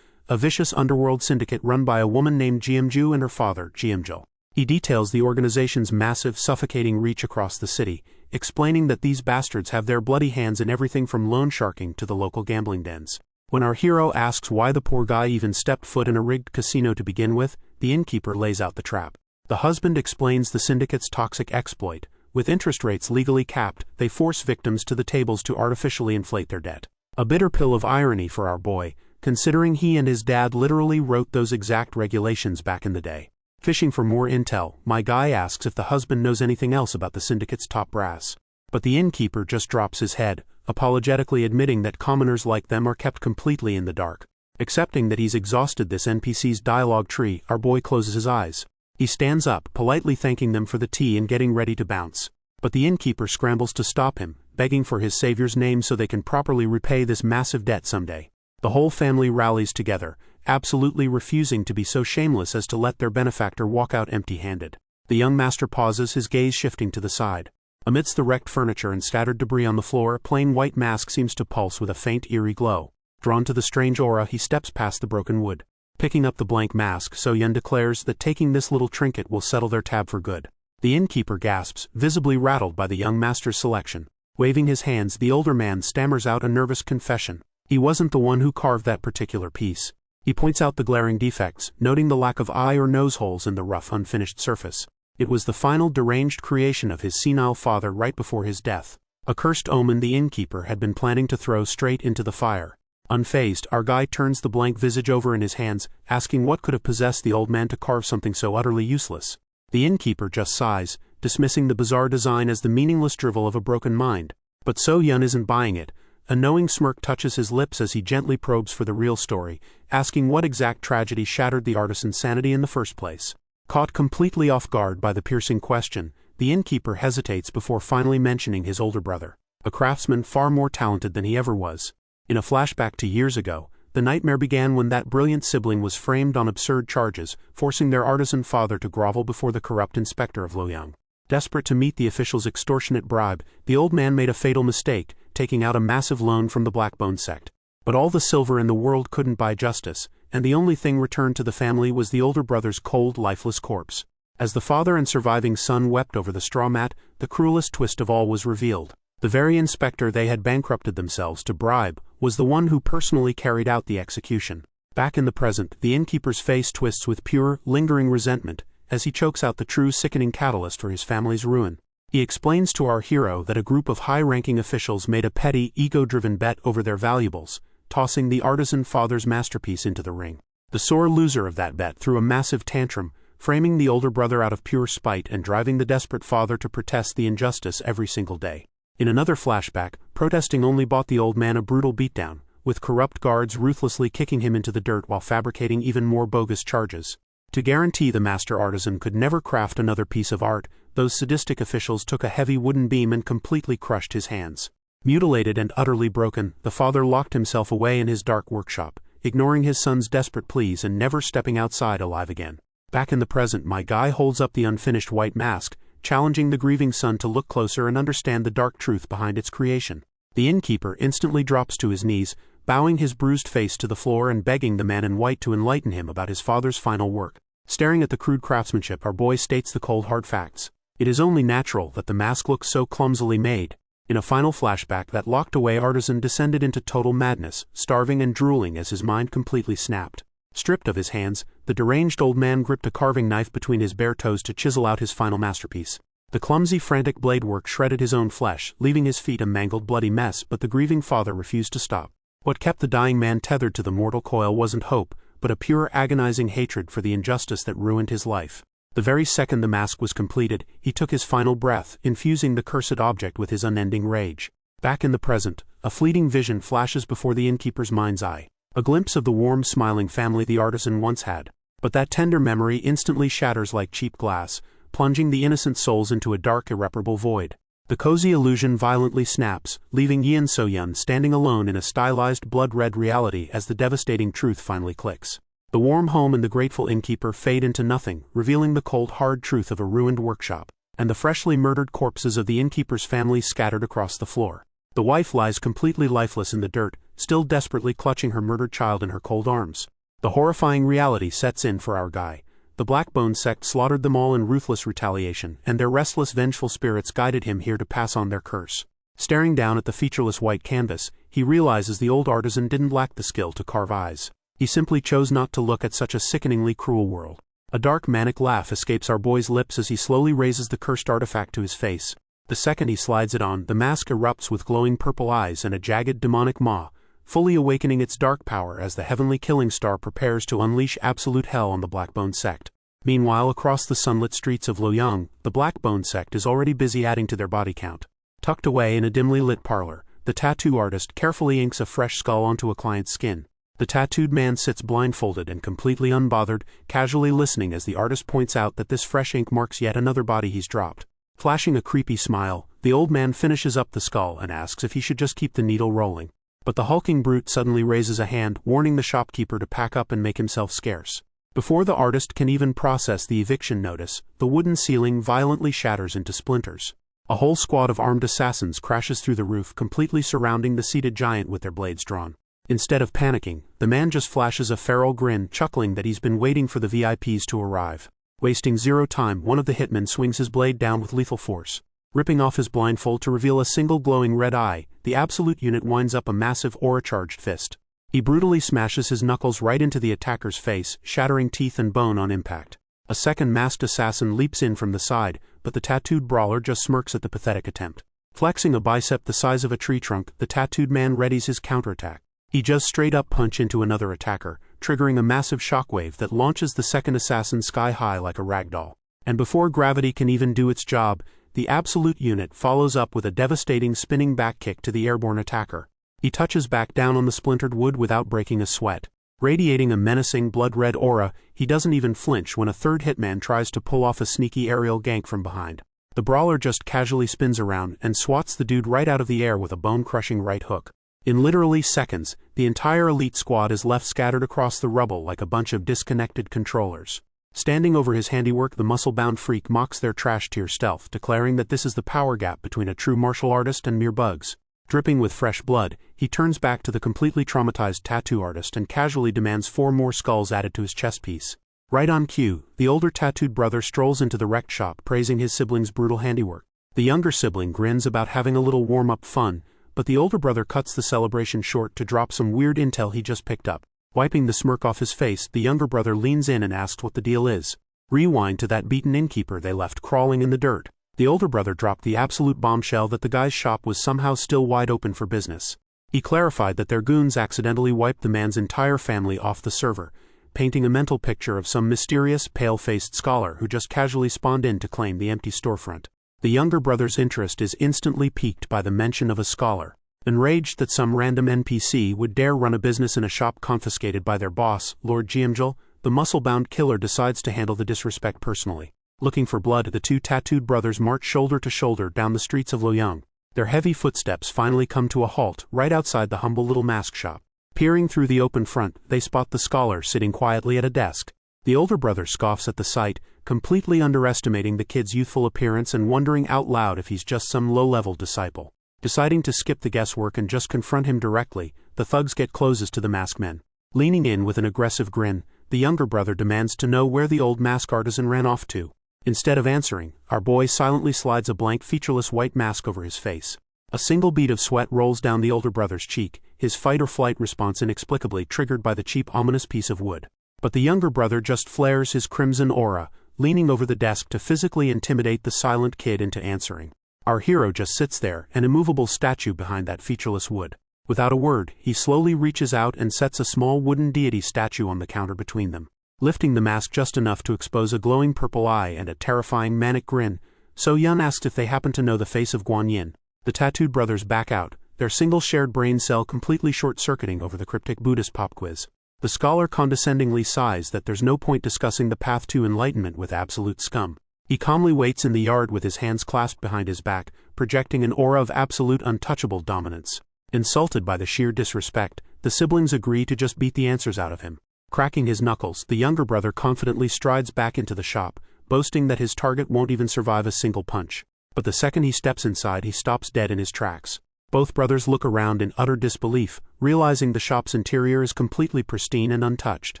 a vicious underworld syndicate run by a woman named Jeam Jincheon and her father, Jeam Jincheon. He details the organization's massive, suffocating reach across the city, explaining that these bastards have their bloody hands in everything from loan sharking to the local gambling dens. When our hero asks why the poor guy even stepped foot in a rigged casino to begin with, the innkeeper lays out the trap. The husband explains the syndicate's toxic exploit. With interest rates legally capped, they force victims to the tables to artificially inflate their debt. A bitter pill of irony for our boy, considering he and his dad literally wrote those exact regulations back in the day. Fishing for more intel, my guy asks if the husband knows anything else about the syndicate's top brass. But the innkeeper just drops his head, apologetically admitting that commoners like them are kept completely in the dark. Accepting that he's exhausted this NPC's dialogue tree, our boy closes his eyes. He stands up, politely thanking them for the tea and getting ready to bounce. But the innkeeper scrambles to stop him, begging for his savior's name so they can properly repay this massive debt someday. The whole family rallies together, absolutely refusing to be so shameless as to let their benefactor walk out empty-handed. The young master pauses, his gaze shifting to the side. Amidst the wrecked furniture and scattered debris on the floor, a plain white mask seems to pulse with a faint eerie glow. Drawn to the strange aura, he steps past the broken wood. Picking up the blank mask, So-Yun declares that taking this little trinket will settle their tab for good. The innkeeper gasps, visibly rattled by the young master's selection. Waving his hands, the older man stammers out a nervous confession. He wasn't the one who carved that particular piece. He points out the glaring defects, noting the lack of eye or nose holes in the rough, unfinished surface. It was the final deranged creation of his senile father right before his death. A cursed omen the innkeeper had been planning to throw straight into the fire. Unfazed, our guy turns the blank visage over in his hands, asking what could have possessed the old man to carve something so utterly useless. The innkeeper just sighs, dismissing the bizarre design as the meaningless drivel of a broken mind. But So-Yun isn't buying it. A knowing smirk touches his lips as he gently probes for the real story, asking what exact tragedy shattered the artisan's sanity in the first place. Caught completely off guard by the piercing question, the innkeeper hesitates before finally mentioning his older brother, a craftsman far more talented than he ever was. In a flashback to years ago, the nightmare began when that brilliant sibling was framed on absurd charges, forcing their artisan father to grovel before the corrupt inspector of Luoyang. Desperate to meet the official's extortionate bribe, the old man made a fatal mistake, taking out a massive loan from the Blackbone sect. But all the silver in the world couldn't buy justice, and the only thing returned to the family was the older brother's cold, lifeless corpse. As the father and surviving son wept over the straw mat, the cruelest twist of all was revealed. The very inspector they had bankrupted themselves to bribe was the one who personally carried out the execution. Back in the present, the innkeeper's face twists with pure, lingering resentment as he chokes out the true sickening catalyst for his family's ruin. He explains to our hero that a group of high-ranking officials made a petty, ego-driven bet over their valuables, tossing the artisan father's masterpiece into the ring. The sore loser of that bet threw a massive tantrum, framing the older brother out of pure spite and driving the desperate father to protest the injustice every single day. In another flashback, protesting only bought the old man a brutal beatdown, with corrupt guards ruthlessly kicking him into the dirt while fabricating even more bogus charges. To guarantee the master artisan could never craft another piece of art, those sadistic officials took a heavy wooden beam and completely crushed his hands. Mutilated and utterly broken, the father locked himself away in his dark workshop, ignoring his son's desperate pleas and never stepping outside alive again. Back in the present, my guy holds up the unfinished white mask, challenging the grieving son to look closer and understand the dark truth behind its creation. The innkeeper instantly drops to his knees, bowing his bruised face to the floor and begging the man in white to enlighten him about his father's final work. Staring at the crude craftsmanship, our boy states the cold hard facts. It is only natural that the mask looks so clumsily made. In a final flashback, that locked-away artisan descended into total madness, starving and drooling as his mind completely snapped. Stripped of his hands, the deranged old man gripped a carving knife between his bare toes to chisel out his final masterpiece. The clumsy, frantic blade work shredded his own flesh, leaving his feet a mangled, bloody mess, but the grieving father refused to stop. What kept the dying man tethered to the mortal coil wasn't hope, but a pure, agonizing hatred for the injustice that ruined his life. The very second the mask was completed, he took his final breath, infusing the cursed object with his unending rage. Back in the present, a fleeting vision flashes before the innkeeper's mind's eye. A glimpse of the warm, smiling family the artisan once had. But that tender memory instantly shatters like cheap glass, plunging the innocent souls into a dark, irreparable void. The cozy illusion violently snaps, leaving Yi and So-Yun standing alone in a stylized, blood-red reality as the devastating truth finally clicks. The warm home and the grateful innkeeper fade into nothing, revealing the cold, hard truth of a ruined workshop, and the freshly murdered corpses of the innkeeper's family scattered across the floor. The wife lies completely lifeless in the dirt, still desperately clutching her murdered child in her cold arms. The horrifying reality sets in for our guy. The Blackbone sect slaughtered them all in ruthless retaliation, and their restless, vengeful spirits guided him here to pass on their curse. Staring down at the featureless white canvas, he realizes the old artisan didn't lack the skill to carve eyes. He simply chose not to look at such a sickeningly cruel world. A dark manic laugh escapes our boy's lips as he slowly raises the cursed artifact to his face. The second he slides it on, the mask erupts with glowing purple eyes and a jagged demonic maw, fully awakening its dark power as the heavenly killing star prepares to unleash absolute hell on the Blackbone sect. Meanwhile, across the sunlit streets of Loyang, the Blackbone sect is already busy adding to their body count. Tucked away in a dimly lit parlor, the tattoo artist carefully inks a fresh skull onto a client's skin. The tattooed man sits blindfolded and completely unbothered, casually listening as the artist points out that this fresh ink marks yet another body he's dropped. Flashing a creepy smile, the old man finishes up the skull and asks if he should just keep the needle rolling. But the hulking brute suddenly raises a hand, warning the shopkeeper to pack up and make himself scarce. Before the artist can even process the eviction notice, the wooden ceiling violently shatters into splinters. A whole squad of armed assassins crashes through the roof, completely surrounding the seated giant with their blades drawn. Instead of panicking, the man just flashes a feral grin, chuckling that he's been waiting for the VIPs to arrive. Wasting zero time, one of the hitmen swings his blade down with lethal force. Ripping off his blindfold to reveal a single glowing red eye, the absolute unit winds up a massive aura-charged fist. He brutally smashes his knuckles right into the attacker's face, shattering teeth and bone on impact. A second masked assassin leaps in from the side, but the tattooed brawler just smirks at the pathetic attempt. Flexing a bicep the size of a tree trunk, the tattooed man readies his counterattack. He just straight-up punch into another attacker, triggering a massive shockwave that launches the second assassin sky-high like a ragdoll. And before gravity can even do its job, the absolute unit follows up with a devastating spinning back kick to the airborne attacker. He touches back down on the splintered wood without breaking a sweat. Radiating a menacing blood-red aura, he doesn't even flinch when a third hitman tries to pull off a sneaky aerial gank from behind. The brawler just casually spins around and swats the dude right out of the air with a bone-crushing right hook. In literally seconds, the entire elite squad is left scattered across the rubble like a bunch of disconnected controllers. Standing over his handiwork, the muscle-bound freak mocks their trash-tier stealth, declaring that this is the power gap between a true martial artist and mere bugs. Dripping with fresh blood, he turns back to the completely traumatized tattoo artist and casually demands 4 more skulls added to his chest piece. Right on cue, the older tattooed brother strolls into the wrecked shop, praising his sibling's brutal handiwork. The younger sibling grins about having a little warm-up fun, but the older brother cuts the celebration short to drop some weird intel he just picked up. Wiping the smirk off his face, the younger brother leans in and asks what the deal is. Rewind to that beaten innkeeper they left crawling in the dirt. The older brother dropped the absolute bombshell that the guy's shop was somehow still wide open for business. He clarified that their goons accidentally wiped the man's entire family off the server, painting a mental picture of some mysterious, pale-faced scholar who just casually spawned in to claim the empty storefront. The younger brother's interest is instantly piqued by the mention of a scholar. Enraged that some random NPC would dare run a business in a shop confiscated by their boss, Lord Jeam, the muscle-bound killer decides to handle the disrespect personally. Looking for blood, the two tattooed brothers march shoulder to shoulder down the streets of Loyang. Their heavy footsteps finally come to a halt right outside the humble little mask shop. Peering through the open front, they spot the scholar sitting quietly at a desk. The older brother scoffs at the sight, completely underestimating the kid's youthful appearance and wondering out loud if he's just some low-level disciple. Deciding to skip the guesswork and just confront him directly, the thugs get closest to the masked men. Leaning in with an aggressive grin, the younger brother demands to know where the old mask artisan ran off to. Instead of answering, our boy silently slides a blank featureless white mask over his face. A single bead of sweat rolls down the older brother's cheek, his fight-or-flight response inexplicably triggered by the cheap ominous piece of wood. But the younger brother just flares his crimson aura, leaning over the desk to physically intimidate the silent kid into answering. Our hero just sits there, an immovable statue behind that featureless wood. Without a word, he slowly reaches out and sets a small wooden deity statue on the counter between them. Lifting the mask just enough to expose a glowing purple eye and a terrifying manic grin, So Yun asks if they happen to know the face of Guan Yin. The tattooed brothers back out, their single shared brain cell completely short-circuiting over the cryptic Buddhist pop quiz. The scholar condescendingly sighs that there's no point discussing the path to enlightenment with absolute scum. He calmly waits in the yard with his hands clasped behind his back, projecting an aura of absolute untouchable dominance. Insulted by the sheer disrespect, the siblings agree to just beat the answers out of him. Cracking his knuckles, the younger brother confidently strides back into the shop, boasting that his target won't even survive a single punch. But the second he steps inside, he stops dead in his tracks. Both brothers look around in utter disbelief, realizing the shop's interior is completely pristine and untouched.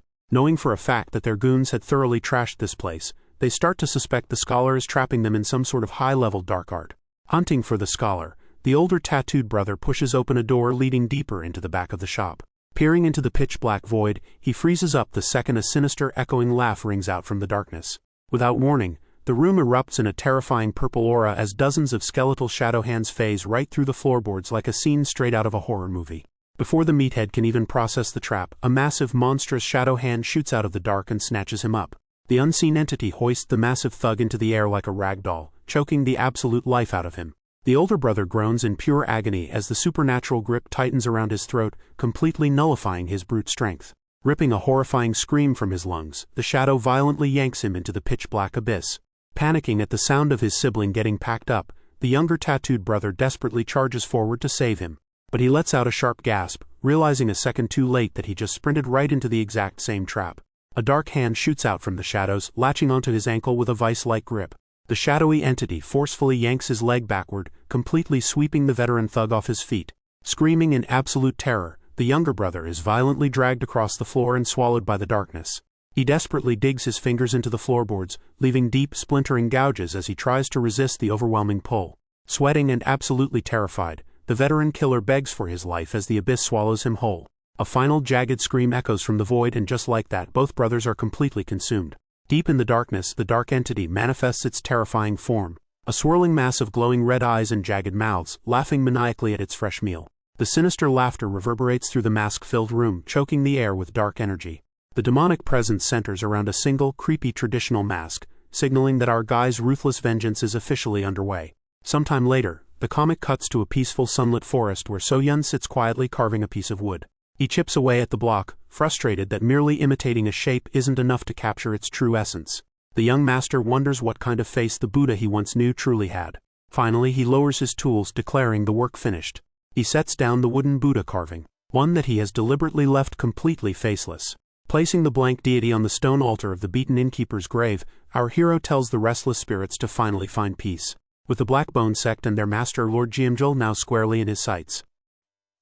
Knowing for a fact that their goons had thoroughly trashed this place, they start to suspect the scholar is trapping them in some sort of high-level dark art. Hunting for the scholar, The older tattooed brother pushes open a door leading deeper into the back of the shop. Peering into the pitch-black void, he freezes up the second a sinister echoing laugh rings out from the darkness. Without warning, the room erupts in a terrifying purple aura as dozens of skeletal shadow hands phase right through the floorboards like a scene straight out of a horror movie. Before the meathead can even process the trap, a massive monstrous shadow hand shoots out of the dark and snatches him up. The unseen entity hoists the massive thug into the air like a rag doll, choking the absolute life out of him. The older brother groans in pure agony as the supernatural grip tightens around his throat, completely nullifying his brute strength. Ripping a horrifying scream from his lungs, the shadow violently yanks him into the pitch-black abyss. Panicking at the sound of his sibling getting packed up, the younger tattooed brother desperately charges forward to save him. But he lets out a sharp gasp, realizing a second too late that he just sprinted right into the exact same trap. A dark hand shoots out from the shadows, latching onto his ankle with a vice-like grip. The shadowy entity forcefully yanks his leg backward, completely sweeping the veteran thug off his feet. Screaming in absolute terror, the younger brother is violently dragged across the floor and swallowed by the darkness. He desperately digs his fingers into the floorboards, leaving deep, splintering gouges as he tries to resist the overwhelming pull. Sweating and absolutely terrified, the veteran killer begs for his life as the abyss swallows him whole. A final jagged scream echoes from the void, and just like that, both brothers are completely consumed. Deep in the darkness, the dark entity manifests its terrifying form. A swirling mass of glowing red eyes and jagged mouths, laughing maniacally at its fresh meal. The sinister laughter reverberates through the mask-filled room, choking the air with dark energy. The demonic presence centers around a single, creepy traditional mask, signaling that our guy's ruthless vengeance is officially underway. Sometime later, the comic cuts to a peaceful sunlit forest where So-Yun sits quietly carving a piece of wood. He chips away at the block, frustrated that merely imitating a shape isn't enough to capture its true essence. The young master wonders what kind of face the Buddha he once knew truly had. Finally, he lowers his tools, declaring the work finished. He sets down the wooden Buddha carving, one that he has deliberately left completely faceless. Placing the blank deity on the stone altar of the beaten innkeeper's grave, our hero tells the restless spirits to finally find peace. With the Blackbone sect and their master Lord Jeam Jincheon now squarely in his sights,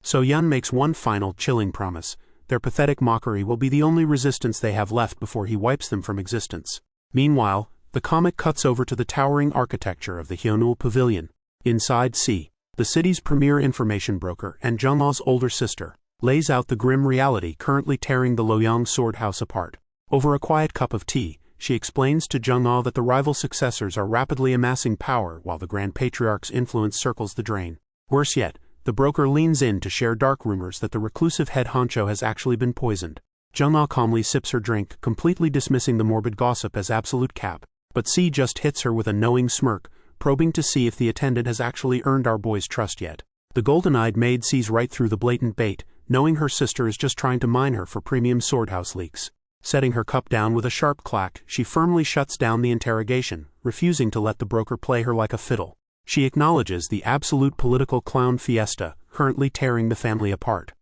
So-Yun makes one final, chilling promise. Their pathetic mockery will be the only resistance they have left before he wipes them from existence. Meanwhile, the comic cuts over to the towering architecture of the Hyunul Pavilion. Inside, C, the city's premier information broker and Jung-Ah's older sister, lays out the grim reality currently tearing the Loyang Sword House apart. Over a quiet cup of tea, she explains to Jung-Ah that the rival successors are rapidly amassing power while the Grand Patriarch's influence circles the drain. Worse yet, the broker leans in to share dark rumors that the reclusive head honcho has actually been poisoned. Jung-Ah calmly sips her drink, completely dismissing the morbid gossip as absolute cap. But C just hits her with a knowing smirk, probing to see if the attendant has actually earned our boy's trust yet. The golden-eyed maid sees right through the blatant bait, knowing her sister is just trying to mine her for premium swordhouse leaks. Setting her cup down with a sharp clack, she firmly shuts down the interrogation, refusing to let the broker play her like a fiddle. She acknowledges the absolute political clown fiesta, currently tearing the family apart.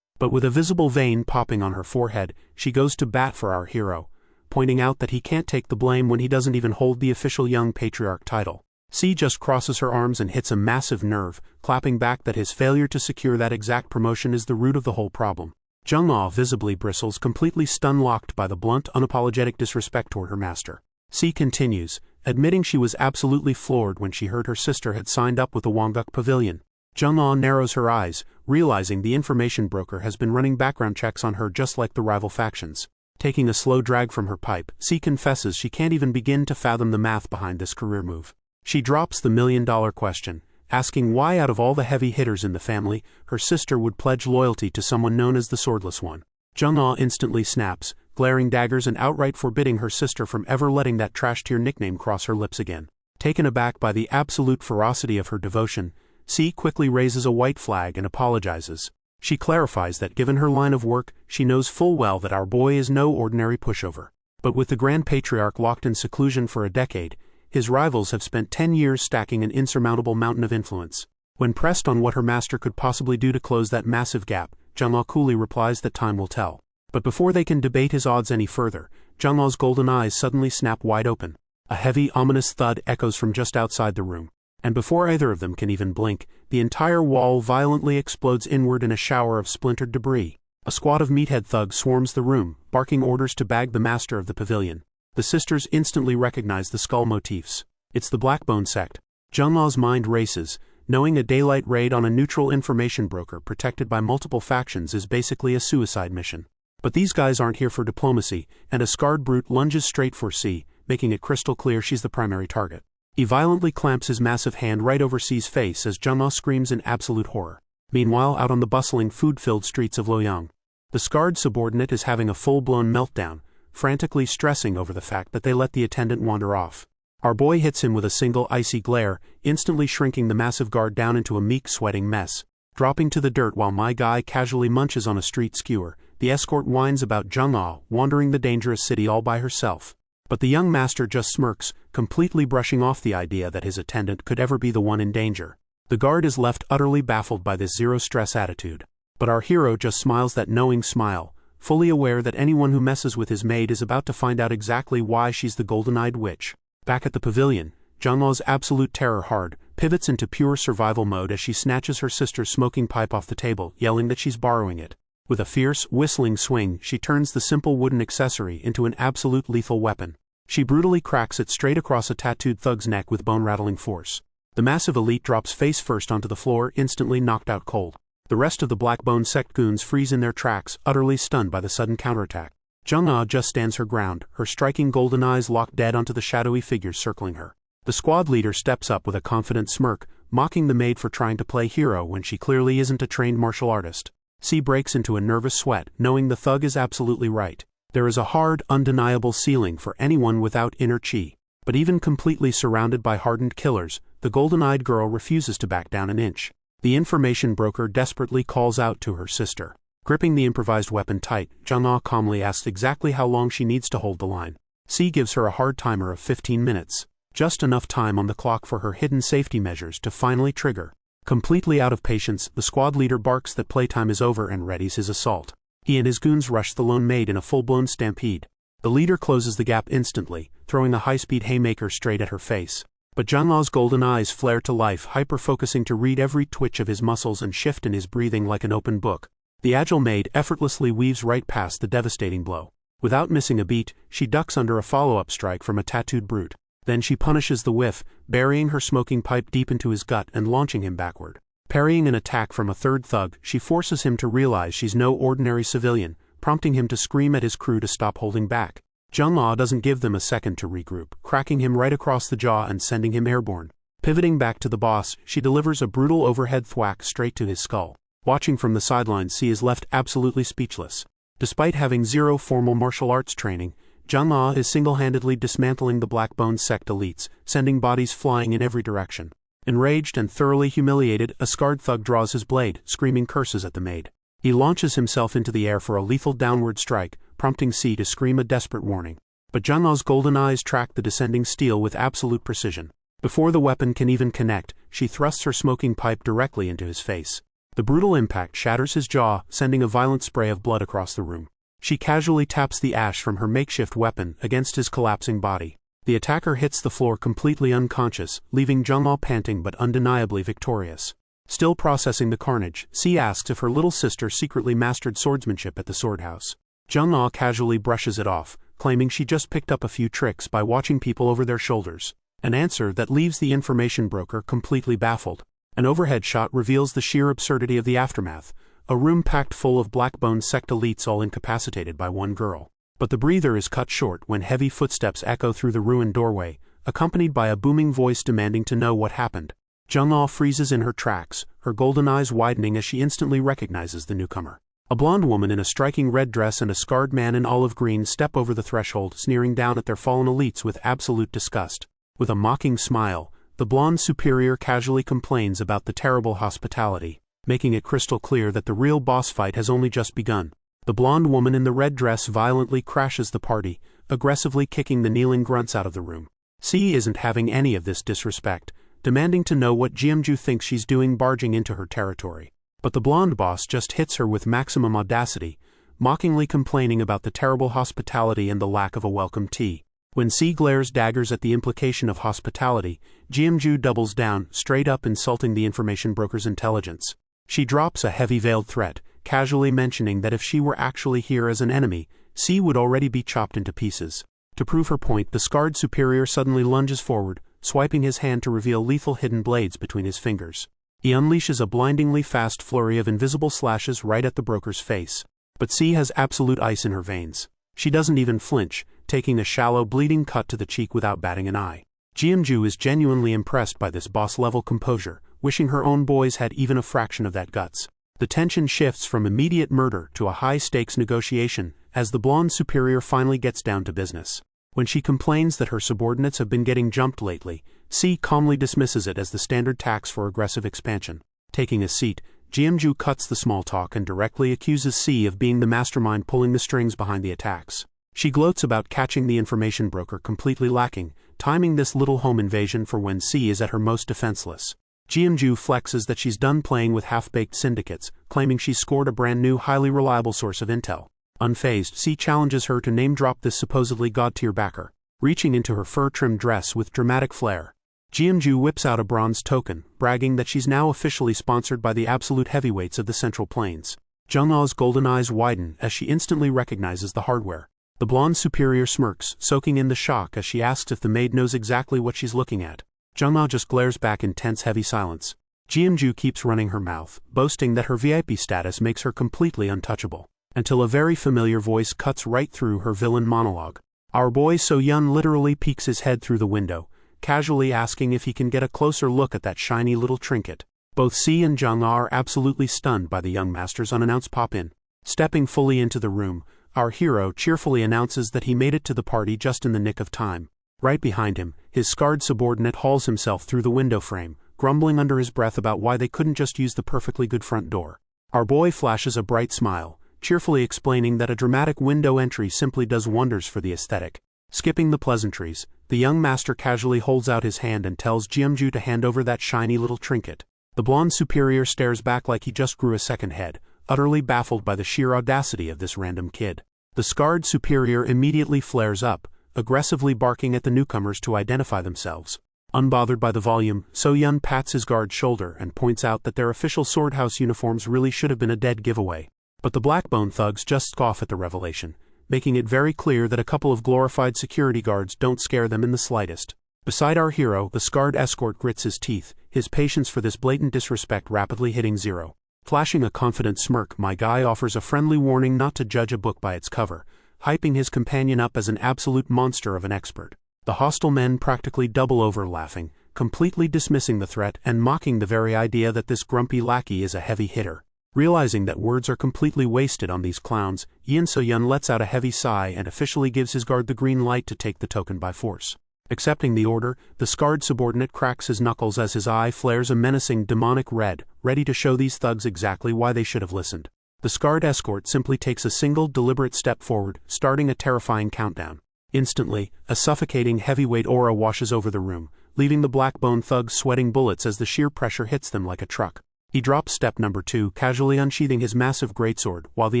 But with a visible vein popping on her forehead, she goes to bat for our hero, pointing out that he can't take the blame when he doesn't even hold the official young patriarch title. C just crosses her arms and hits a massive nerve, clapping back that his failure to secure that exact promotion is the root of the whole problem. Jung-Ah visibly bristles, completely stun-locked by the blunt, unapologetic disrespect toward her master. C continues, admitting she was absolutely floored when she heard her sister had signed up with the Wangguk Pavilion. Jung-Ah narrows her eyes, realizing the information broker has been running background checks on her just like the rival factions. Taking a slow drag from her pipe, C confesses she can't even begin to fathom the math behind this career move. She drops the million-dollar question, asking why out of all the heavy hitters in the family, her sister would pledge loyalty to someone known as the Swordless One. Jung-Ah instantly snaps, glaring daggers and outright forbidding her sister from ever letting that trash-tier nickname cross her lips again. Taken aback by the absolute ferocity of her devotion, C quickly raises a white flag and apologizes. She clarifies that given her line of work, she knows full well that our boy is no ordinary pushover. But with the Grand Patriarch locked in seclusion for a decade, his rivals have spent 10 years stacking an insurmountable mountain of influence. When pressed on what her master could possibly do to close that massive gap, Jung-Ah coolly replies that time will tell. But before they can debate his odds any further, Jung-Ah's golden eyes suddenly snap wide open. A heavy, ominous thud echoes from just outside the room. And before either of them can even blink, the entire wall violently explodes inward in a shower of splintered debris. A squad of meathead thugs swarms the room, barking orders to bag the master of the pavilion. The sisters instantly recognize the skull motifs. It's the Blackbone sect. Jung-Ah's mind races, knowing a daylight raid on a neutral information broker protected by multiple factions is basically a suicide mission. But these guys aren't here for diplomacy, and a scarred brute lunges straight for C, making it crystal clear she's the primary target. He violently clamps his massive hand right over C's face as Jung-ah screams in absolute horror. Meanwhile, out on the bustling, food-filled streets of Loyang, the scarred subordinate is having a full-blown meltdown, frantically stressing over the fact that they let the attendant wander off. Our boy hits him with a single icy glare, instantly shrinking the massive guard down into a meek, sweating mess. Dropping to the dirt while my guy casually munches on a street skewer, the escort whines about Jung-ah wandering the dangerous city all by herself. But the young master just smirks, completely brushing off the idea that his attendant could ever be the one in danger. The guard is left utterly baffled by this zero-stress attitude. But our hero just smiles that knowing smile, fully aware that anyone who messes with his maid is about to find out exactly why she's the golden-eyed witch. Back at the pavilion, Jung-ah's absolute terror hard pivots into pure survival mode as she snatches her sister's smoking pipe off the table, yelling that she's borrowing it. With a fierce, whistling swing, she turns the simple wooden accessory into an absolute lethal weapon. She brutally cracks it straight across a tattooed thug's neck with bone-rattling force. The massive elite drops face first onto the floor, instantly knocked out cold. The rest of the Blackbone sect goons freeze in their tracks, utterly stunned by the sudden counterattack. Jung-ah just stands her ground, her striking golden eyes locked dead onto the shadowy figures circling her. The squad leader steps up with a confident smirk, mocking the maid for trying to play hero when she clearly isn't a trained martial artist. C breaks into a nervous sweat, knowing the thug is absolutely right. There is a hard, undeniable ceiling for anyone without inner chi. But even completely surrounded by hardened killers, the golden-eyed girl refuses to back down an inch. The information broker desperately calls out to her sister. Gripping the improvised weapon tight, Jung-ah calmly asks exactly how long she needs to hold the line. C gives her a hard timer of 15 minutes. Just enough time on the clock for her hidden safety measures to finally trigger. Completely out of patience, the squad leader barks that playtime is over and readies his assault. He and his goons rush the lone maid in a full-blown stampede. The leader closes the gap instantly, throwing a high-speed haymaker straight at her face. But Jung-ah's golden eyes flare to life, hyper-focusing to read every twitch of his muscles and shift in his breathing like an open book. The agile maid effortlessly weaves right past the devastating blow. Without missing a beat, she ducks under a follow-up strike from a tattooed brute. Then she punishes the whiff, burying her smoking pipe deep into his gut and launching him backward. Parrying an attack from a third thug, she forces him to realize she's no ordinary civilian, prompting him to scream at his crew to stop holding back. Jung-ah doesn't give them a second to regroup, cracking him right across the jaw and sending him airborne. Pivoting back to the boss, she delivers a brutal overhead thwack straight to his skull. Watching from the sidelines, C is left absolutely speechless. Despite having zero formal martial arts training, Jung-ah is single-handedly dismantling the Blackbone sect elites, sending bodies flying in every direction. Enraged and thoroughly humiliated, a scarred thug draws his blade, screaming curses at the maid. He launches himself into the air for a lethal downward strike, prompting C to scream a desperate warning. But Jung-ah's golden eyes track the descending steel with absolute precision. Before the weapon can even connect, she thrusts her smoking pipe directly into his face. The brutal impact shatters his jaw, sending a violent spray of blood across the room. She casually taps the ash from her makeshift weapon against his collapsing body. The attacker hits the floor completely unconscious, leaving Jung-ah panting but undeniably victorious. Still processing the carnage, C asks if her little sister secretly mastered swordsmanship at the sword house. Jung-ah casually brushes it off, claiming she just picked up a few tricks by watching people over their shoulders. An answer that leaves the information broker completely baffled. An overhead shot reveals the sheer absurdity of the aftermath. A room packed full of Blackbone sect elites all incapacitated by one girl. But the breather is cut short when heavy footsteps echo through the ruined doorway, accompanied by a booming voice demanding to know what happened. Jung-ah freezes in her tracks, her golden eyes widening as she instantly recognizes the newcomer. A blonde woman in a striking red dress and a scarred man in olive green step over the threshold, sneering down at their fallen elites with absolute disgust. With a mocking smile, the blonde superior casually complains about the terrible hospitality, making it crystal clear that the real boss fight has only just begun. The blonde woman in the red dress violently crashes the party, aggressively kicking the kneeling grunts out of the room. C isn't having any of this disrespect, demanding to know what Jeamju thinks she's doing barging into her territory. But the blonde boss just hits her with maximum audacity, mockingly complaining about the terrible hospitality and the lack of a welcome tea. When C glares daggers at the implication of hospitality, Jeamju doubles down, straight up insulting the information broker's intelligence. She drops a heavy-veiled threat, casually mentioning that if she were actually here as an enemy, C would already be chopped into pieces. To prove her point, the scarred superior suddenly lunges forward, swiping his hand to reveal lethal hidden blades between his fingers. He unleashes a blindingly fast flurry of invisible slashes right at the broker's face. But C has absolute ice in her veins. She doesn't even flinch, taking a shallow bleeding cut to the cheek without batting an eye. Jeam is genuinely impressed by this boss-level composure, wishing her own boys had even a fraction of that guts. The tension shifts from immediate murder to a high-stakes negotiation as the blonde superior finally gets down to business. When she complains that her subordinates have been getting jumped lately, C calmly dismisses it as the standard tax for aggressive expansion. Taking a seat, Jeam cuts the small talk and directly accuses C of being the mastermind pulling the strings behind the attacks. She gloats about catching the information broker completely lacking, timing this little home invasion for when C is at her most defenseless. Jeam flexes that she's done playing with half-baked syndicates, claiming she's scored a brand new highly reliable source of intel. Unfazed, C challenges her to name-drop this supposedly god-tier backer, reaching into her fur-trimmed dress with dramatic flair. Jeam whips out a bronze token, bragging that she's now officially sponsored by the absolute heavyweights of the Central Plains. Jung-ah's golden eyes widen as she instantly recognizes the hardware. The blonde superior smirks, soaking in the shock as she asks if the maid knows exactly what she's looking at. Jung-ah just glares back in tense heavy silence. Jeam keeps running her mouth, boasting that her VIP status makes her completely untouchable, until a very familiar voice cuts right through her villain monologue. Our boy So-yun literally peeks his head through the window, casually asking if he can get a closer look at that shiny little trinket. Both C and Jung-ah are absolutely stunned by the young master's unannounced pop-in. Stepping fully into the room, our hero cheerfully announces that he made it to the party just in the nick of time. Right behind him, his scarred subordinate hauls himself through the window frame, grumbling under his breath about why they couldn't just use the perfectly good front door. Our boy flashes a bright smile, cheerfully explaining that a dramatic window entry simply does wonders for the aesthetic. Skipping the pleasantries, the young master casually holds out his hand and tells Jeam to hand over that shiny little trinket. The blonde superior stares back like he just grew a second head, utterly baffled by the sheer audacity of this random kid. The scarred superior immediately flares up, aggressively barking at the newcomers to identify themselves. Unbothered by the volume, So-yun pats his guard's shoulder and points out that their official swordhouse uniforms really should have been a dead giveaway. But the Blackbone thugs just scoff at the revelation, making it very clear that a couple of glorified security guards don't scare them in the slightest. Beside our hero, the scarred escort grits his teeth, his patience for this blatant disrespect rapidly hitting zero. Flashing a confident smirk, my guy offers a friendly warning not to judge a book by its cover, hyping his companion up as an absolute monster of an expert. The hostile men practically double over laughing, completely dismissing the threat and mocking the very idea that this grumpy lackey is a heavy hitter. Realizing that words are completely wasted on these clowns, So-yun lets out a heavy sigh and officially gives his guard the green light to take the token by force. Accepting the order, the scarred subordinate cracks his knuckles as his eye flares a menacing demonic red, ready to show these thugs exactly why they should have listened. The scarred escort simply takes a single deliberate step forward, starting a terrifying countdown. Instantly, a suffocating heavyweight aura washes over the room, leaving the Blackbone thugs sweating bullets as the sheer pressure hits them like a truck. He drops step number 2, casually unsheathing his massive greatsword, while the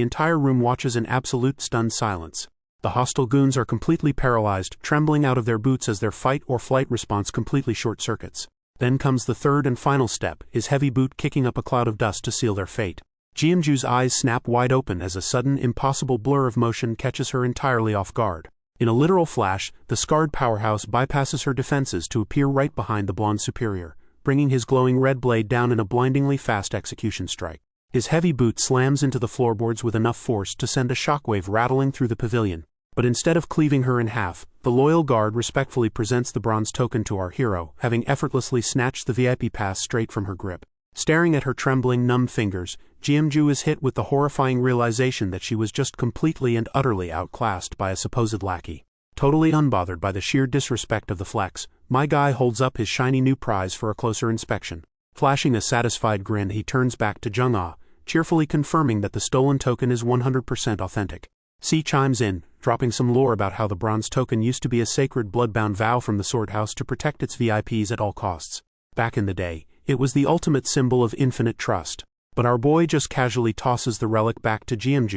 entire room watches in absolute stunned silence. The hostile goons are completely paralyzed, trembling out of their boots as their fight-or-flight response completely short-circuits. Then comes the third and final step, his heavy boot kicking up a cloud of dust to seal their fate. Jeamju's eyes snap wide open as a sudden, impossible blur of motion catches her entirely off guard. In a literal flash, the scarred powerhouse bypasses her defenses to appear right behind the blonde superior, bringing his glowing red blade down in a blindingly fast execution strike. His heavy boot slams into the floorboards with enough force to send a shockwave rattling through the pavilion. But instead of cleaving her in half, the loyal guard respectfully presents the bronze token to our hero, having effortlessly snatched the VIP pass straight from her grip. Staring at her trembling, numb fingers, Jeam is hit with the horrifying realization that she was just completely and utterly outclassed by a supposed lackey. Totally unbothered by the sheer disrespect of the flex, my guy holds up his shiny new prize for a closer inspection. Flashing a satisfied grin, he turns back to Jung-ah, cheerfully confirming that the stolen token is 100% authentic. C chimes in, dropping some lore about how the bronze token used to be a sacred bloodbound vow from the swordhouse to protect its VIPs at all costs. Back in the day, it was the ultimate symbol of infinite trust. But our boy just casually tosses the relic back to Jeam,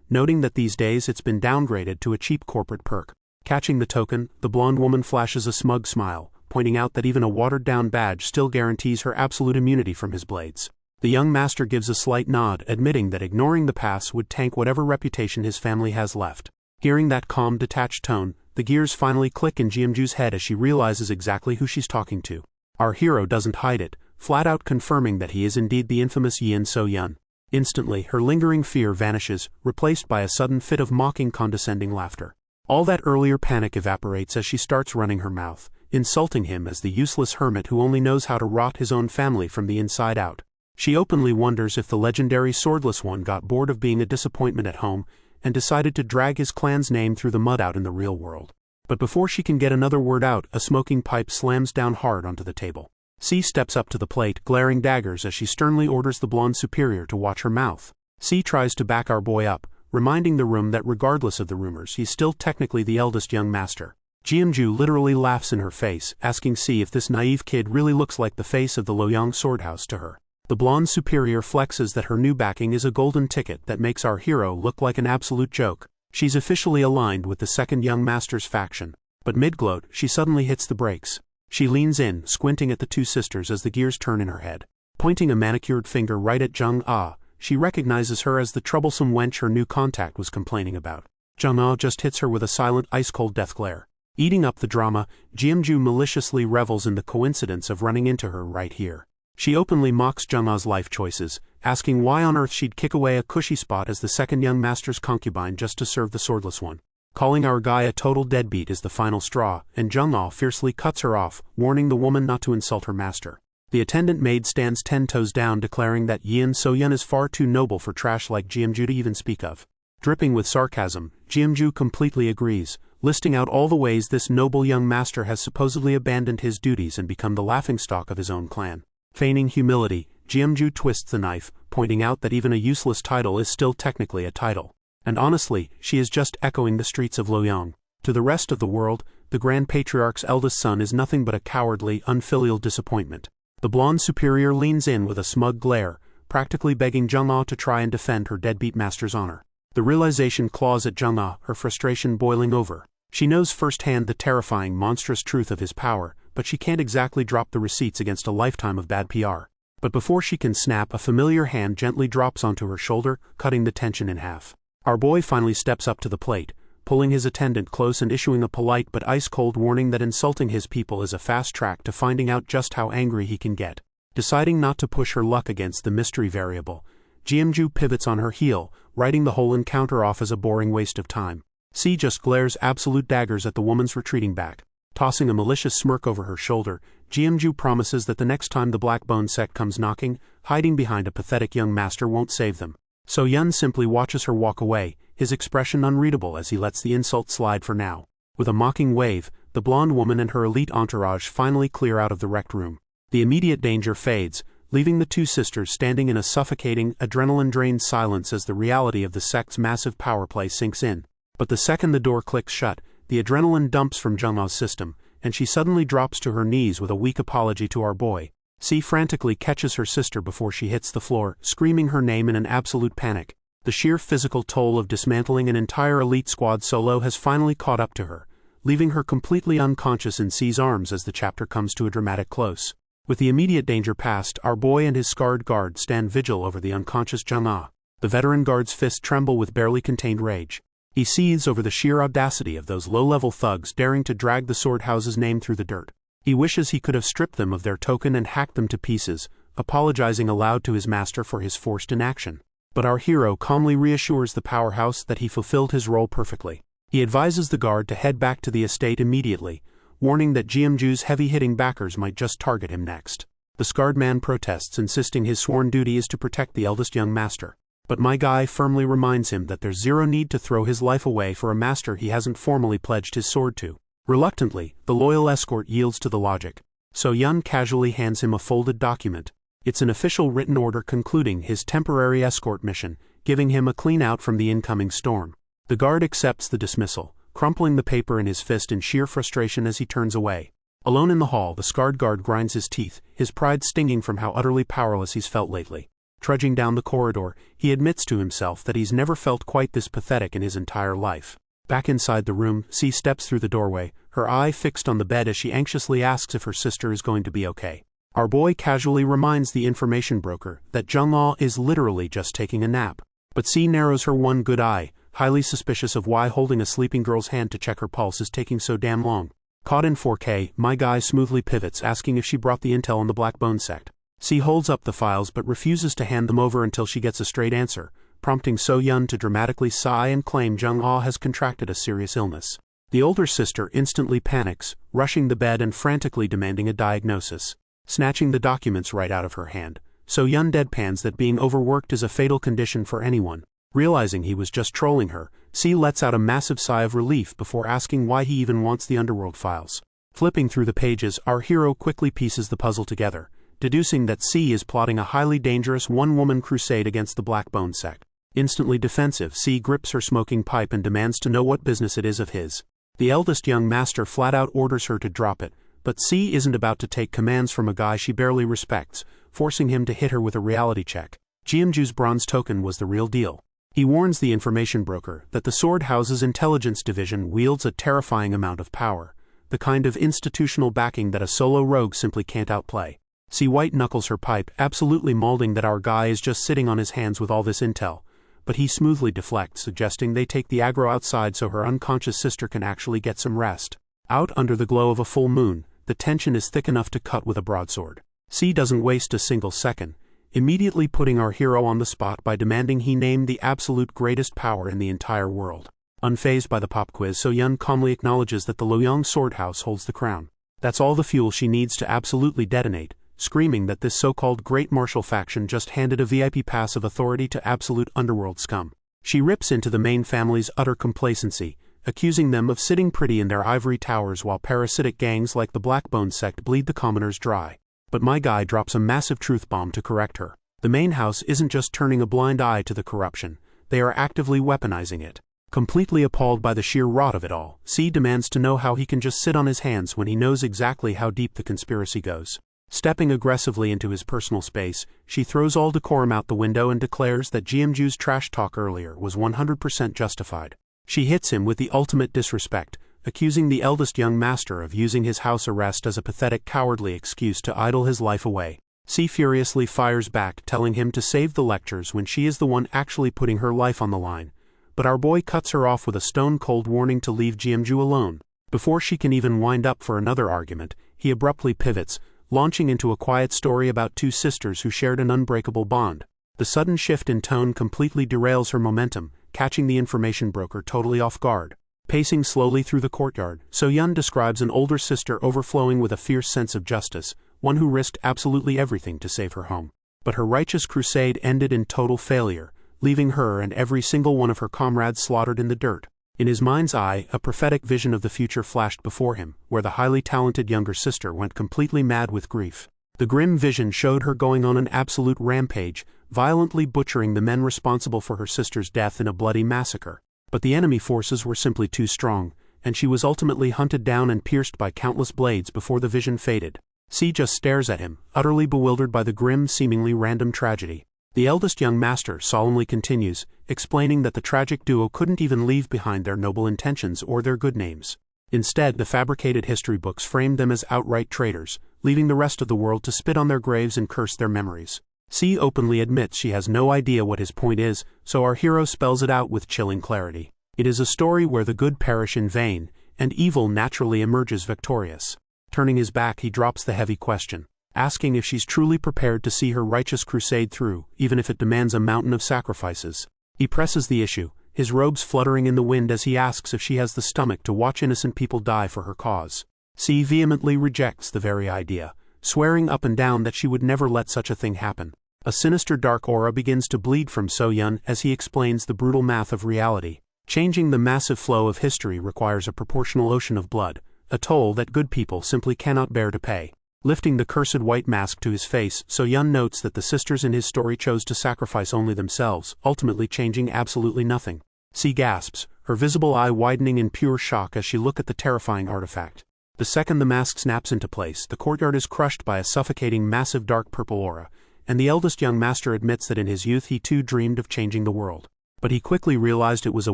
noting that these days it's been downgraded to a cheap corporate perk. Catching the token, the blonde woman flashes a smug smile, pointing out that even a watered-down badge still guarantees her absolute immunity from his blades. The young master gives a slight nod, admitting that ignoring the pass would tank whatever reputation his family has left. Hearing that calm, detached tone, the gears finally click in Jeamju's head as she realizes exactly who she's talking to. Our hero doesn't hide it, flat out confirming that he is indeed the infamous Yin So-yun. Instantly, her lingering fear vanishes, replaced by a sudden fit of mocking condescending laughter. All that earlier panic evaporates as she starts running her mouth, insulting him as the useless hermit who only knows how to rot his own family from the inside out. She openly wonders if the legendary Swordless One got bored of being a disappointment at home and decided to drag his clan's name through the mud out in the real world. But before she can get another word out, a smoking pipe slams down hard onto the table. C steps up to the plate, glaring daggers as she sternly orders the blonde superior to watch her mouth. C tries to back our boy up, reminding the room that regardless of the rumors, he's still technically the eldest young master. Jeamju literally laughs in her face, asking C if this naive kid really looks like the face of the Loyang Swordhouse to her. The blonde superior flexes that her new backing is a golden ticket that makes our hero look like an absolute joke. She's officially aligned with the second young master's faction. But mid-gloat, she suddenly hits the brakes. She leans in, squinting at the two sisters as the gears turn in her head. Pointing a manicured finger right at Jung-ah, she recognizes her as the troublesome wench her new contact was complaining about. Jung-ah just hits her with a silent, ice-cold death glare. Eating up the drama, Jeamju maliciously revels in the coincidence of running into her right here. She openly mocks Jung-ah's life choices, asking why on earth she'd kick away a cushy spot as the second young master's concubine just to serve the Swordless One. Calling our guy a total deadbeat is the final straw, and Jung-ah fiercely cuts her off, warning the woman not to insult her master. The attendant maid stands 10 toes down, declaring that Yin So-yun is far too noble for trash like Jeamju to even speak of. Dripping with sarcasm, Jeamju completely agrees, listing out all the ways this noble young master has supposedly abandoned his duties and become the laughingstock of his own clan. Feigning humility, Jeamju twists the knife, pointing out that even a useless title is still technically a title. And honestly, she is just echoing the streets of Loyang. To the rest of the world, the Grand Patriarch's eldest son is nothing but a cowardly, unfilial disappointment. The blonde superior leans in with a smug glare, practically begging Jung-ah to try and defend her deadbeat master's honor. The realization claws at Jung-ah, her frustration boiling over. She knows firsthand the terrifying, monstrous truth of his power, but she can't exactly drop the receipts against a lifetime of bad PR. But before she can snap, a familiar hand gently drops onto her shoulder, cutting the tension in half. Our boy finally steps up to the plate, pulling his attendant close and issuing a polite but ice-cold warning that insulting his people is a fast track to finding out just how angry he can get. Deciding not to push her luck against the mystery variable, Jeamju pivots on her heel, writing the whole encounter off as a boring waste of time. C just glares absolute daggers at the woman's retreating back. Tossing a malicious smirk over her shoulder, Jeamju promises that the next time the Blackbone sect comes knocking, hiding behind a pathetic young master won't save them. So-yun simply watches her walk away, his expression unreadable as he lets the insult slide for now. With a mocking wave, the blonde woman and her elite entourage finally clear out of the wrecked room. The immediate danger fades, leaving the two sisters standing in a suffocating, adrenaline-drained silence as the reality of the sect's massive power play sinks in. But the second the door clicks shut, the adrenaline dumps from Jung-ah's system, and she suddenly drops to her knees with a weak apology to our boy. C frantically catches her sister before she hits the floor, screaming her name in an absolute panic. The sheer physical toll of dismantling an entire elite squad solo has finally caught up to her, leaving her completely unconscious in C's arms as the chapter comes to a dramatic close. With the immediate danger past, our boy and his scarred guard stand vigil over the unconscious Jung-ah. The veteran guard's fists tremble with barely contained rage. He seethes over the sheer audacity of those low-level thugs daring to drag the Swordhouse's name through the dirt. He wishes he could have stripped them of their token and hacked them to pieces, apologizing aloud to his master for his forced inaction. But our hero calmly reassures the powerhouse that he fulfilled his role perfectly. He advises the guard to head back to the estate immediately, warning that Jeamju's heavy-hitting backers might just target him next. The scarred man protests, insisting his sworn duty is to protect the eldest young master. But my guy firmly reminds him that there's zero need to throw his life away for a master he hasn't formally pledged his sword to. Reluctantly, the loyal escort yields to the logic. So-yun casually hands him a folded document. It's an official written order concluding his temporary escort mission, giving him a clean out from the incoming storm. The guard accepts the dismissal, crumpling the paper in his fist in sheer frustration as he turns away. Alone in the hall, the scarred guard grinds his teeth, his pride stinging from how utterly powerless he's felt lately. Trudging down the corridor, he admits to himself that he's never felt quite this pathetic in his entire life. Back inside the room, C steps through the doorway, her eye fixed on the bed as she anxiously asks if her sister is going to be okay. Our boy casually reminds the information broker that Jung-ah is literally just taking a nap. But C narrows her one good eye, highly suspicious of why holding a sleeping girl's hand to check her pulse is taking so damn long. Caught in 4K, my guy smoothly pivots, asking if she brought the intel on the Blackbone sect. C holds up the files but refuses to hand them over until she gets a straight answer, prompting So-yeon to dramatically sigh and claim Jung-ah has contracted a serious illness. The older sister instantly panics, rushing the bed and frantically demanding a diagnosis. Snatching the documents right out of her hand, So-yeon deadpans that being overworked is a fatal condition for anyone. Realizing he was just trolling her, C lets out a massive sigh of relief before asking why he even wants the underworld files. Flipping through the pages, our hero quickly pieces the puzzle together, deducing that C is plotting a highly dangerous one-woman crusade against the Blackbone sect. Instantly defensive, C grips her smoking pipe and demands to know what business it is of his. The eldest young master flat out orders her to drop it, but C isn't about to take commands from a guy she barely respects, forcing him to hit her with a reality check. Jeamju's bronze token was the real deal. He warns the information broker that the Sword House's intelligence division wields a terrifying amount of power, the kind of institutional backing that a solo rogue simply can't outplay. C white knuckles her pipe, absolutely molding that our guy is just sitting on his hands with all this intel, but he smoothly deflects, suggesting they take the aggro outside so her unconscious sister can actually get some rest. Out under the glow of a full moon, the tension is thick enough to cut with a broadsword. C doesn't waste a single second, immediately putting our hero on the spot by demanding he name the absolute greatest power in the entire world. Unfazed by the pop quiz, So-yeon calmly acknowledges that the Loyang Sword House holds the crown. That's all the fuel she needs to absolutely detonate, screaming that this so-called Great Martial faction just handed a VIP pass of authority to absolute underworld scum. She rips into the main family's utter complacency, accusing them of sitting pretty in their ivory towers while parasitic gangs like the Blackbone sect bleed the commoners dry. But my guy drops a massive truth bomb to correct her. The main house isn't just turning a blind eye to the corruption, they are actively weaponizing it. Completely appalled by the sheer rot of it all, C demands to know how he can just sit on his hands when he knows exactly how deep the conspiracy goes. Stepping aggressively into his personal space, she throws all decorum out the window and declares that Jeamju's trash talk earlier was 100% justified. She hits him with the ultimate disrespect, accusing the eldest young master of using his house arrest as a pathetic cowardly excuse to idle his life away. C furiously fires back, telling him to save the lectures when she is the one actually putting her life on the line. But our boy cuts her off with a stone-cold warning to leave Jeamju alone. Before she can even wind up for another argument, he abruptly pivots, launching into a quiet story about two sisters who shared an unbreakable bond. The sudden shift in tone completely derails her momentum, catching the information broker totally off guard. Pacing slowly through the courtyard, So-yeon describes an older sister overflowing with a fierce sense of justice, one who risked absolutely everything to save her home. But her righteous crusade ended in total failure, leaving her and every single one of her comrades slaughtered in the dirt. In his mind's eye, a prophetic vision of the future flashed before him, where the highly talented younger sister went completely mad with grief. The grim vision showed her going on an absolute rampage, violently butchering the men responsible for her sister's death in a bloody massacre. But the enemy forces were simply too strong, and she was ultimately hunted down and pierced by countless blades before the vision faded. C just stares at him, utterly bewildered by the grim, seemingly random tragedy. The eldest young master solemnly continues, explaining that the tragic duo couldn't even leave behind their noble intentions or their good names. Instead, the fabricated history books framed them as outright traitors, leaving the rest of the world to spit on their graves and curse their memories. C openly admits she has no idea what his point is, so our hero spells it out with chilling clarity. It is a story where the good perish in vain, and evil naturally emerges victorious. Turning his back, he drops the heavy question, asking if she's truly prepared to see her righteous crusade through, even if it demands a mountain of sacrifices. He presses the issue, his robes fluttering in the wind as he asks if she has the stomach to watch innocent people die for her cause. C vehemently rejects the very idea, swearing up and down that she would never let such a thing happen. A sinister dark aura begins to bleed from So-yeon as he explains the brutal math of reality. Changing the massive flow of history requires a proportional ocean of blood, a toll that good people simply cannot bear to pay. Lifting the cursed white mask to his face, So-yeon notes that the sisters in his story chose to sacrifice only themselves, ultimately changing absolutely nothing. C gasps, her visible eye widening in pure shock as she looks at the terrifying artifact. The second the mask snaps into place, the courtyard is crushed by a suffocating massive dark purple aura, and the eldest young master admits that in his youth he too dreamed of changing the world. But he quickly realized it was a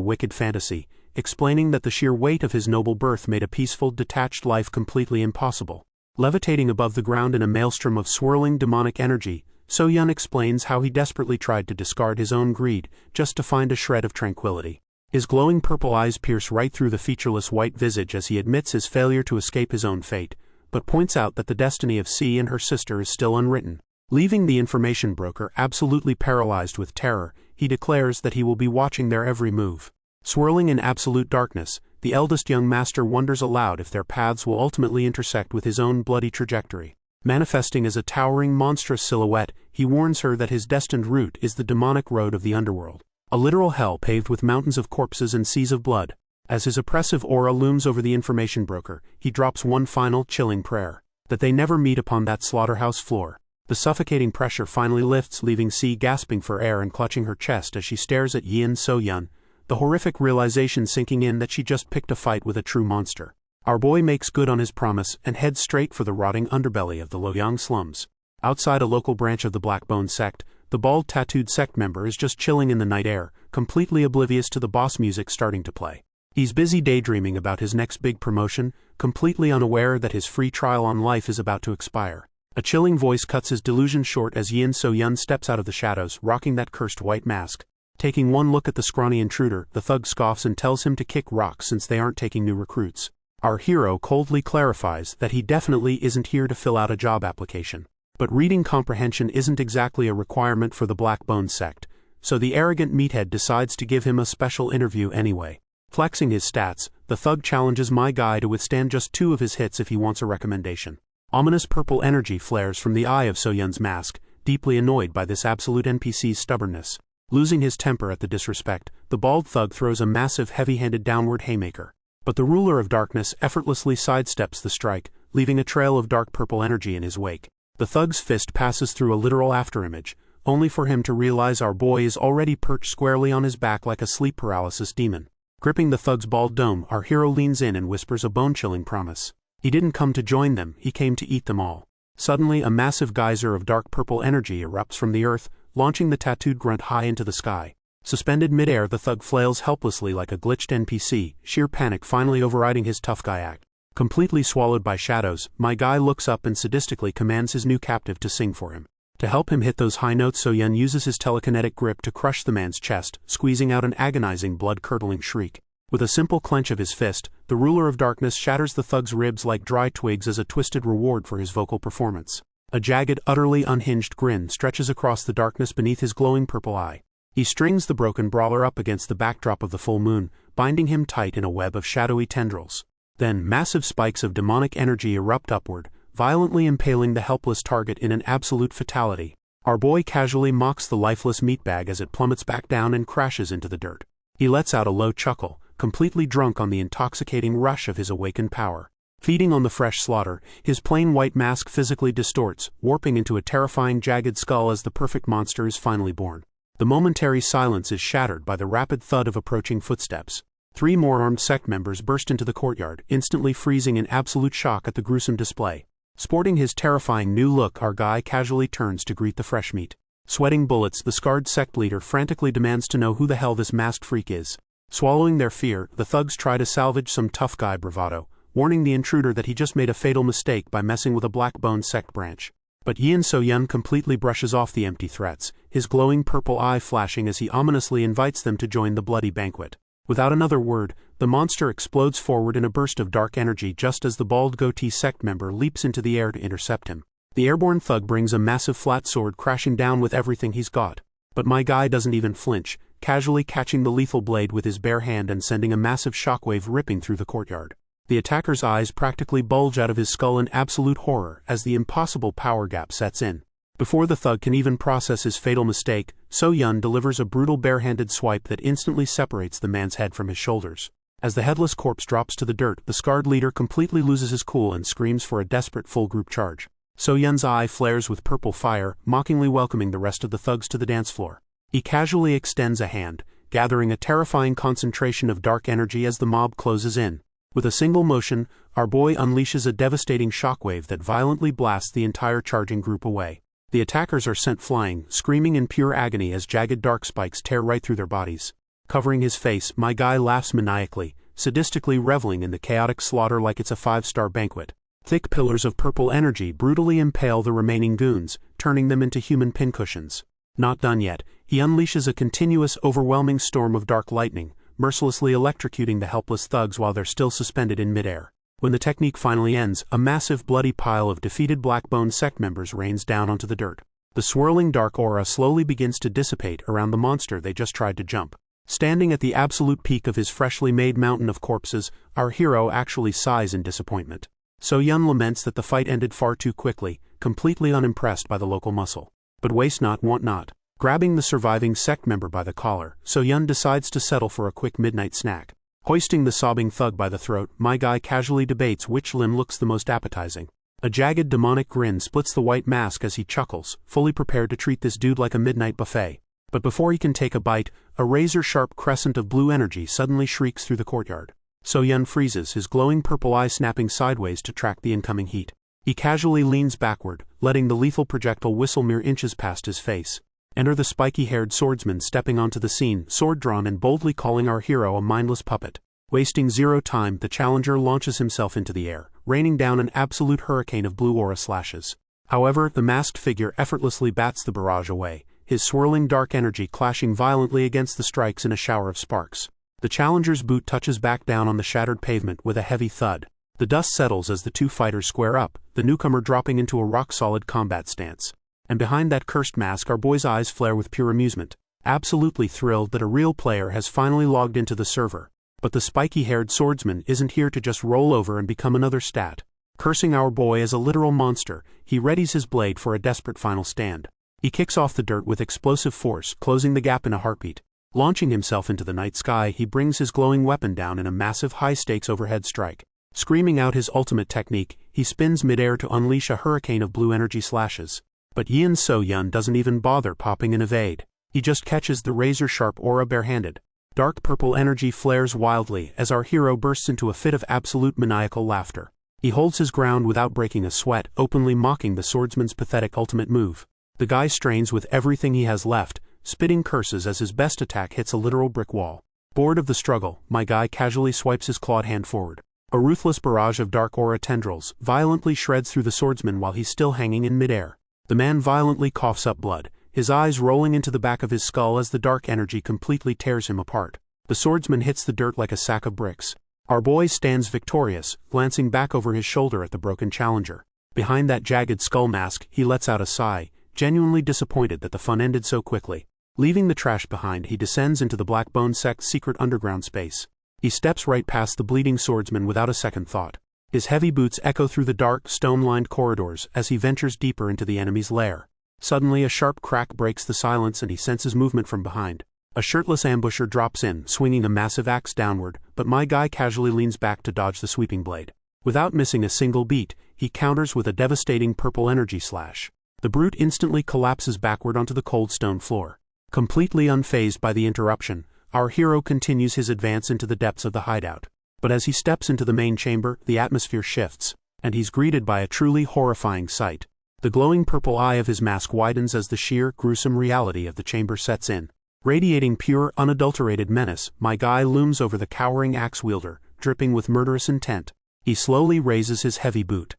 wicked fantasy, explaining that the sheer weight of his noble birth made a peaceful, detached life completely impossible. Levitating above the ground in a maelstrom of swirling demonic energy, So-yeon explains how he desperately tried to discard his own greed, just to find a shred of tranquility. His glowing purple eyes pierce right through the featureless white visage as he admits his failure to escape his own fate, but points out that the destiny of C and her sister is still unwritten. Leaving the information broker absolutely paralyzed with terror, he declares that he will be watching their every move. Swirling in absolute darkness, the eldest young master wonders aloud if their paths will ultimately intersect with his own bloody trajectory. Manifesting as a towering monstrous silhouette, he warns her that his destined route is the demonic road of the underworld, a literal hell paved with mountains of corpses and seas of blood. As his oppressive aura looms over the information broker, he drops one final, chilling prayer: that they never meet upon that slaughterhouse floor. The suffocating pressure finally lifts, leaving C gasping for air and clutching her chest as she stares at Yin So-yeon, the horrific realization sinking in that she just picked a fight with a true monster. Our boy makes good on his promise and heads straight for the rotting underbelly of the Loyang slums. Outside a local branch of the Blackbone sect, the bald tattooed sect member is just chilling in the night air, completely oblivious to the boss music starting to play. He's busy daydreaming about his next big promotion, completely unaware that his free trial on life is about to expire. A chilling voice cuts his delusion short as Yin So-yeon steps out of the shadows, rocking that cursed white mask. Taking one look at the scrawny intruder, the thug scoffs and tells him to kick rocks since they aren't taking new recruits. Our hero coldly clarifies that he definitely isn't here to fill out a job application. But reading comprehension isn't exactly a requirement for the Blackbone sect, so the arrogant meathead decides to give him a special interview anyway. Flexing his stats, the thug challenges my guy to withstand just 2 of his hits if he wants a recommendation. Ominous purple energy flares from the eye of So-yeon's mask, deeply annoyed by this absolute NPC's stubbornness. Losing his temper at the disrespect, the bald thug throws a massive heavy-handed downward haymaker. But the ruler of darkness effortlessly sidesteps the strike, leaving a trail of dark purple energy in his wake. The thug's fist passes through a literal afterimage, only for him to realize our boy is already perched squarely on his back like a sleep paralysis demon. Gripping the thug's bald dome, our hero leans in and whispers a bone-chilling promise. He didn't come to join them, he came to eat them all. Suddenly, a massive geyser of dark purple energy erupts from the earth, launching the tattooed grunt high into the sky. Suspended midair, the thug flails helplessly like a glitched NPC, sheer panic finally overriding his tough guy act. Completely swallowed by shadows, my guy looks up and sadistically commands his new captive to sing for him. To help him hit those high notes, So-yeon uses his telekinetic grip to crush the man's chest, squeezing out an agonizing blood-curdling shriek. With a simple clench of his fist, the ruler of darkness shatters the thug's ribs like dry twigs as a twisted reward for his vocal performance. A jagged, utterly unhinged grin stretches across the darkness beneath his glowing purple eye. He strings the broken brawler up against the backdrop of the full moon, binding him tight in a web of shadowy tendrils. Then massive spikes of demonic energy erupt upward, violently impaling the helpless target in an absolute fatality. Our boy casually mocks the lifeless meatbag as it plummets back down and crashes into the dirt. He lets out a low chuckle, completely drunk on the intoxicating rush of his awakened power. Feeding on the fresh slaughter, his plain white mask physically distorts, warping into a terrifying jagged skull as the perfect monster is finally born. The momentary silence is shattered by the rapid thud of approaching footsteps. 3 more armed sect members burst into the courtyard, instantly freezing in absolute shock at the gruesome display. Sporting his terrifying new look, our guy casually turns to greet the fresh meat. Sweating bullets, the scarred sect leader frantically demands to know who the hell this masked freak is. Swallowing their fear, the thugs try to salvage some tough guy bravado, warning the intruder that he just made a fatal mistake by messing with a Blackbone sect branch. But Yin So-yeon completely brushes off the empty threats, his glowing purple eye flashing as he ominously invites them to join the bloody banquet. Without another word, the monster explodes forward in a burst of dark energy just as the bald goatee sect member leaps into the air to intercept him. The airborne thug brings a massive flat sword crashing down with everything he's got. But my guy doesn't even flinch, casually catching the lethal blade with his bare hand and sending a massive shockwave ripping through the courtyard. The attacker's eyes practically bulge out of his skull in absolute horror as the impossible power gap sets in. Before the thug can even process his fatal mistake, So-yeon delivers a brutal bare-handed swipe that instantly separates the man's head from his shoulders. As the headless corpse drops to the dirt, the scarred leader completely loses his cool and screams for a desperate full-group charge. So-yeon's eye flares with purple fire, mockingly welcoming the rest of the thugs to the dance floor. He casually extends a hand, gathering a terrifying concentration of dark energy as the mob closes in. With a single motion, our boy unleashes a devastating shockwave that violently blasts the entire charging group away. The attackers are sent flying, screaming in pure agony as jagged dark spikes tear right through their bodies. Covering his face, my guy laughs maniacally, sadistically reveling in the chaotic slaughter like it's a 5-star banquet. Thick pillars of purple energy brutally impale the remaining goons, turning them into human pincushions. Not done yet, he unleashes a continuous, overwhelming storm of dark lightning, mercilessly electrocuting the helpless thugs while they're still suspended in midair. When the technique finally ends, a massive bloody pile of defeated Blackbone sect members rains down onto the dirt. The swirling dark aura slowly begins to dissipate around the monster they just tried to jump. Standing at the absolute peak of his freshly made mountain of corpses, our hero actually sighs in disappointment. So-Yun laments that the fight ended far too quickly, completely unimpressed by the local muscle. But waste not, want not. Grabbing the surviving sect member by the collar, So-Yun decides to settle for a quick midnight snack. Hoisting the sobbing thug by the throat, my guy casually debates which limb looks the most appetizing. A jagged demonic grin splits the white mask as he chuckles, fully prepared to treat this dude like a midnight buffet. But before he can take a bite, a razor-sharp crescent of blue energy suddenly shrieks through the courtyard. So-Yun freezes, his glowing purple eye snapping sideways to track the incoming heat. He casually leans backward, letting the lethal projectile whistle mere inches past his face. Enter the spiky-haired swordsman stepping onto the scene, sword drawn and boldly calling our hero a mindless puppet. Wasting zero time, the challenger launches himself into the air, raining down an absolute hurricane of blue aura slashes. However, the masked figure effortlessly bats the barrage away, his swirling dark energy clashing violently against the strikes in a shower of sparks. The challenger's boot touches back down on the shattered pavement with a heavy thud. The dust settles as the two fighters square up, the newcomer dropping into a rock-solid combat stance. And behind that cursed mask our boy's eyes flare with pure amusement, absolutely thrilled that a real player has finally logged into the server. But the spiky-haired swordsman isn't here to just roll over and become another stat. Cursing our boy as a literal monster, he readies his blade for a desperate final stand. He kicks off the dirt with explosive force, closing the gap in a heartbeat. Launching himself into the night sky, he brings his glowing weapon down in a massive high-stakes overhead strike. Screaming out his ultimate technique, he spins midair to unleash a hurricane of blue energy slashes. But Yin So-Yun doesn't even bother popping an evade. He just catches the razor-sharp aura barehanded. Dark purple energy flares wildly as our hero bursts into a fit of absolute maniacal laughter. He holds his ground without breaking a sweat, openly mocking the swordsman's pathetic ultimate move. The guy strains with everything he has left, spitting curses as his best attack hits a literal brick wall. Bored of the struggle, my guy casually swipes his clawed hand forward. A ruthless barrage of dark aura tendrils violently shreds through the swordsman while he's still hanging in midair. The man violently coughs up blood, his eyes rolling into the back of his skull as the dark energy completely tears him apart. The swordsman hits the dirt like a sack of bricks. Our boy stands victorious, glancing back over his shoulder at the broken challenger. Behind that jagged skull mask, he lets out a sigh, genuinely disappointed that the fun ended so quickly. Leaving the trash behind, he descends into the Blackbone sect's secret underground space. He steps right past the bleeding swordsman without a second thought. His heavy boots echo through the dark, stone-lined corridors as he ventures deeper into the enemy's lair. Suddenly a sharp crack breaks the silence and he senses movement from behind. A shirtless ambusher drops in, swinging a massive axe downward, but my guy casually leans back to dodge the sweeping blade. Without missing a single beat, he counters with a devastating purple energy slash. The brute instantly collapses backward onto the cold stone floor. Completely unfazed by the interruption, our hero continues his advance into the depths of the hideout. But as he steps into the main chamber, the atmosphere shifts, and he's greeted by a truly horrifying sight. The glowing purple eye of his mask widens as the sheer, gruesome reality of the chamber sets in. Radiating pure, unadulterated menace, my guy looms over the cowering axe-wielder, dripping with murderous intent. He slowly raises his heavy boot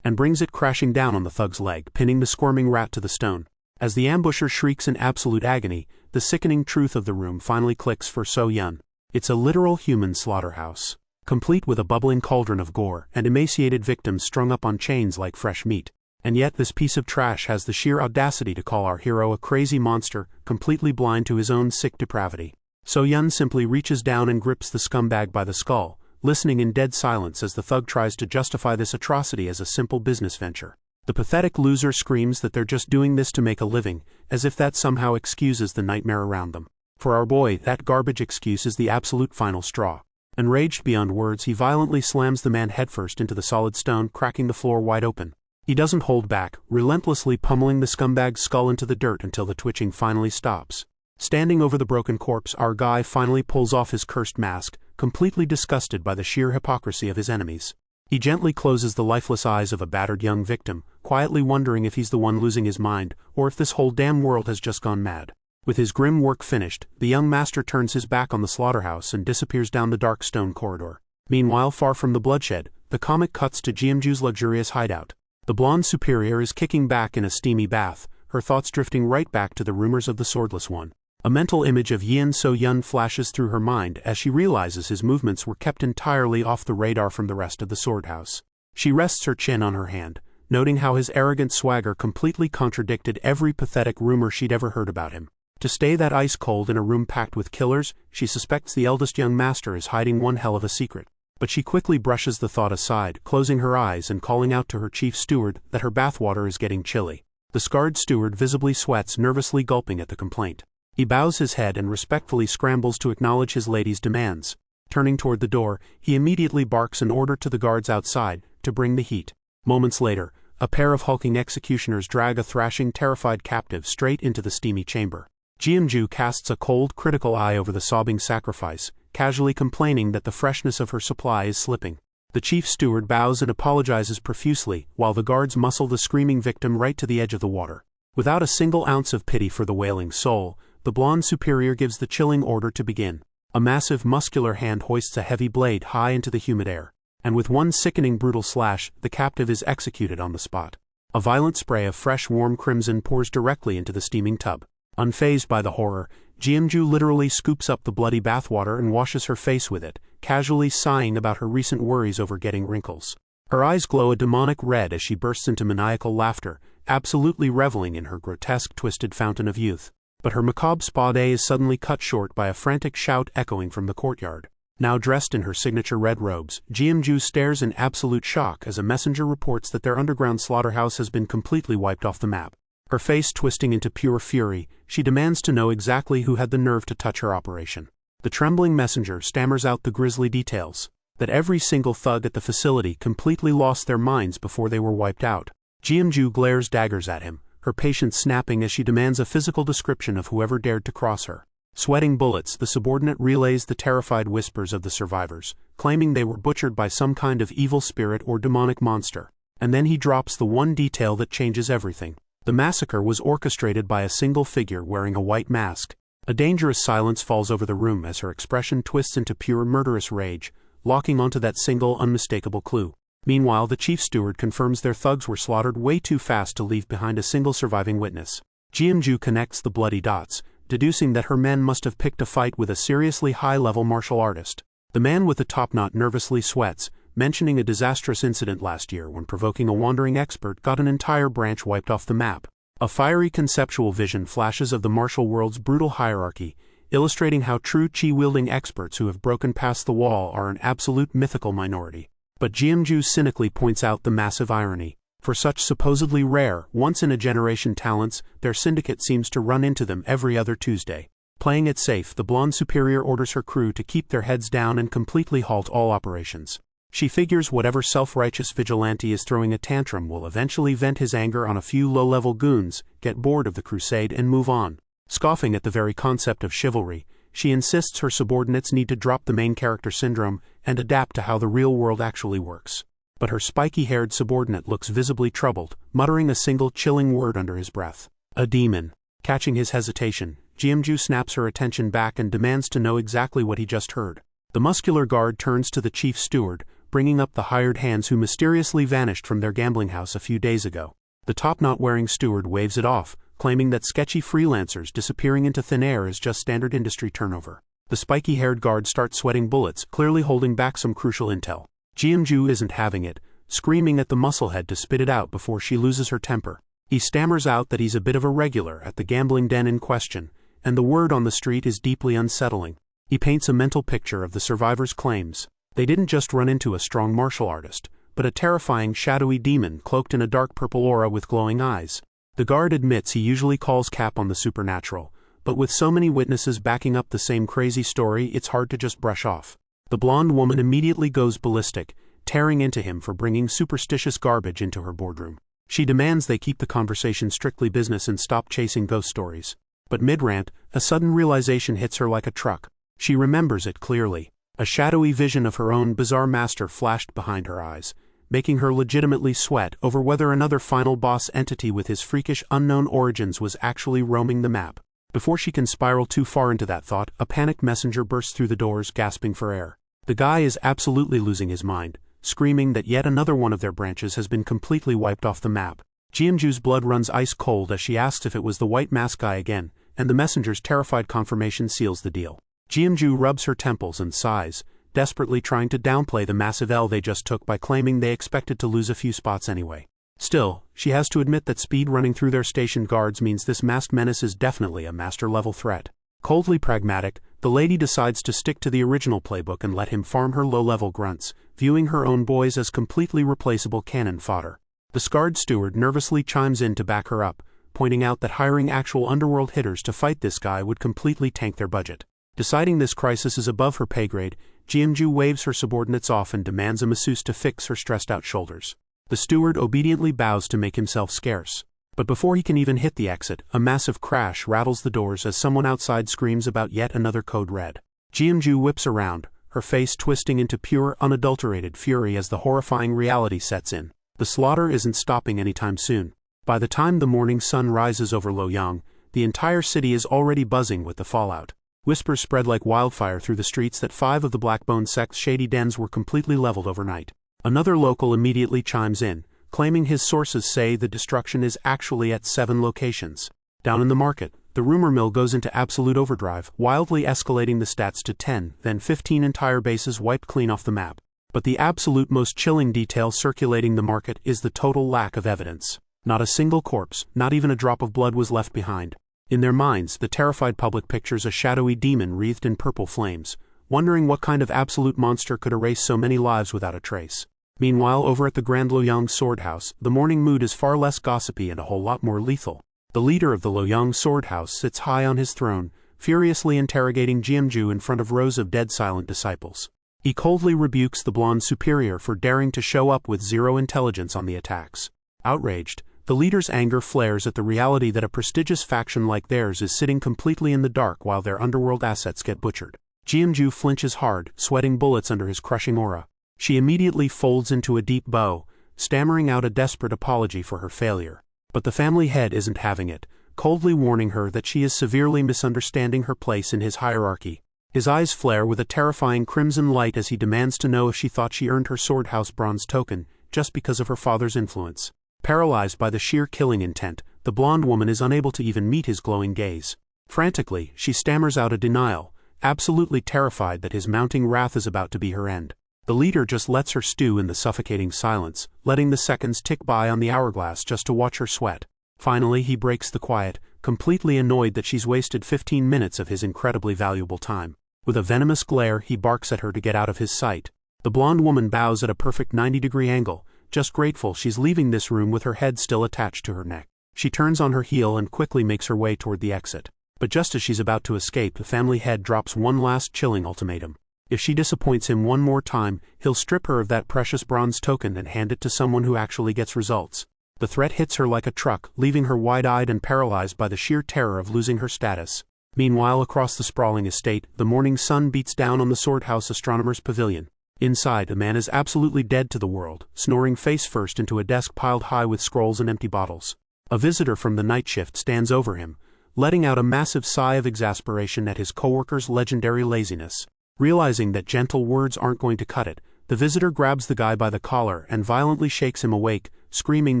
and brings it crashing down on the thug's leg, pinning the squirming rat to the stone. As the ambusher shrieks in absolute agony, the sickening truth of the room finally clicks for So-Yun. It's a literal human slaughterhouse, complete with a bubbling cauldron of gore and emaciated victims strung up on chains like fresh meat. And yet this piece of trash has the sheer audacity to call our hero a crazy monster, completely blind to his own sick depravity. So-Yun simply reaches down and grips the scumbag by the skull, listening in dead silence as the thug tries to justify this atrocity as a simple business venture. The pathetic loser screams that they're just doing this to make a living, as if that somehow excuses the nightmare around them. For our boy, that garbage excuse is the absolute final straw. Enraged beyond words, he violently slams the man headfirst into the solid stone, cracking the floor wide open. He doesn't hold back, relentlessly pummeling the scumbag's skull into the dirt until the twitching finally stops. Standing over the broken corpse, our guy finally pulls off his cursed mask, completely disgusted by the sheer hypocrisy of his enemies. He gently closes the lifeless eyes of a battered young victim, quietly wondering if he's the one losing his mind, or if this whole damn world has just gone mad. With his grim work finished, the young master turns his back on the slaughterhouse and disappears down the dark stone corridor. Meanwhile, far from the bloodshed, the comic cuts to Jeamju's luxurious hideout. The blonde superior is kicking back in a steamy bath, her thoughts drifting right back to the rumors of the swordless one. A mental image of Yin So-Yun flashes through her mind as she realizes his movements were kept entirely off the radar from the rest of the sword house. She rests her chin on her hand, noting how his arrogant swagger completely contradicted every pathetic rumor she'd ever heard about him. To stay that ice cold in a room packed with killers, she suspects the eldest young master is hiding one hell of a secret. But she quickly brushes the thought aside, closing her eyes and calling out to her chief steward that her bathwater is getting chilly. The scarred steward visibly sweats, nervously gulping at the complaint. He bows his head and respectfully scrambles to acknowledge his lady's demands. Turning toward the door, he immediately barks an order to the guards outside to bring the heat. Moments later, a pair of hulking executioners drag a thrashing, terrified captive straight into the steamy chamber. Jeam casts a cold, critical eye over the sobbing sacrifice, casually complaining that the freshness of her supply is slipping. The chief steward bows and apologizes profusely, while the guards muscle the screaming victim right to the edge of the water. Without a single ounce of pity for the wailing soul, the blonde superior gives the chilling order to begin. A massive, muscular hand hoists a heavy blade high into the humid air, and with one sickening, brutal slash, the captive is executed on the spot. A violent spray of fresh, warm crimson pours directly into the steaming tub. Unfazed by the horror, Jeam literally scoops up the bloody bathwater and washes her face with it, casually sighing about her recent worries over getting wrinkles. Her eyes glow a demonic red as she bursts into maniacal laughter, absolutely reveling in her grotesque, twisted fountain of youth. But her macabre spa day is suddenly cut short by a frantic shout echoing from the courtyard. Now dressed in her signature red robes, Jeam stares in absolute shock as a messenger reports that their underground slaughterhouse has been completely wiped off the map. Her face twisting into pure fury, she demands to know exactly who had the nerve to touch her operation. The trembling messenger stammers out the grisly details, that every single thug at the facility completely lost their minds before they were wiped out. Jeam glares daggers at him, her patience snapping as she demands a physical description of whoever dared to cross her. Sweating bullets, the subordinate relays the terrified whispers of the survivors, claiming they were butchered by some kind of evil spirit or demonic monster. And then he drops the one detail that changes everything. The massacre was orchestrated by a single figure wearing a white mask. A dangerous silence falls over the room as her expression twists into pure murderous rage, locking onto that single unmistakable clue. Meanwhile, the chief steward confirms their thugs were slaughtered way too fast to leave behind a single surviving witness. Jeam connects the bloody dots, deducing that her men must have picked a fight with a seriously high-level martial artist. The man with the top knot nervously sweats, mentioning a disastrous incident last year when provoking a wandering expert got an entire branch wiped off the map. A fiery conceptual vision flashes of the martial world's brutal hierarchy, illustrating how true chi-wielding experts who have broken past the wall are an absolute mythical minority. But Jeam cynically points out the massive irony. For such supposedly rare, once-in-a-generation talents, their syndicate seems to run into them every other Tuesday. Playing it safe, the blonde superior orders her crew to keep their heads down and completely halt all operations. She figures whatever self-righteous vigilante is throwing a tantrum will eventually vent his anger on a few low-level goons, get bored of the crusade and move on. Scoffing at the very concept of chivalry, she insists her subordinates need to drop the main character syndrome and adapt to how the real world actually works. But her spiky-haired subordinate looks visibly troubled, muttering a single chilling word under his breath. A demon. Catching his hesitation, Jeam snaps her attention back and demands to know exactly what he just heard. The muscular guard turns to the chief steward, bringing up the hired hands who mysteriously vanished from their gambling house a few days ago. The top-knot-wearing steward waves it off, claiming that sketchy freelancers disappearing into thin air is just standard industry turnover. The spiky-haired guard starts sweating bullets, clearly holding back some crucial intel. Jeam isn't having it, screaming at the musclehead to spit it out before she loses her temper. He stammers out that he's a bit of a regular at the gambling den in question, and the word on the street is deeply unsettling. He paints a mental picture of the survivors' claims. They didn't just run into a strong martial artist, but a terrifying shadowy demon cloaked in a dark purple aura with glowing eyes. The guard admits he usually calls cap on the supernatural, but with so many witnesses backing up the same crazy story, it's hard to just brush off. The blonde woman immediately goes ballistic, tearing into him for bringing superstitious garbage into her boardroom. She demands they keep the conversation strictly business and stop chasing ghost stories. But mid-rant, a sudden realization hits her like a truck. She remembers it clearly. A shadowy vision of her own bizarre master flashed behind her eyes, making her legitimately sweat over whether another final boss entity with his freakish unknown origins was actually roaming the map. Before she can spiral too far into that thought, a panicked messenger bursts through the doors, gasping for air. The guy is absolutely losing his mind, screaming that yet another one of their branches has been completely wiped off the map. Jeam's blood runs ice cold as she asks if it was the white mask guy again, and the messenger's terrified confirmation seals the deal. Jeam rubs her temples and sighs, desperately trying to downplay the massive L they just took by claiming they expected to lose a few spots anyway. Still, she has to admit that speed running through their stationed guards means this masked menace is definitely a master-level threat. Coldly pragmatic, the lady decides to stick to the original playbook and let him farm her low-level grunts, viewing her own boys as completely replaceable cannon fodder. The scarred steward nervously chimes in to back her up, pointing out that hiring actual underworld hitters to fight this guy would completely tank their budget. Deciding this crisis is above her pay grade, Jeam waves her subordinates off and demands a masseuse to fix her stressed-out shoulders. The steward obediently bows to make himself scarce. But before he can even hit the exit, a massive crash rattles the doors as someone outside screams about yet another code red. Jeam whips around, her face twisting into pure, unadulterated fury as the horrifying reality sets in. The slaughter isn't stopping anytime soon. By the time the morning sun rises over Loyang, the entire city is already buzzing with the fallout. Whispers spread like wildfire through the streets that 5 of the Blackbone sect's shady dens were completely leveled overnight. Another local immediately chimes in, claiming his sources say the destruction is actually at 7 locations. Down in the market, the rumor mill goes into absolute overdrive, wildly escalating the stats to 10, then 15 entire bases wiped clean off the map. But the absolute most chilling detail circulating the market is the total lack of evidence. Not a single corpse, not even a drop of blood was left behind. In their minds, the terrified public pictures a shadowy demon wreathed in purple flames, wondering what kind of absolute monster could erase so many lives without a trace. Meanwhile, over at the Grand Loyang Sword House, the morning mood is far less gossipy and a whole lot more lethal. The leader of the Loyang Sword House sits high on his throne, furiously interrogating Jeam in front of rows of dead silent disciples. He coldly rebukes the blonde superior for daring to show up with zero intelligence on the attacks. Outraged, the leader's anger flares at the reality that a prestigious faction like theirs is sitting completely in the dark while their underworld assets get butchered. Jeam flinches hard, sweating bullets under his crushing aura. She immediately folds into a deep bow, stammering out a desperate apology for her failure. But the family head isn't having it, coldly warning her that she is severely misunderstanding her place in his hierarchy. His eyes flare with a terrifying crimson light as he demands to know if she thought she earned her Sword House bronze token just because of her father's influence. Paralyzed by the sheer killing intent, the blonde woman is unable to even meet his glowing gaze. Frantically, she stammers out a denial, absolutely terrified that his mounting wrath is about to be her end. The leader just lets her stew in the suffocating silence, letting the seconds tick by on the hourglass just to watch her sweat. Finally, he breaks the quiet, completely annoyed that she's wasted 15 minutes of his incredibly valuable time. With a venomous glare, he barks at her to get out of his sight. The blonde woman bows at a perfect 90-degree angle, just grateful she's leaving this room with her head still attached to her neck. She turns on her heel and quickly makes her way toward the exit. But just as she's about to escape, the family head drops one last chilling ultimatum. If she disappoints him one more time, he'll strip her of that precious bronze token and hand it to someone who actually gets results. The threat hits her like a truck, leaving her wide-eyed and paralyzed by the sheer terror of losing her status. Meanwhile, across the sprawling estate, the morning sun beats down on the Sword House Astronomer's Pavilion. Inside, a man is absolutely dead to the world, snoring face first into a desk piled high with scrolls and empty bottles. A visitor from the night shift stands over him, letting out a massive sigh of exasperation at his coworker's legendary laziness. Realizing that gentle words aren't going to cut it, the visitor grabs the guy by the collar and violently shakes him awake, screaming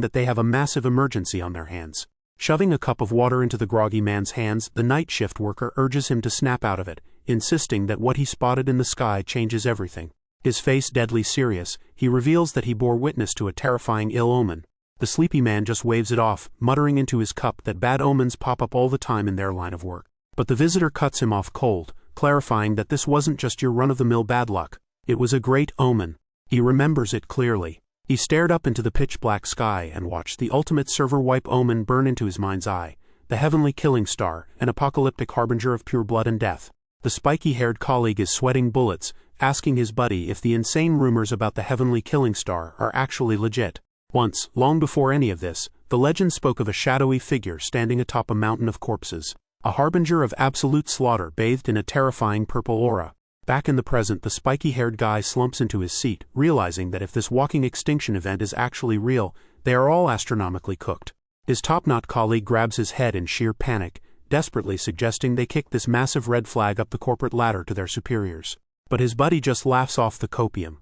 that they have a massive emergency on their hands. Shoving a cup of water into the groggy man's hands, the night shift worker urges him to snap out of it, insisting that what he spotted in the sky changes everything. His face deadly serious, he reveals that he bore witness to a terrifying ill omen. The sleepy man just waves it off, muttering into his cup that bad omens pop up all the time in their line of work. But the visitor cuts him off cold, clarifying that this wasn't just your run-of-the-mill bad luck. It was a great omen. He remembers it clearly. He stared up into the pitch-black sky and watched the ultimate server-wipe omen burn into his mind's eye, the heavenly killing star, an apocalyptic harbinger of pure blood and death. The spiky-haired colleague is sweating bullets, asking his buddy if the insane rumors about the heavenly killing star are actually legit. Once, long before any of this, the legend spoke of a shadowy figure standing atop a mountain of corpses, a harbinger of absolute slaughter bathed in a terrifying purple aura. Back in the present, the spiky-haired guy slumps into his seat, realizing that if this walking extinction event is actually real, they are all astronomically cooked. His top-knot colleague grabs his head in sheer panic, desperately suggesting they kick this massive red flag up the corporate ladder to their superiors. But his buddy just laughs off the copium,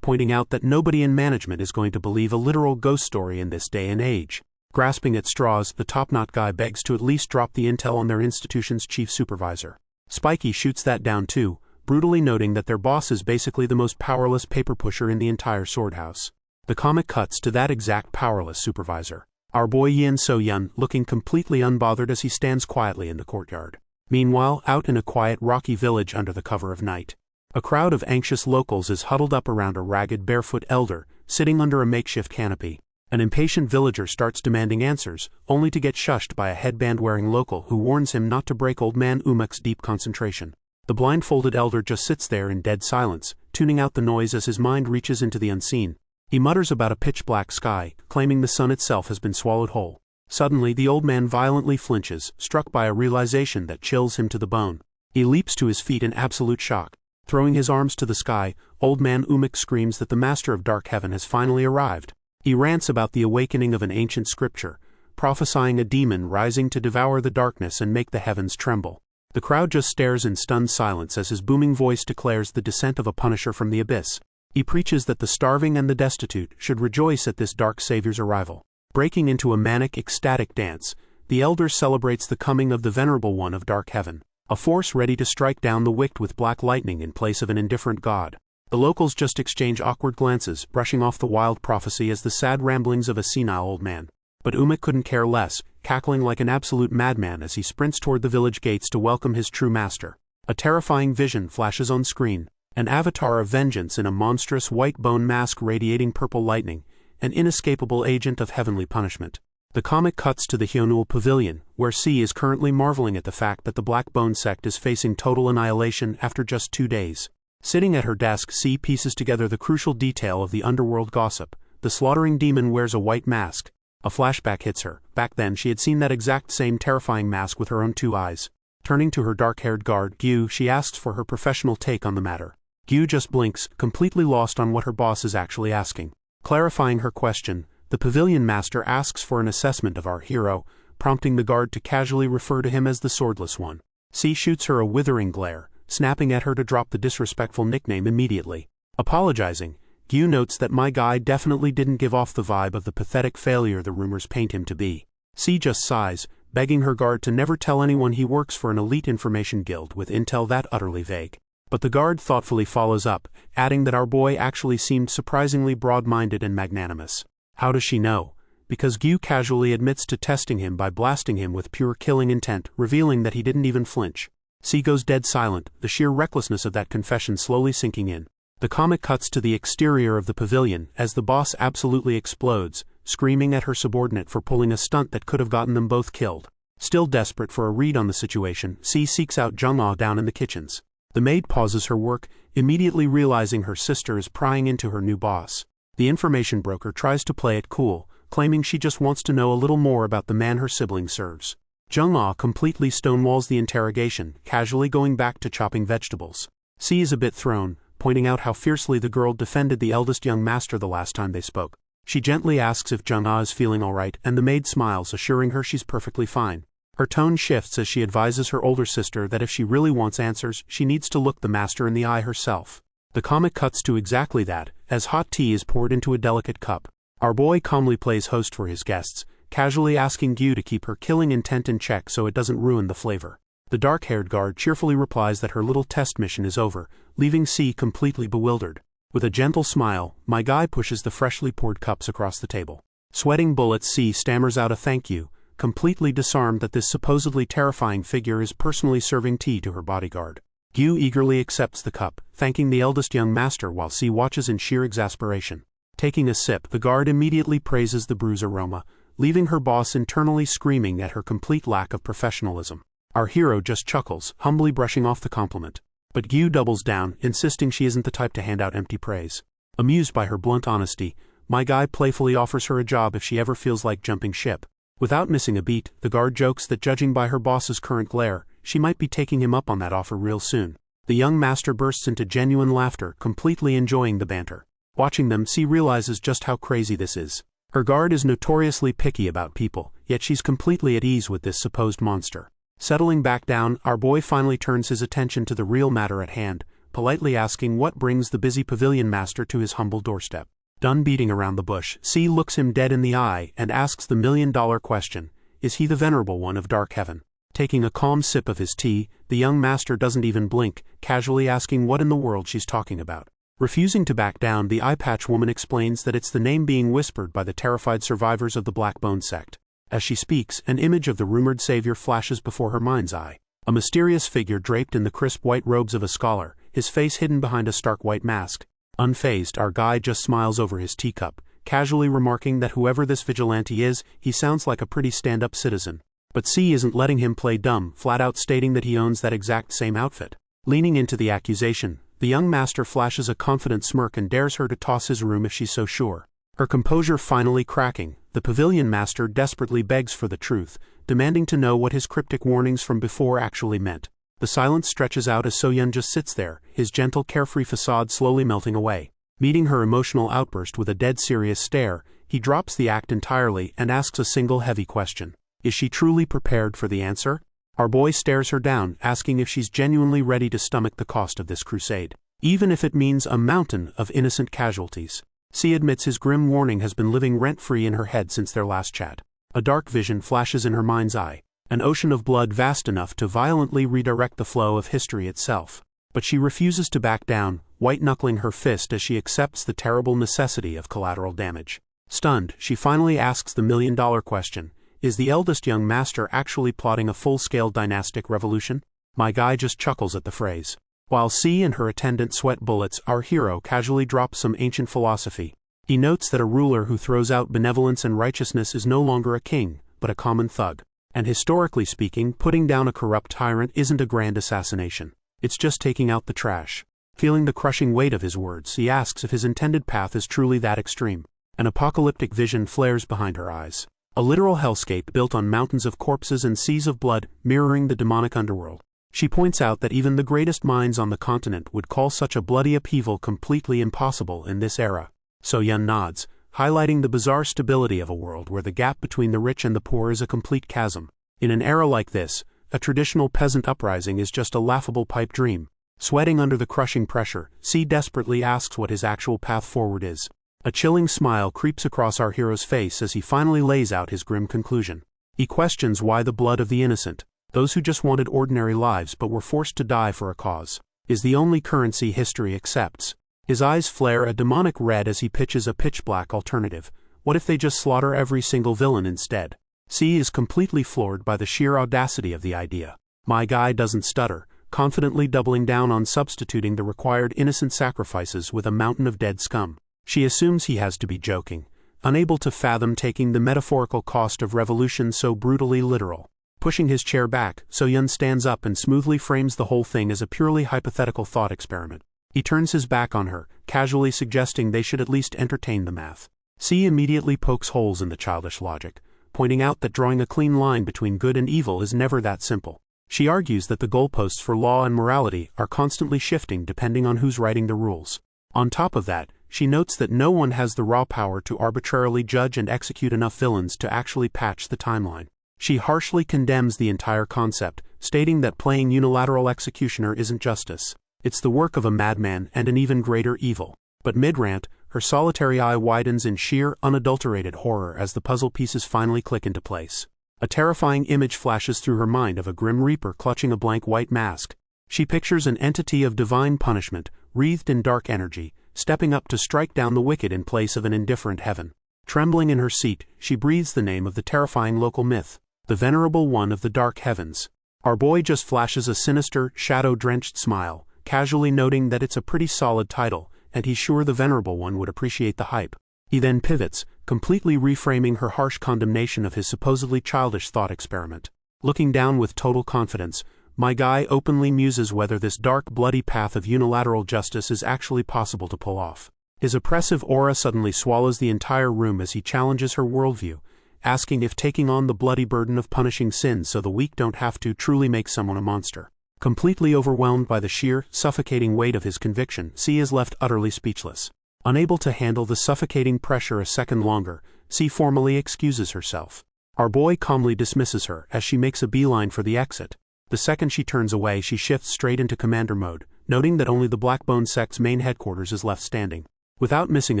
pointing out that nobody in management is going to believe a literal ghost story in this day and age. Grasping at straws, the top-knot guy begs to at least drop the intel on their institution's chief supervisor. Spiky shoots that down too, brutally noting that their boss is basically the most powerless paper pusher in the entire Sword House. The comic cuts to that exact powerless supervisor. Our boy Yin So-yun looking completely unbothered as he stands quietly in the courtyard. Meanwhile, out in a quiet rocky village under the cover of night, a crowd of anxious locals is huddled up around a ragged barefoot elder, sitting under a makeshift canopy. An impatient villager starts demanding answers, only to get shushed by a headband-wearing local who warns him not to break old man Umek's deep concentration. The blindfolded elder just sits there in dead silence, tuning out the noise as his mind reaches into the unseen. He mutters about a pitch-black sky, claiming the sun itself has been swallowed whole. Suddenly the old man violently flinches, struck by a realization that chills him to the bone. He leaps to his feet in absolute shock. Throwing his arms to the sky, old man Umek screams that the master of dark heaven has finally arrived. He rants about the awakening of an ancient scripture, prophesying a demon rising to devour the darkness and make the heavens tremble. The crowd just stares in stunned silence as his booming voice declares the descent of a punisher from the abyss. He preaches that the starving and the destitute should rejoice at this dark savior's arrival. Breaking into a manic, ecstatic dance, the elder celebrates the coming of the venerable one of dark heaven, a force ready to strike down the wicked with black lightning in place of an indifferent god. The locals just exchange awkward glances, brushing off the wild prophecy as the sad ramblings of a senile old man. But Umek couldn't care less, cackling like an absolute madman as he sprints toward the village gates to welcome his true master. A terrifying vision flashes on screen, an avatar of vengeance in a monstrous white bone mask radiating purple lightning, an inescapable agent of heavenly punishment. The comic cuts to the Hyonul Pavilion, where C is currently marveling at the fact that the Black Bone sect is facing total annihilation after just 2 days. Sitting at her desk, C pieces together the crucial detail of the underworld gossip. The slaughtering demon wears a white mask. A flashback hits her. Back then she had seen that exact same terrifying mask with her own 2 eyes. Turning to her dark-haired guard, Gyu, she asks for her professional take on the matter. Gyu just blinks, completely lost on what her boss is actually asking. Clarifying her question, the pavilion master asks for an assessment of our hero, prompting the guard to casually refer to him as the Swordless One. C shoots her a withering glare, snapping at her to drop the disrespectful nickname immediately. Apologizing, Gyu notes that my guy definitely didn't give off the vibe of the pathetic failure the rumors paint him to be. C just sighs, begging her guard to never tell anyone he works for an elite information guild with intel that utterly vague. But the guard thoughtfully follows up, adding that our boy actually seemed surprisingly broad-minded and magnanimous. How does she know? Because Gyu casually admits to testing him by blasting him with pure killing intent, revealing that he didn't even flinch. C goes dead silent, the sheer recklessness of that confession slowly sinking in. The comic cuts to the exterior of the pavilion as the boss absolutely explodes, screaming at her subordinate for pulling a stunt that could have gotten them both killed. Still desperate for a read on the situation, C seeks out Jung-ah down in the kitchens. The maid pauses her work, immediately realizing her sister is prying into her new boss. The information broker tries to play it cool, claiming she just wants to know a little more about the man her sibling serves. Jung-ah completely stonewalls the interrogation, casually going back to chopping vegetables. C is a bit thrown, pointing out how fiercely the girl defended the eldest young master the last time they spoke. She gently asks if Jung-ah is feeling alright, and the maid smiles, assuring her she's perfectly fine. Her tone shifts as she advises her older sister that if she really wants answers, she needs to look the master in the eye herself. The comic cuts to exactly that, as hot tea is poured into a delicate cup. Our boy calmly plays host for his guests, casually asking Gyu to keep her killing intent in check so it doesn't ruin the flavor. The dark-haired guard cheerfully replies that her little test mission is over, leaving C completely bewildered. With a gentle smile, my guy pushes the freshly poured cups across the table. Sweating bullets, C stammers out a thank you, completely disarmed that this supposedly terrifying figure is personally serving tea to her bodyguard. Gyu eagerly accepts the cup, thanking the eldest young master while C watches in sheer exasperation. Taking a sip, the guard immediately praises the brew's aroma, leaving her boss internally screaming at her complete lack of professionalism. Our hero just chuckles, humbly brushing off the compliment. But Gyu doubles down, insisting she isn't the type to hand out empty praise. Amused by her blunt honesty, my guy playfully offers her a job if she ever feels like jumping ship. Without missing a beat, the guard jokes that judging by her boss's current glare, she might be taking him up on that offer real soon. The young master bursts into genuine laughter, completely enjoying the banter. Watching them, C realizes just how crazy this is. Her guard is notoriously picky about people, yet she's completely at ease with this supposed monster. Settling back down, our boy finally turns his attention to the real matter at hand, politely asking what brings the busy pavilion master to his humble doorstep. Done beating around the bush, C looks him dead in the eye and asks the million-dollar question, is he the venerable one of dark heaven? Taking a calm sip of his tea, the young master doesn't even blink, casually asking what in the world she's talking about. Refusing to back down, the eye patch woman explains that it's the name being whispered by the terrified survivors of the Blackbone sect. As she speaks, an image of the rumored savior flashes before her mind's eye. A mysterious figure draped in the crisp white robes of a scholar, his face hidden behind a stark white mask. Unfazed, our guy just smiles over his teacup, casually remarking that whoever this vigilante is, he sounds like a pretty stand-up citizen. But C isn't letting him play dumb, flat out stating that he owns that exact same outfit. Leaning into the accusation, the young master flashes a confident smirk and dares her to toss his room if she's so sure. Her composure finally cracking, the pavilion master desperately begs for the truth, demanding to know what his cryptic warnings from before actually meant. The silence stretches out as So-yeon just sits there, his gentle carefree facade slowly melting away. Meeting her emotional outburst with a dead serious stare, he drops the act entirely and asks a single heavy question. Is she truly prepared for the answer? Our boy stares her down, asking if she's genuinely ready to stomach the cost of this crusade, even if it means a mountain of innocent casualties. C admits his grim warning has been living rent-free in her head since their last chat. A dark vision flashes in her mind's eye, an ocean of blood vast enough to violently redirect the flow of history itself. But she refuses to back down, white-knuckling her fist as she accepts the terrible necessity of collateral damage. Stunned, she finally asks the million-dollar question. Is the eldest young master actually plotting a full-scale dynastic revolution? My guy just chuckles at the phrase. While C and her attendant sweat bullets, our hero casually drops some ancient philosophy. He notes that a ruler who throws out benevolence and righteousness is no longer a king, but a common thug. And historically speaking, putting down a corrupt tyrant isn't a grand assassination. It's just taking out the trash. Feeling the crushing weight of his words, he asks if his intended path is truly that extreme. An apocalyptic vision flares behind her eyes. A literal hellscape built on mountains of corpses and seas of blood, mirroring the demonic underworld. She points out that even the greatest minds on the continent would call such a bloody upheaval completely impossible in this era. So-yeon nods, highlighting the bizarre stability of a world where the gap between the rich and the poor is a complete chasm. In an era like this, a traditional peasant uprising is just a laughable pipe dream. Sweating under the crushing pressure, C desperately asks what his actual path forward is. A chilling smile creeps across our hero's face as he finally lays out his grim conclusion. He questions why the blood of the innocent, those who just wanted ordinary lives but were forced to die for a cause, is the only currency history accepts. His eyes flare a demonic red as he pitches a pitch-black alternative. What if they just slaughter every single villain instead? C is completely floored by the sheer audacity of the idea. My guy doesn't stutter, confidently doubling down on substituting the required innocent sacrifices with a mountain of dead scum. She assumes he has to be joking, unable to fathom taking the metaphorical cost of revolution so brutally literal. Pushing his chair back, So-yeon stands up and smoothly frames the whole thing as a purely hypothetical thought experiment. He turns his back on her, casually suggesting they should at least entertain the math. C immediately pokes holes in the childish logic, pointing out that drawing a clean line between good and evil is never that simple. She argues that the goalposts for law and morality are constantly shifting depending on who's writing the rules. On top of that, she notes that no one has the raw power to arbitrarily judge and execute enough villains to actually patch the timeline. She harshly condemns the entire concept, stating that playing unilateral executioner isn't justice. It's the work of a madman and an even greater evil. But mid-rant, her solitary eye widens in sheer, unadulterated horror as the puzzle pieces finally click into place. A terrifying image flashes through her mind of a grim reaper clutching a blank white mask. She pictures an entity of divine punishment, wreathed in dark energy, stepping up to strike down the wicked in place of an indifferent heaven. Trembling in her seat, she breathes the name of the terrifying local myth, the Venerable One of the Dark Heavens. Our boy just flashes a sinister, shadow-drenched smile, casually noting that it's a pretty solid title, and he's sure the Venerable One would appreciate the hype. He then pivots, completely reframing her harsh condemnation of his supposedly childish thought experiment. Looking down with total confidence, my guy openly muses whether this dark, bloody path of unilateral justice is actually possible to pull off. His oppressive aura suddenly swallows the entire room as he challenges her worldview, asking if taking on the bloody burden of punishing sins so the weak don't have to truly make someone a monster. Completely overwhelmed by the sheer, suffocating weight of his conviction, C is left utterly speechless. Unable to handle the suffocating pressure a second longer, C formally excuses herself. Our boy calmly dismisses her as she makes a beeline for the exit. The second she turns away, she shifts straight into commander mode, noting that only the Blackbone sect's main headquarters is left standing. Without missing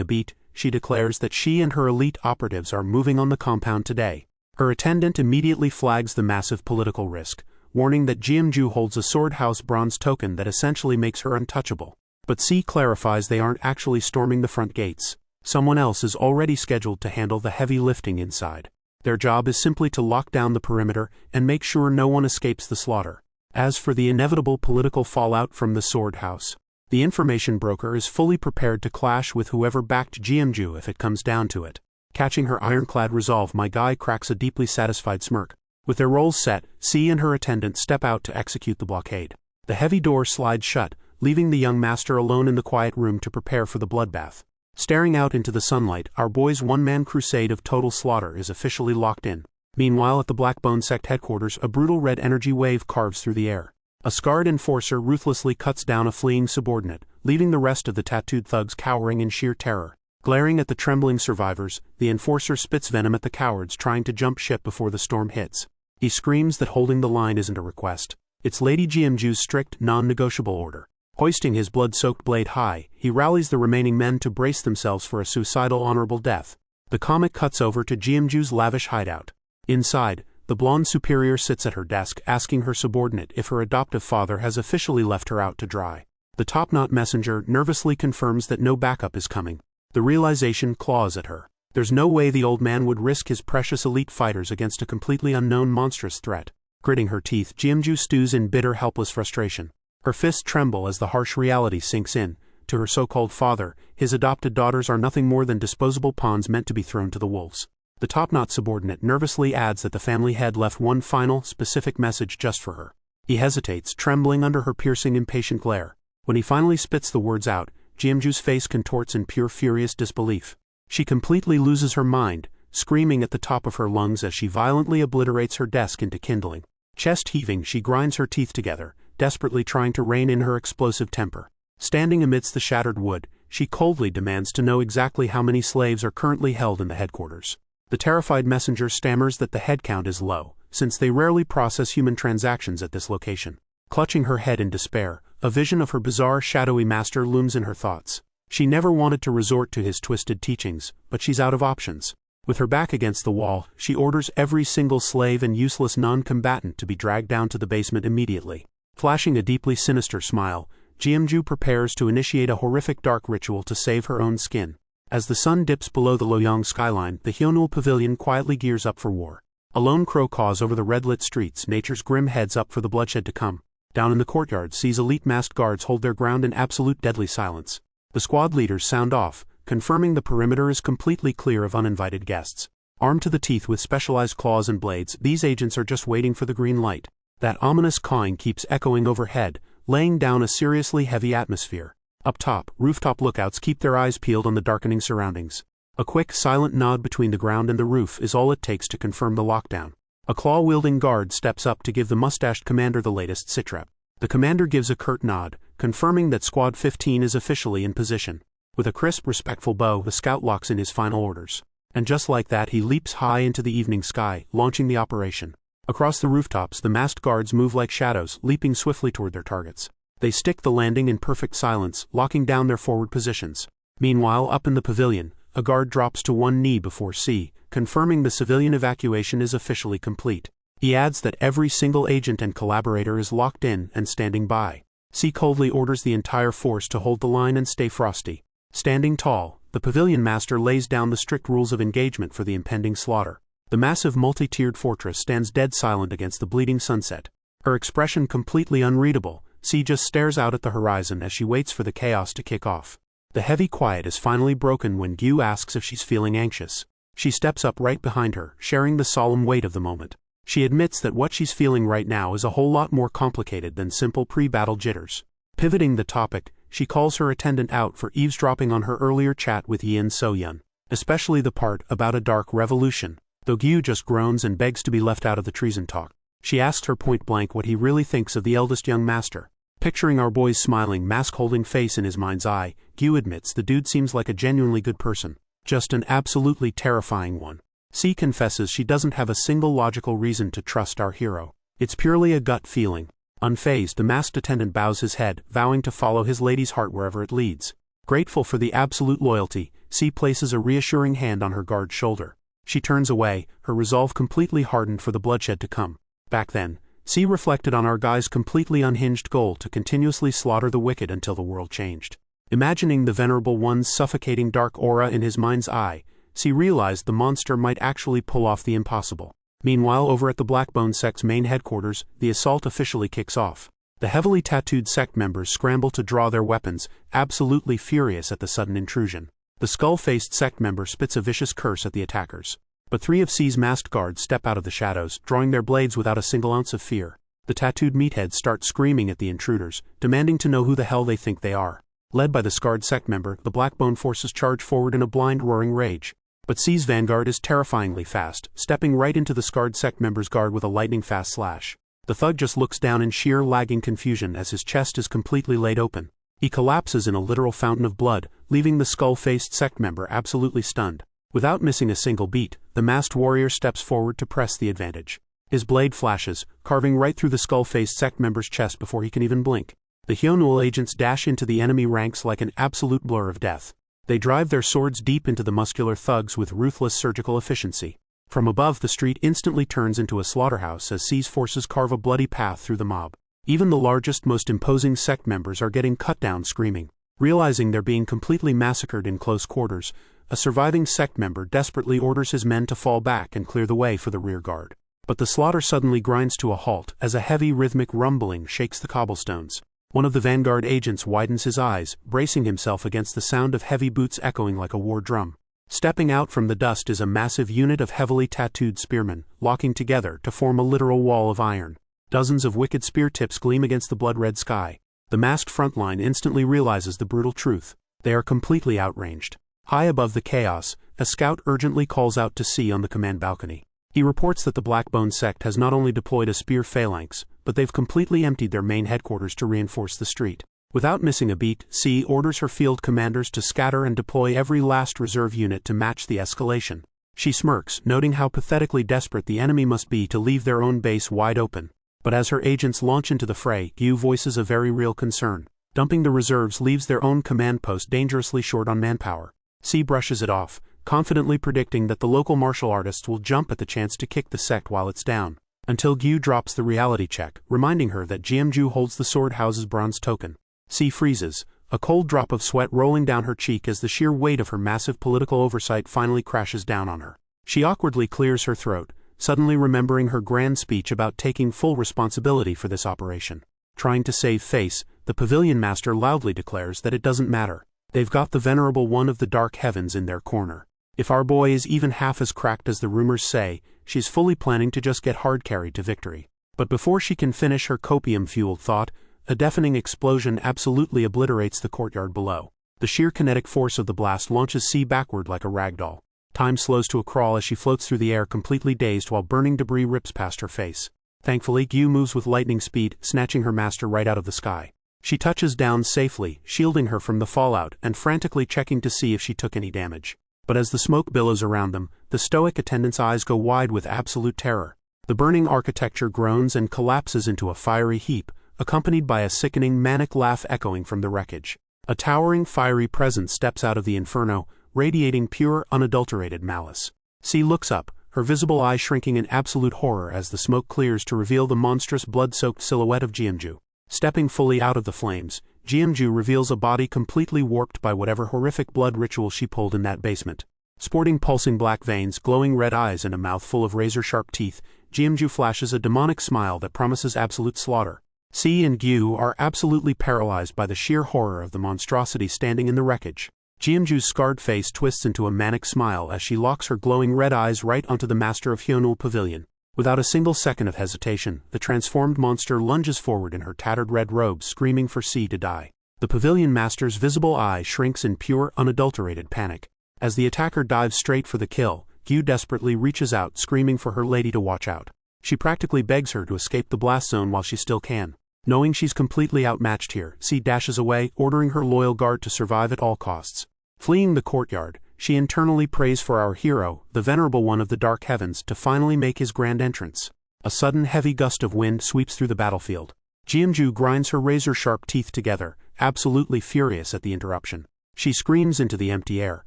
a beat, she declares that she and her elite operatives are moving on the compound today. Her attendant immediately flags the massive political risk, warning that Jeam Jincheon holds a sword house bronze token that essentially makes her untouchable. But C clarifies they aren't actually storming the front gates. Someone else is already scheduled to handle the heavy lifting inside. Their job is simply to lock down the perimeter and make sure no one escapes the slaughter. As for the inevitable political fallout from the Sword House, the information broker is fully prepared to clash with whoever backed Jeamju if it comes down to it. Catching her ironclad resolve, my guy cracks a deeply satisfied smirk. With their roles set, C and her attendant step out to execute the blockade. The heavy door slides shut, leaving the young master alone in the quiet room to prepare for the bloodbath. Staring out into the sunlight, our boy's one-man crusade of total slaughter is officially locked in. Meanwhile, at the Blackbone Sect headquarters, a brutal red energy wave carves through the air. A scarred enforcer ruthlessly cuts down a fleeing subordinate, leaving the rest of the tattooed thugs cowering in sheer terror. Glaring at the trembling survivors, the enforcer spits venom at the cowards trying to jump ship before the storm hits. He screams that holding the line isn't a request. It's Lady Jeamju's strict, non-negotiable order. Hoisting his blood-soaked blade high, he rallies the remaining men to brace themselves for a suicidal honorable death. The comic cuts over to Jeamju's lavish hideout. Inside, the blonde superior sits at her desk asking her subordinate if her adoptive father has officially left her out to dry. The top-knot messenger nervously confirms that no backup is coming. The realization claws at her. There's no way the old man would risk his precious elite fighters against a completely unknown monstrous threat. Gritting her teeth, Jeamju stews in bitter, helpless frustration. Her fists tremble as the harsh reality sinks in. To her so-called father, his adopted daughters are nothing more than disposable pawns meant to be thrown to the wolves. The top-knot subordinate nervously adds that the family head left one final, specific message just for her. He hesitates, trembling under her piercing, impatient glare. When he finally spits the words out, Jeamju's face contorts in pure furious disbelief. She completely loses her mind, screaming at the top of her lungs as she violently obliterates her desk into kindling. Chest heaving, she grinds her teeth together, desperately trying to rein in her explosive temper. Standing amidst the shattered wood, she coldly demands to know exactly how many slaves are currently held in the headquarters. The terrified messenger stammers that the head count is low, since they rarely process human transactions at this location. Clutching her head in despair, a vision of her bizarre, shadowy master looms in her thoughts. She never wanted to resort to his twisted teachings, but she's out of options. With her back against the wall, she orders every single slave and useless non-combatant to be dragged down to the basement immediately. Flashing a deeply sinister smile, Jeamju prepares to initiate a horrific dark ritual to save her own skin. As the sun dips below the Loyang skyline, the Hyonul Pavilion quietly gears up for war. A lone crow caws over the red-lit streets, nature's grim heads up for the bloodshed to come. Down in the courtyard, sees elite masked guards hold their ground in absolute deadly silence. The squad leaders sound off, confirming the perimeter is completely clear of uninvited guests. Armed to the teeth with specialized claws and blades, these agents are just waiting for the green light. That ominous cawing keeps echoing overhead, laying down a seriously heavy atmosphere. Up top, rooftop lookouts keep their eyes peeled on the darkening surroundings. A quick, silent nod between the ground and the roof is all it takes to confirm the lockdown. A claw-wielding guard steps up to give the mustached commander the latest sitrep. The commander gives a curt nod, confirming that Squad 15 is officially in position. With a crisp, respectful bow, the scout locks in his final orders. And just like that, he leaps high into the evening sky, launching the operation. Across the rooftops, the masked guards move like shadows, leaping swiftly toward their targets. They stick the landing in perfect silence, locking down their forward positions. Meanwhile, up in the pavilion, a guard drops to one knee before C, confirming the civilian evacuation is officially complete. He adds that every single agent and collaborator is locked in and standing by. C coldly orders the entire force to hold the line and stay frosty. Standing tall, the pavilion master lays down the strict rules of engagement for the impending slaughter. The massive multi-tiered fortress stands dead silent against the bleeding sunset. Her expression completely unreadable, C just stares out at the horizon as she waits for the chaos to kick off. The heavy quiet is finally broken when Gyu asks if she's feeling anxious. She steps up right behind her, sharing the solemn weight of the moment. She admits that what she's feeling right now is a whole lot more complicated than simple pre-battle jitters. Pivoting the topic, she calls her attendant out for eavesdropping on her earlier chat with Yin So-yun, especially the part about a dark revolution. Though Gyu just groans and begs to be left out of the treason talk. She asks her point-blank what he really thinks of the eldest young master. Picturing our boy's smiling, mask-holding face in his mind's eye, Gyu admits the dude seems like a genuinely good person. Just an absolutely terrifying one. C confesses she doesn't have a single logical reason to trust our hero. It's purely a gut feeling. Unfazed, the masked attendant bows his head, vowing to follow his lady's heart wherever it leads. Grateful for the absolute loyalty, C places a reassuring hand on her guard's shoulder. She turns away, her resolve completely hardened for the bloodshed to come. Back then, See reflected on our guy's completely unhinged goal to continuously slaughter the wicked until the world changed. Imagining the Venerable One's suffocating dark aura in his mind's eye, See realized the monster might actually pull off the impossible. Meanwhile, over at the Blackbone sect's main headquarters, the assault officially kicks off. The heavily tattooed sect members scramble to draw their weapons, absolutely furious at the sudden intrusion. The skull-faced sect member spits a vicious curse at the attackers. But 3 of C's masked guards step out of the shadows, drawing their blades without a single ounce of fear. The tattooed meatheads start screaming at the intruders, demanding to know who the hell they think they are. Led by the scarred sect member, the Blackbone forces charge forward in a blind roaring rage. But C's vanguard is terrifyingly fast, stepping right into the scarred sect member's guard with a lightning-fast slash. The thug just looks down in sheer lagging confusion as his chest is completely laid open. He collapses in a literal fountain of blood, leaving the skull-faced sect member absolutely stunned. Without missing a single beat, the masked warrior steps forward to press the advantage. His blade flashes, carving right through the skull-faced sect member's chest before he can even blink. The Hyonul agents dash into the enemy ranks like an absolute blur of death. They drive their swords deep into the muscular thugs with ruthless surgical efficiency. From above, the street instantly turns into a slaughterhouse as C's forces carve a bloody path through the mob. Even the largest, most imposing sect members are getting cut down screaming. Realizing they're being completely massacred in close quarters, a surviving sect member desperately orders his men to fall back and clear the way for the rear guard. But the slaughter suddenly grinds to a halt as a heavy rhythmic rumbling shakes the cobblestones. One of the vanguard agents widens his eyes, bracing himself against the sound of heavy boots echoing like a war drum. Stepping out from the dust is a massive unit of heavily tattooed spearmen, locking together to form a literal wall of iron. Dozens of wicked spear tips gleam against the blood-red sky. The masked front line instantly realizes the brutal truth. They are completely outranged. High above the chaos, a scout urgently calls out to C on the command balcony. He reports that the Blackbone sect has not only deployed a spear phalanx, but they've completely emptied their main headquarters to reinforce the street. Without missing a beat, C orders her field commanders to scatter and deploy every last reserve unit to match the escalation. She smirks, noting how pathetically desperate the enemy must be to leave their own base wide open. But as her agents launch into the fray, Yu voices a very real concern. Dumping the reserves leaves their own command post dangerously short on manpower. C brushes it off, confidently predicting that the local martial artists will jump at the chance to kick the sect while it's down. Until Gyu drops the reality check, reminding her that Jeamju holds the sword house's bronze token. C freezes, a cold drop of sweat rolling down her cheek as the sheer weight of her massive political oversight finally crashes down on her. She awkwardly clears her throat, suddenly remembering her grand speech about taking full responsibility for this operation. Trying to save face, the pavilion master loudly declares that it doesn't matter. They've got the Venerable One of the Dark Heavens in their corner. If our boy is even half as cracked as the rumors say, she's fully planning to just get hard carried to victory. But before she can finish her copium-fueled thought, a deafening explosion absolutely obliterates the courtyard below. The sheer kinetic force of the blast launches C backward like a ragdoll. Time slows to a crawl as she floats through the air completely dazed while burning debris rips past her face. Thankfully, Gyu moves with lightning speed, snatching her master right out of the sky. She touches down safely, shielding her from the fallout and frantically checking to see if she took any damage. But as the smoke billows around them, the stoic attendant's eyes go wide with absolute terror. The burning architecture groans and collapses into a fiery heap, accompanied by a sickening manic laugh echoing from the wreckage. A towering fiery presence steps out of the inferno, radiating pure, unadulterated malice. C looks up, her visible eye shrinking in absolute horror as the smoke clears to reveal the monstrous blood-soaked silhouette of Jeamju. Stepping fully out of the flames, Jeamju reveals a body completely warped by whatever horrific blood ritual she pulled in that basement. Sporting pulsing black veins, glowing red eyes, and a mouth full of razor-sharp teeth, Jeamju flashes a demonic smile that promises absolute slaughter. C and Gyu are absolutely paralyzed by the sheer horror of the monstrosity standing in the wreckage. Jeamju's scarred face twists into a manic smile as she locks her glowing red eyes right onto the master of Hyonul Pavilion. Without a single second of hesitation, the transformed monster lunges forward in her tattered red robes, screaming for C to die. The pavilion master's visible eye shrinks in pure, unadulterated panic. As the attacker dives straight for the kill, Gyu desperately reaches out, screaming for her lady to watch out. She practically begs her to escape the blast zone while she still can. Knowing she's completely outmatched here, C dashes away, ordering her loyal guard to survive at all costs. Fleeing the courtyard, she internally prays for our hero, the Venerable One of the Dark Heavens, to finally make his grand entrance. A sudden heavy gust of wind sweeps through the battlefield. Jeamju grinds her razor-sharp teeth together, absolutely furious at the interruption. She screams into the empty air,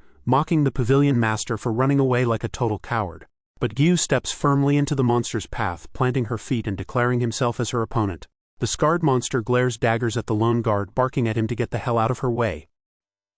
mocking the pavilion master for running away like a total coward. But Gyu steps firmly into the monster's path, planting her feet and declaring himself as her opponent. The scarred monster glares daggers at the lone guard, barking at him to get the hell out of her way.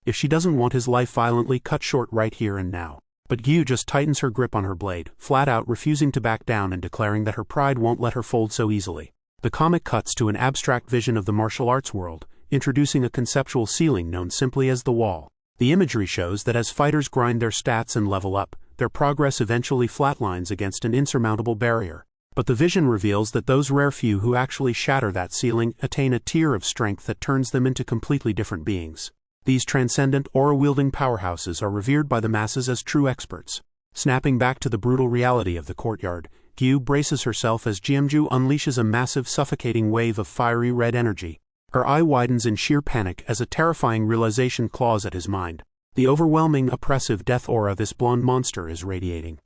If she doesn't want his life violently cut short right here and now. But Gyu just tightens her grip on her blade, flat out refusing to back down and declaring that her pride won't let her fold so easily. The comic cuts to an abstract vision of the martial arts world, introducing a conceptual ceiling known simply as the wall. The imagery shows that as fighters grind their stats and level up, their progress eventually flatlines against an insurmountable barrier. But the vision reveals that those rare few who actually shatter that ceiling attain a tier of strength that turns them into completely different beings. These transcendent, aura-wielding powerhouses are revered by the masses as true experts. Snapping back to the brutal reality of the courtyard, Gyu braces herself as Jeamju unleashes a massive suffocating wave of fiery red energy. Her eye widens in sheer panic as a terrifying realization claws at his mind. The overwhelming, oppressive death aura this blonde monster is radiating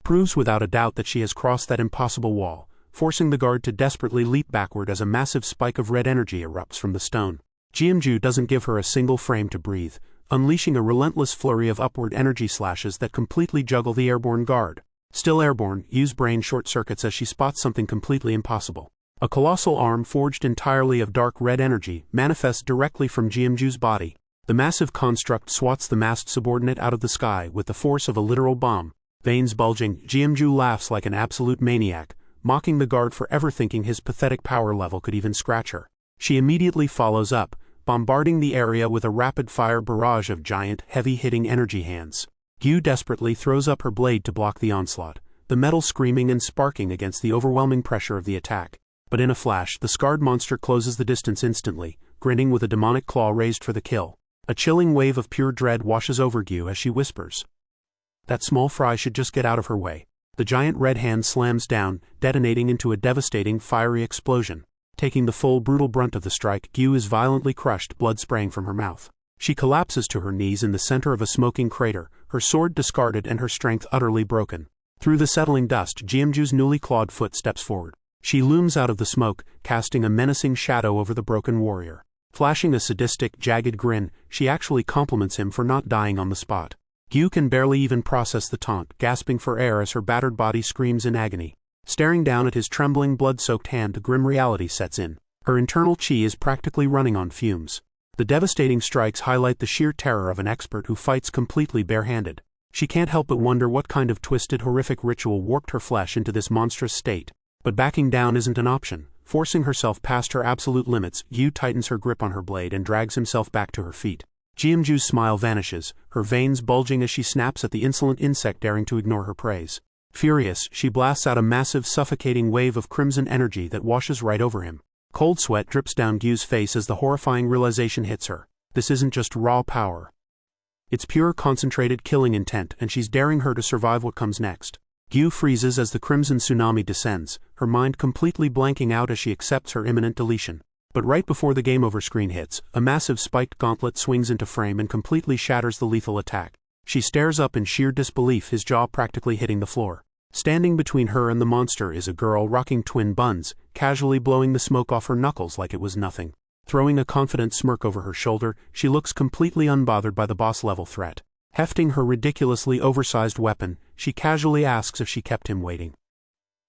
proves without a doubt that she has crossed that impossible wall, forcing the guard to desperately leap backward as a massive spike of red energy erupts from the stone. Jeamju doesn't give her a single frame to breathe, unleashing a relentless flurry of upward energy slashes that completely juggle the airborne guard. Still airborne, Gyu's brain short-circuits as she spots something completely impossible. A colossal arm forged entirely of dark red energy manifests directly from Jeamju's body. The massive construct swats the masked subordinate out of the sky with the force of a literal bomb. Veins bulging, Jeamju laughs like an absolute maniac, mocking the guard for ever thinking his pathetic power level could even scratch her. She immediately follows up, bombarding the area with a rapid-fire barrage of giant, heavy-hitting energy hands. Gyu desperately throws up her blade to block the onslaught, the metal screaming and sparking against the overwhelming pressure of the attack. But in a flash, the scarred monster closes the distance instantly, grinning with a demonic claw raised for the kill. A chilling wave of pure dread washes over Gyu as she whispers, "That small fry should just get out of her way." The giant red hand slams down, detonating into a devastating, fiery explosion. Taking the full brutal brunt of the strike, Gyu is violently crushed, blood spraying from her mouth. She collapses to her knees in the center of a smoking crater, her sword discarded and her strength utterly broken. Through the settling dust, Jeamju's newly clawed foot steps forward. She looms out of the smoke, casting a menacing shadow over the broken warrior. Flashing a sadistic, jagged grin, she actually compliments him for not dying on the spot. Gyu can barely even process the taunt, gasping for air as her battered body screams in agony. Staring down at his trembling, blood-soaked hand, the grim reality sets in. Her internal chi is practically running on fumes. The devastating strikes highlight the sheer terror of an expert who fights completely barehanded. She can't help but wonder what kind of twisted, horrific ritual warped her flesh into this monstrous state. But backing down isn't an option. Forcing herself past her absolute limits, Gyu tightens her grip on her blade and drags himself back to her feet. Jeamju's smile vanishes, her veins bulging as she snaps at the insolent insect daring to ignore her praise. Furious, she blasts out a massive, suffocating wave of crimson energy that washes right over him. Cold sweat drips down Gyu's face as the horrifying realization hits her. This isn't just raw power. It's pure, concentrated killing intent, and she's daring her to survive what comes next. Gyu freezes as the crimson tsunami descends, her mind completely blanking out as she accepts her imminent deletion. But right before the game over screen hits, a massive spiked gauntlet swings into frame and completely shatters the lethal attack. She stares up in sheer disbelief, his jaw practically hitting the floor. Standing between her and the monster is a girl rocking twin buns, casually blowing the smoke off her knuckles like it was nothing. Throwing a confident smirk over her shoulder, she looks completely unbothered by the boss-level threat. Hefting her ridiculously oversized weapon, she casually asks if she kept him waiting.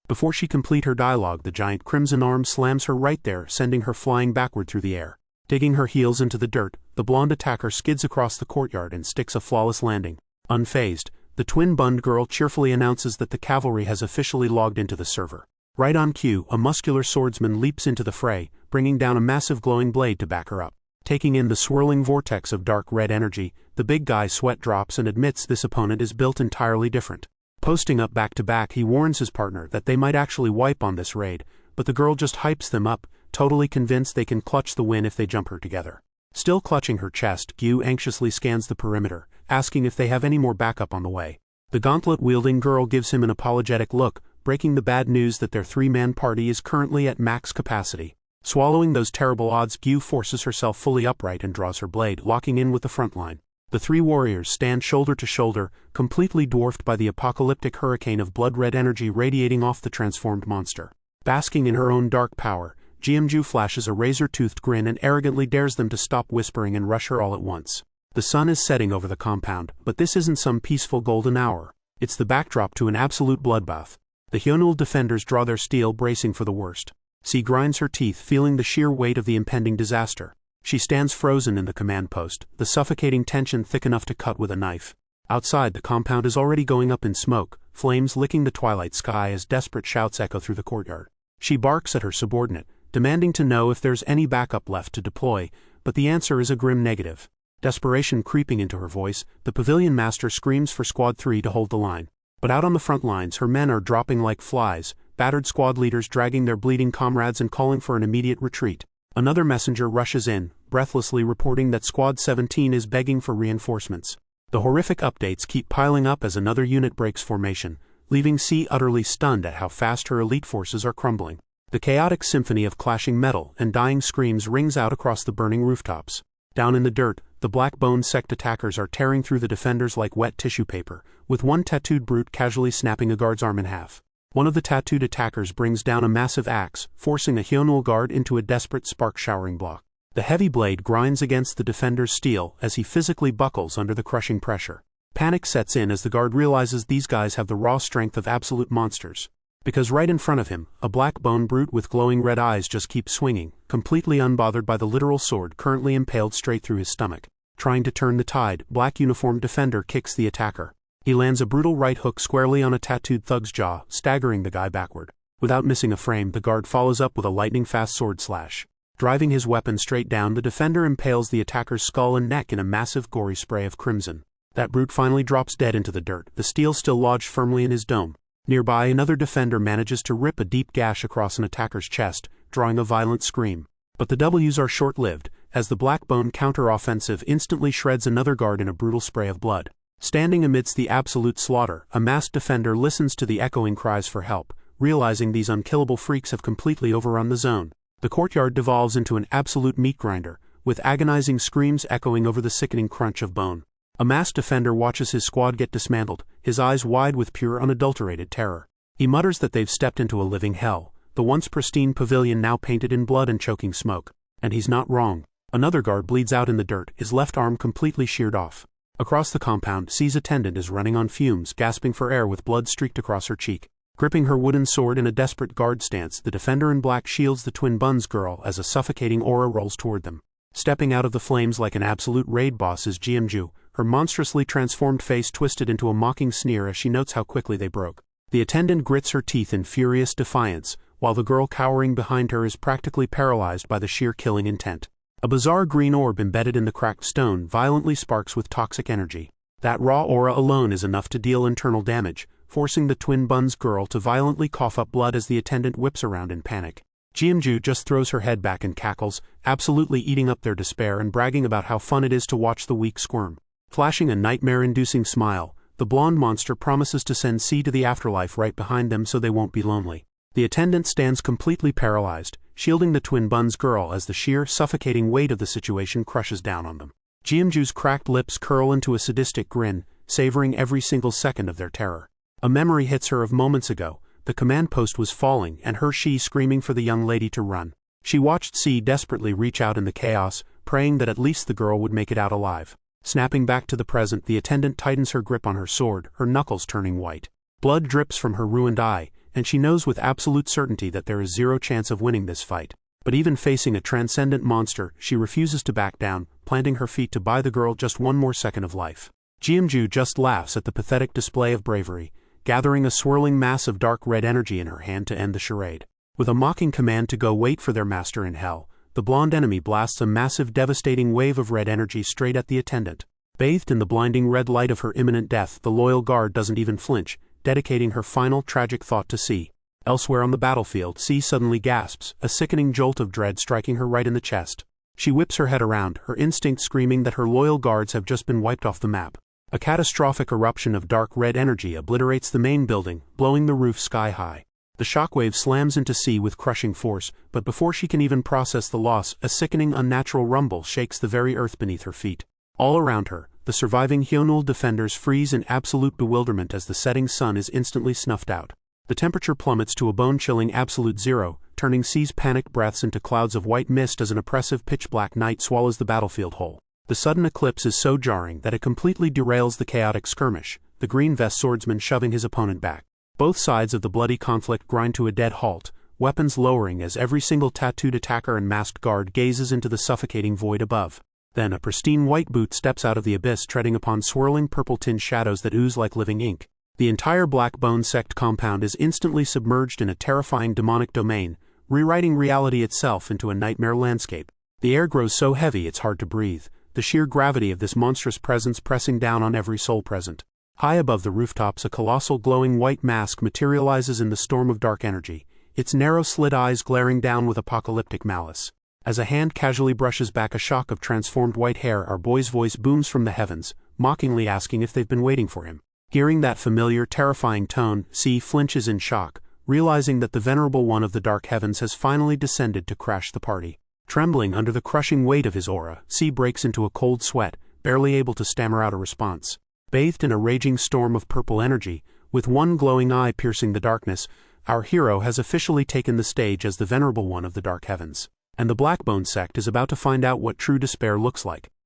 Before she complete her dialogue, the giant crimson arm slams her right there, sending her flying backward through the air. Digging her heels into the dirt, the blonde attacker skids across the courtyard and sticks a flawless landing. Unfazed, the twin-bunned girl cheerfully announces that the cavalry has officially logged into the server. Right on cue, a muscular swordsman leaps into the fray, bringing down a massive glowing blade to back her up. Taking in the swirling vortex of dark red energy, the big guy sweat drops and admits this opponent is built entirely different. Posting up back-to-back, he warns his partner that they might actually wipe on this raid, but the girl just hypes them up, totally convinced they can clutch the win if they jump her together. Still clutching her chest, Gyu anxiously scans the perimeter, asking if they have any more backup on the way. The gauntlet-wielding girl gives him an apologetic look, breaking the bad news that their three-man party is currently at max capacity. Swallowing those terrible odds, Gyu forces herself fully upright and draws her blade, locking in with the front line. The three warriors stand shoulder to shoulder, completely dwarfed by the apocalyptic hurricane of blood-red energy radiating off the transformed monster. Basking in her own dark power, Jeamju flashes a razor-toothed grin and arrogantly dares them to stop whispering and rush her all at once. The sun is setting over the compound, but this isn't some peaceful golden hour. It's the backdrop to an absolute bloodbath. The Hyunul defenders draw their steel, bracing for the worst. C grinds her teeth, feeling the sheer weight of the impending disaster. She stands frozen in the command post, the suffocating tension thick enough to cut with a knife. Outside, the compound is already going up in smoke, flames licking the twilight sky as desperate shouts echo through the courtyard. She barks at her subordinate, demanding to know if there's any backup left to deploy, but the answer is a grim negative. Desperation creeping into her voice, the pavilion master screams for Squad 3 to hold the line. But out on the front lines, her men are dropping like flies, battered squad leaders dragging their bleeding comrades and calling for an immediate retreat. Another messenger rushes in, breathlessly reporting that Squad 17 is begging for reinforcements. The horrific updates keep piling up as another unit breaks formation, leaving C utterly stunned at how fast her elite forces are crumbling. The chaotic symphony of clashing metal and dying screams rings out across the burning rooftops. Down in the dirt, the Black-Bone sect attackers are tearing through the defenders like wet tissue paper, with one tattooed brute casually snapping a guard's arm in half. One of the tattooed attackers brings down a massive axe, forcing a Hyunul guard into a desperate spark-showering block. The heavy blade grinds against the defender's steel as he physically buckles under the crushing pressure. Panic sets in as the guard realizes these guys have the raw strength of absolute monsters. Because right in front of him, a black-bone brute with glowing red eyes just keeps swinging, completely unbothered by the literal sword currently impaled straight through his stomach. Trying to turn the tide, black-uniformed defender kicks the attacker. He lands a brutal right hook squarely on a tattooed thug's jaw, staggering the guy backward. Without missing a frame, the guard follows up with a lightning-fast sword slash. Driving his weapon straight down, the defender impales the attacker's skull and neck in a massive gory spray of crimson. That brute finally drops dead into the dirt, the steel still lodged firmly in his dome. Nearby, another defender manages to rip a deep gash across an attacker's chest, drawing a violent scream. But the W's are short-lived, as the Black-Bone counter-offensive instantly shreds another guard in a brutal spray of blood. Standing amidst the absolute slaughter, a masked defender listens to the echoing cries for help, realizing these unkillable freaks have completely overrun the zone. The courtyard devolves into an absolute meat grinder, with agonizing screams echoing over the sickening crunch of bone. A masked defender watches his squad get dismantled, his eyes wide with pure unadulterated terror. He mutters that they've stepped into a living hell, the once pristine pavilion now painted in blood and choking smoke. And he's not wrong. Another guard bleeds out in the dirt, his left arm completely sheared off. Across the compound, C's attendant is running on fumes, gasping for air with blood streaked across her cheek. Gripping her wooden sword in a desperate guard stance, the defender in black shields the twin buns girl as a suffocating aura rolls toward them. Stepping out of the flames like an absolute raid boss is Jeam Jincheon, her monstrously transformed face twisted into a mocking sneer as she notes how quickly they broke. The attendant grits her teeth in furious defiance, while the girl cowering behind her is practically paralyzed by the sheer killing intent. A bizarre green orb embedded in the cracked stone violently sparks with toxic energy. That raw aura alone is enough to deal internal damage, forcing the twin buns girl to violently cough up blood as the attendant whips around in panic. Jeam Jincheon just throws her head back and cackles, absolutely eating up their despair and bragging about how fun it is to watch the weak squirm. Flashing a nightmare-inducing smile, the blonde monster promises to send C to the afterlife right behind them so they won't be lonely. The attendant stands completely paralyzed, shielding the twin buns girl as the sheer, suffocating weight of the situation crushes down on them. Jeam Jincheon's cracked lips curl into a sadistic grin, savoring every single second of their terror. A memory hits her of moments ago. The command post was falling and she screaming for the young lady to run. She watched C desperately reach out in the chaos, praying that at least the girl would make it out alive. Snapping back to the present, the attendant tightens her grip on her sword, her knuckles turning white. Blood drips from her ruined eye, and she knows with absolute certainty that there is zero chance of winning this fight. But even facing a transcendent monster, she refuses to back down, planting her feet to buy the girl just one more second of life. Jeam Jincheon just laughs at the pathetic display of bravery, gathering a swirling mass of dark red energy in her hand to end the charade. With a mocking command to go wait for their master in hell, the blonde enemy blasts a massive devastating wave of red energy straight at the attendant. Bathed in the blinding red light of her imminent death, the loyal guard doesn't even flinch, dedicating her final tragic thought to C. Elsewhere on the battlefield, C suddenly gasps, a sickening jolt of dread striking her right in the chest. She whips her head around, her instinct screaming that her loyal guards have just been wiped off the map. A catastrophic eruption of dark red energy obliterates the main building, blowing the roof sky high. The shockwave slams into C with crushing force, but before she can even process the loss, a sickening unnatural rumble shakes the very earth beneath her feet. All around her, the surviving Hyunul defenders freeze in absolute bewilderment as the setting sun is instantly snuffed out. The temperature plummets to a bone-chilling absolute zero, turning C's panicked breaths into clouds of white mist as an oppressive pitch-black night swallows the battlefield whole. The sudden eclipse is so jarring that it completely derails the chaotic skirmish, the green vest swordsman shoving his opponent back. Both sides of the bloody conflict grind to a dead halt, weapons lowering as every single tattooed attacker and masked guard gazes into the suffocating void above. Then a pristine white boot steps out of the abyss, treading upon swirling purple-tinged shadows that ooze like living ink. The entire Black Bone sect compound is instantly submerged in a terrifying demonic domain, rewriting reality itself into a nightmare landscape. The air grows so heavy it's hard to breathe, the sheer gravity of this monstrous presence pressing down on every soul present. High above the rooftops, a colossal glowing white mask materializes in the storm of dark energy, its narrow slit eyes glaring down with apocalyptic malice. As a hand casually brushes back a shock of transformed white hair, our boy's voice booms from the heavens, mockingly asking if they've been waiting for him. Hearing that familiar, terrifying tone, C flinches in shock, realizing that the venerable one of the dark heavens has finally descended to crash the party. Trembling under the crushing weight of his aura, C breaks into a cold sweat, barely able to stammer out a response. Bathed in a raging storm of purple energy, with one glowing eye piercing the darkness, our hero has officially taken the stage as the venerable one of the dark heavens. And the Blackbone sect is about to find out what true despair looks like.